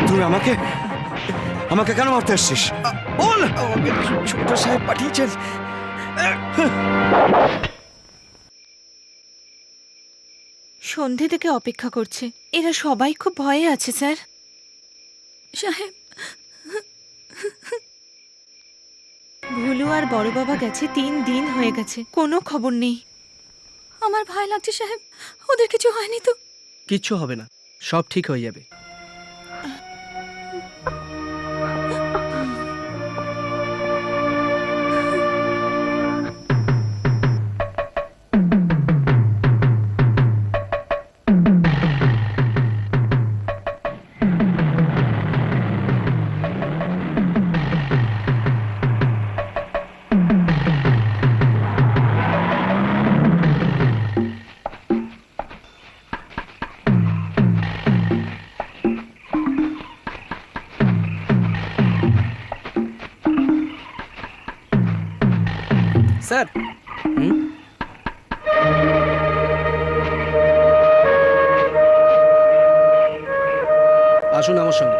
তুই আমাকে আমাকে কেন মারতে আসছিস? বল। আমাকে ছোট সাহেব পাঠিয়েছেন। সন্ধে থেকে অপেক্ষা করছে। এরা সবাই খুব ভয়ে আছে স্যার। সাহেব, ভুলু আর বড় বাবা গেছে 3 দিন হয়ে গেছে, কোনো খবর নেই। আমার ভয় লাগছে সাহেব, ওদের কিছু হয়নি তো? কিচ্ছু হবে না, সব ঠিক হয়ে যাবে। স্যার, আসুন আমার সঙ্গে।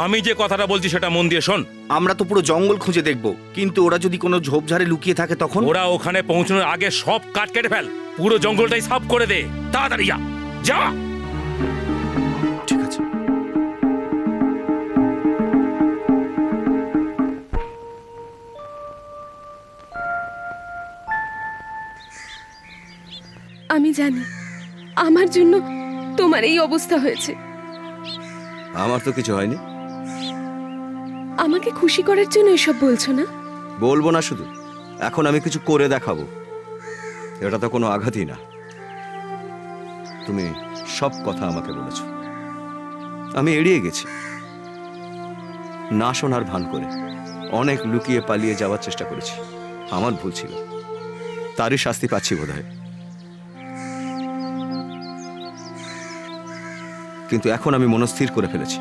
আমি যে কথাটা বলছি সেটা মন দিয়ে শোন। আমরা তো পুরো জঙ্গল খুঁজে দেখব, কিন্তু ওরা যদি কোনো ঝোপঝাড়ে লুকিয়ে থাকে তখন? ওরা ওখানে পৌঁছানোর আগে সব কাঠ কেটে ফেল, পুরো জঙ্গলটাই সাফ করে দে, তাড়াতাড়ি যা যা। ঠিক আছে। আমি জানি আমার জন্য তোমার এই অবস্থা হয়েছে। আমার তো কিছু হয়নি। আমাকে খুশি করার জন্য এসব বলছো না? বলবো না শুধু, এখন আমি কিছু করে দেখাবো। এটা তো কোনো আঘাতই না। তুমি সব কথা আমাকে বলেছো, আমি এড়িয়ে গেছি। না শোনার ভান করে অনেক লুকিয়ে পালিয়ে যাওয়ার চেষ্টা করেছি। আমার ভুল ছিল, তারই শাস্তি পাচ্ছি বোধহয়। কিন্তু এখন আমি মনস্থির করে ফেলেছি,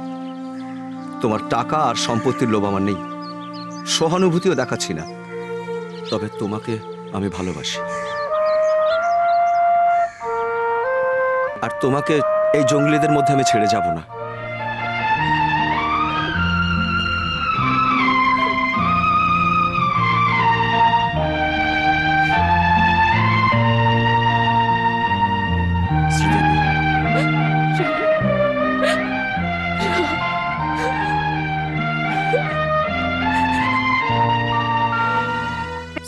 তোমার টাকা আর সম্পত্তির লোভ আমার নেই, সহানুভূতিও দেখাচ্ছি না। তবে তোমাকে আমি ভালোবাসি, আর তোমাকে এই জঙ্গলিদের মধ্যে আমি ছেড়ে যাব না।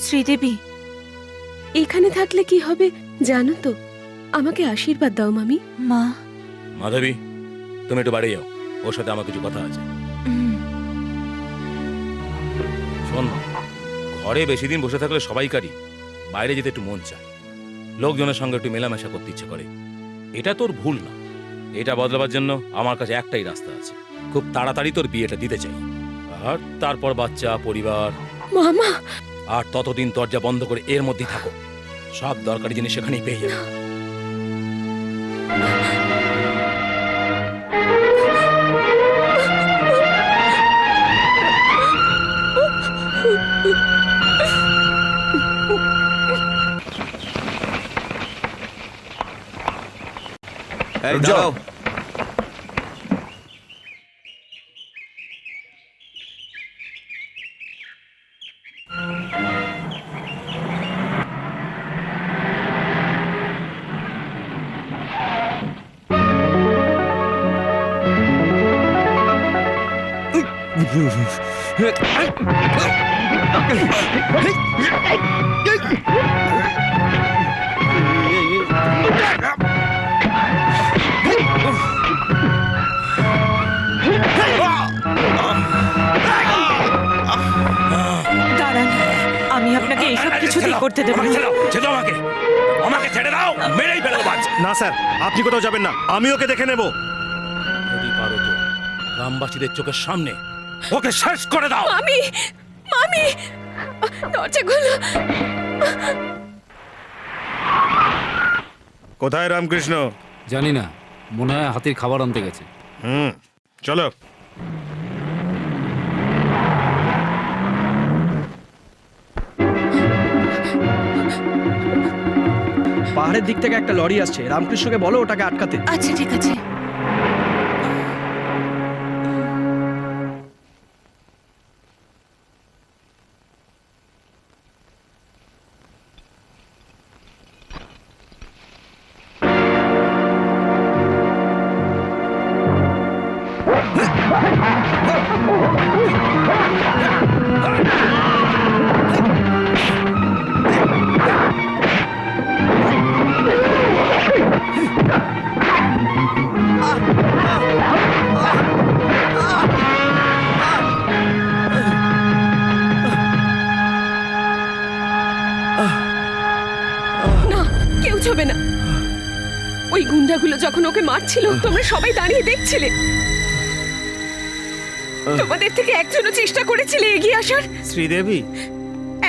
শ্রীদেবী, এখানে থাকলে কি হবে জানো তো? আমাকে আশীর্বাদ দাও মামি। মা। মাধবী, তুমি একটু বাড়ি যাও, ওর সাথে আমার কিছু কথা আছে। শোন, ঘরে বেশি দিন বসে থাকলে সবাইকারই বাইরে যেতে একটু মন চায়, লোকজনের সঙ্গে একটু মেলামেশা করতে ইচ্ছে করে। এটা তোর ভুল না, এটা বদলাবার জন্য আমার কাছে একটাই রাস্তা আছে। খুব তাড়াতাড়ি তোর বিয়েটা দিতে চাই, আর তারপর বাচ্চা, পরিবার। মামা, আর ততদিন দরজা বন্ধ করে এর মধ্যেই থাকো, সব দরকারি জিনিস সেখানেই পেয়ে যাবে। এই দাঁড়াও। দাঁড়ান, আমি আপনাকে এইসব কিছুতেই করতে দেবো না। আমাকে আমাকে ছেড়ে দাও, মেরেই ফেলবো বাচ্চা। না স্যার, আপনি কোথাও যাবেন না, আমি ওকে দেখে নেব। যদি পারো তো গ্রামবাসীদের চোখের সামনে ওকে শেষ করে দাও। মামি, মামি, দরজা খোলো। কোথায় রামকৃষ্ণ? জানি না, মনে হয় হাতির খাবার আনতে গেছে। চলো। পাহাড়ের দিক থেকে একটা লরি আসছে, রামকৃষ্ণকে বলো ওটাকে আটকাতে। আচ্ছা ঠিক আছে। হবে না। ওই গুন্ডাগুলো যখন ওকে মারছিল তোমরা সবাই দাঁড়িয়ে দেখছিলে। তোমাদের থেকে একজনও চেষ্টা করেছিলে এগিয়ে আসার? শ্রীদেবী,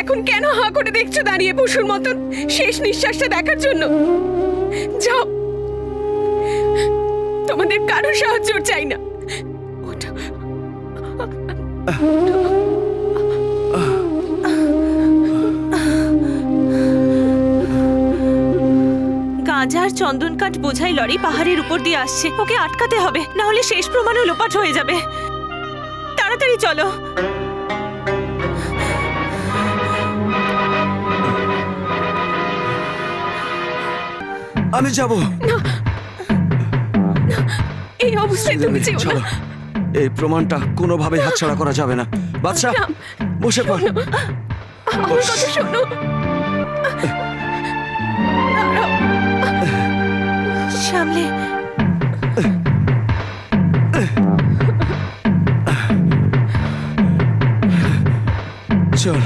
এখন কেন হাঁ করে দেখছো দাঁড়িয়ে পশুর মতন শেষ নিঃশ্বাসটা দেখার জন্য? যাও, তোমাদের কারো সাহায্য চাই না। ওঠো। গাঁজা আর চন্দন কাঠ বোঝাই লরি পাহাড়ের উপর দিয়ে আসছে। ওকে আটকাতে হবে, না হলে শেষ প্রমাণও লোপাট হয়ে যাবে। তাড়াতাড়ি চলো। আমি যাব। এই অবস্থায় তুমি যেও না। এই প্রমাণটা কোনোভাবেই হাতছাড়া করা যাবে না। বাদশা, বসে পড়। আমার কথা শোনো। দাঁড়াও। সামলে। চল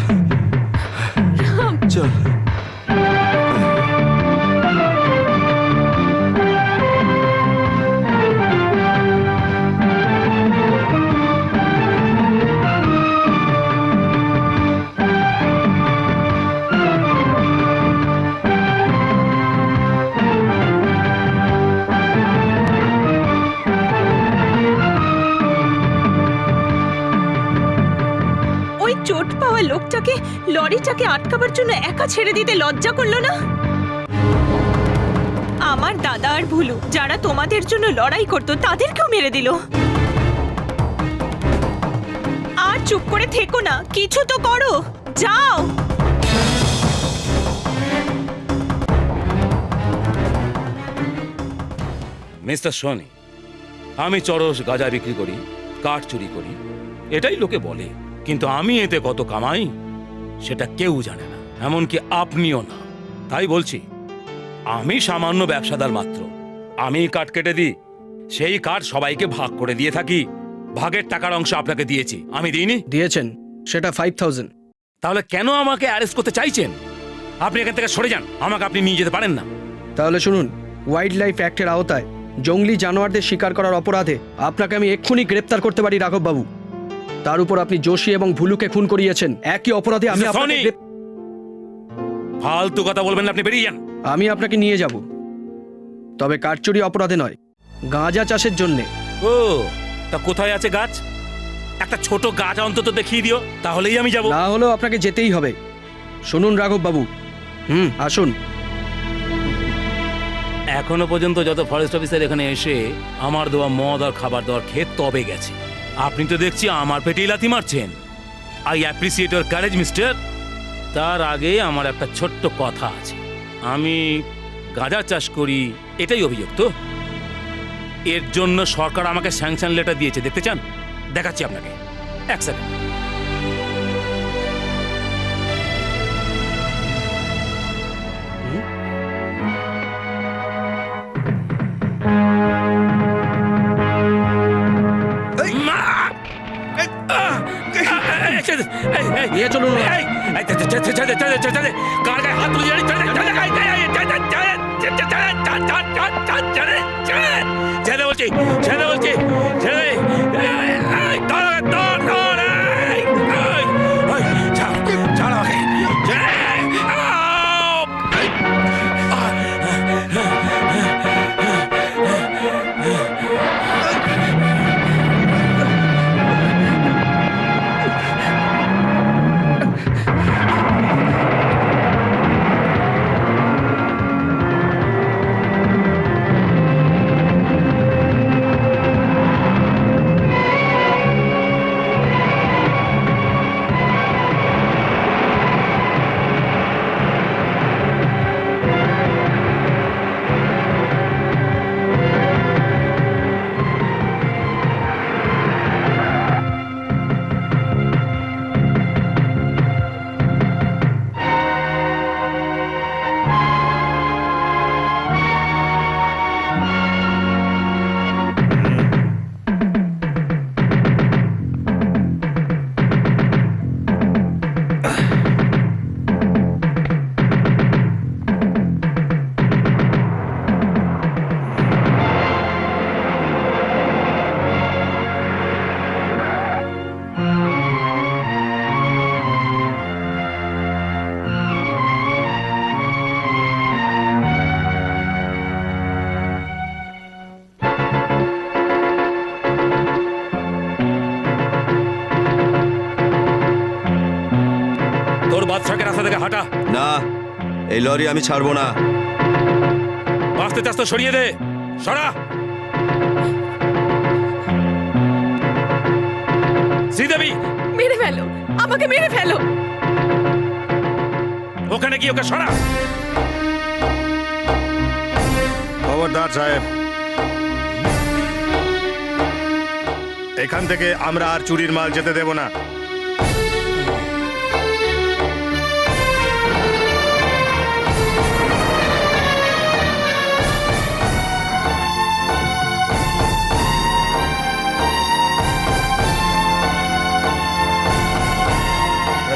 চল। ওই চোট পাওয়া লোকটাকে লরিটাকে আটকাবার জন্য একা ছেড়ে দিতে লজ্জা করলো না? আমার দাদা আর ভুলু যারা তোমাদের জন্য লড়াই করতো তাদেরকেও মেরে দিল। আর চুপ করে থেকো না, কিছু তো করো, যাও। মিস্টার সোনি, আমি চরস গাঁজা বিক্রি করি, কাঠ চুরি করি, এটাই লোকে বলে, কিন্তু আমি এতে কত কামাই সেটা কেউ জানে না, এমনকি আপনিও না। তাই বলছি, আমি সামান্য ব্যবসাদার মাত্র। আমি কাঠ কেটে দিই, সেই কাঠ সবাইকে ভাগ করে দিয়ে থাকি। ভাগের টাকার অংশ আপনাকে দিয়েছি, আমি দিইনি? দিয়েছেন, সেটা 5000। তাহলে কেন আমাকে অ্যারেস্ট করতে চাইছেন? আপনি এখান থেকে সরে যান, আমাকে আপনি নিয়ে যেতে পারেন না। তাহলে শুনুন, ওয়াইল্ড লাইফ অ্যাক্টের আওতায় জঙ্গলি জানোয়ারদের শিকার করার অপরাধে আপনাকে আমি এক্ষুনি গ্রেপ্তার করতে পারি রাঘব বাবু। তার উপর আপনি যোশী এবং ভুলুকে খুন করিয়েছেন, একই অপরাধে আমি আপনাকে ফালতু কথা বলবেন না, আপনি বেরিয়ে যান। আমি আপনাকে নিয়ে যাব, তবে কাঠচুরি অপরাধে নয়, গাঁজা চাষের জন্যে। ও, তা কোথায় আছে গাছ? একটা ছোট গাছ অন্তত দেখিয়ে দিও, তাহলেই আমি যাব। না হলেও আপনাকে যেতেই হবে। শুনুন রাঘব বাবু, আসুন। এখনো পর্যন্ত যত ফরেস্ট অফিসার এখানে এসে আমার দেওয়া মদ আর খাবার দেওয়ার খেত তবে গেছে, আপনি তো দেখছি আমার পেটেই লাথি মারছেন। I appreciate your courage mister. তার আগে আমার একটা ছোট্ট কথা আছে। আমি গাঁজা চাষ করি, এটাই অভিযোগ তো? এর জন্য সরকার আমাকে স্যাংশন লেটার দিয়েছে, দেখতে চান? দেখাচ্ছি আপনাকে, এক সেকেন্ড। নিয়ে চলুন। কার গায়ে হাত তুলে ছেড়ে বলছি, ছেড়ে বলছি, ছেড়ে। থেকে হাঁটা। না, এই লরি আমি ছাড়বো না। বাঁচতে চাস তো সরিয়ে দে, সরা। শ্রীদেবী, মেরে ফেলো, আমাকে মেরে ফেলো। ওখানে গিয়ে ওকে সরা। খবরদার সাহেব, এখান থেকে আমরা আর চুরির মাল যেতে দেব না।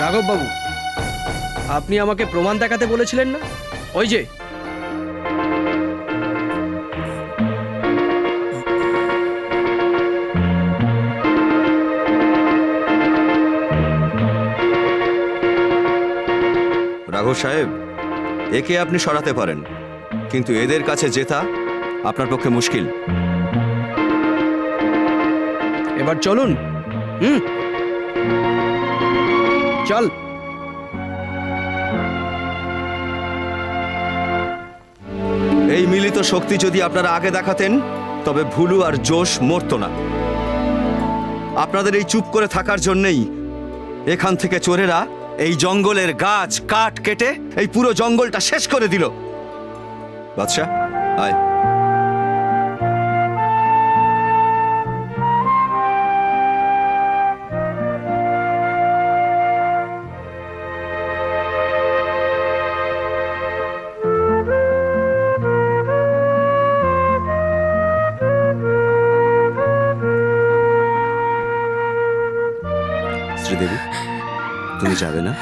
রাঘব বাবু, আপনি আমাকে প্রমাণ দেখাতে বলেছিলেন না? ওই যে রাঘব সাহেব, একে আপনি সরাতে পারেন, কিন্তু এদের কাছে জেতা আপনার পক্ষে মুশকিল। এবার চলুন। চল। এই মিলিত শক্তি যদি আপনারা আগে দেখাতেন, তবে ভুলু আর জোশ মরতো না। আপনাদের এই চুপ করে থাকার জন্যই এখান থেকে চোরেরা এই জঙ্গলের গাছ কাঠ কেটে এই পুরো জঙ্গলটা শেষ করে দিল। বাদশা, আয়। শ্রীদেবী, তুমি যাবে না?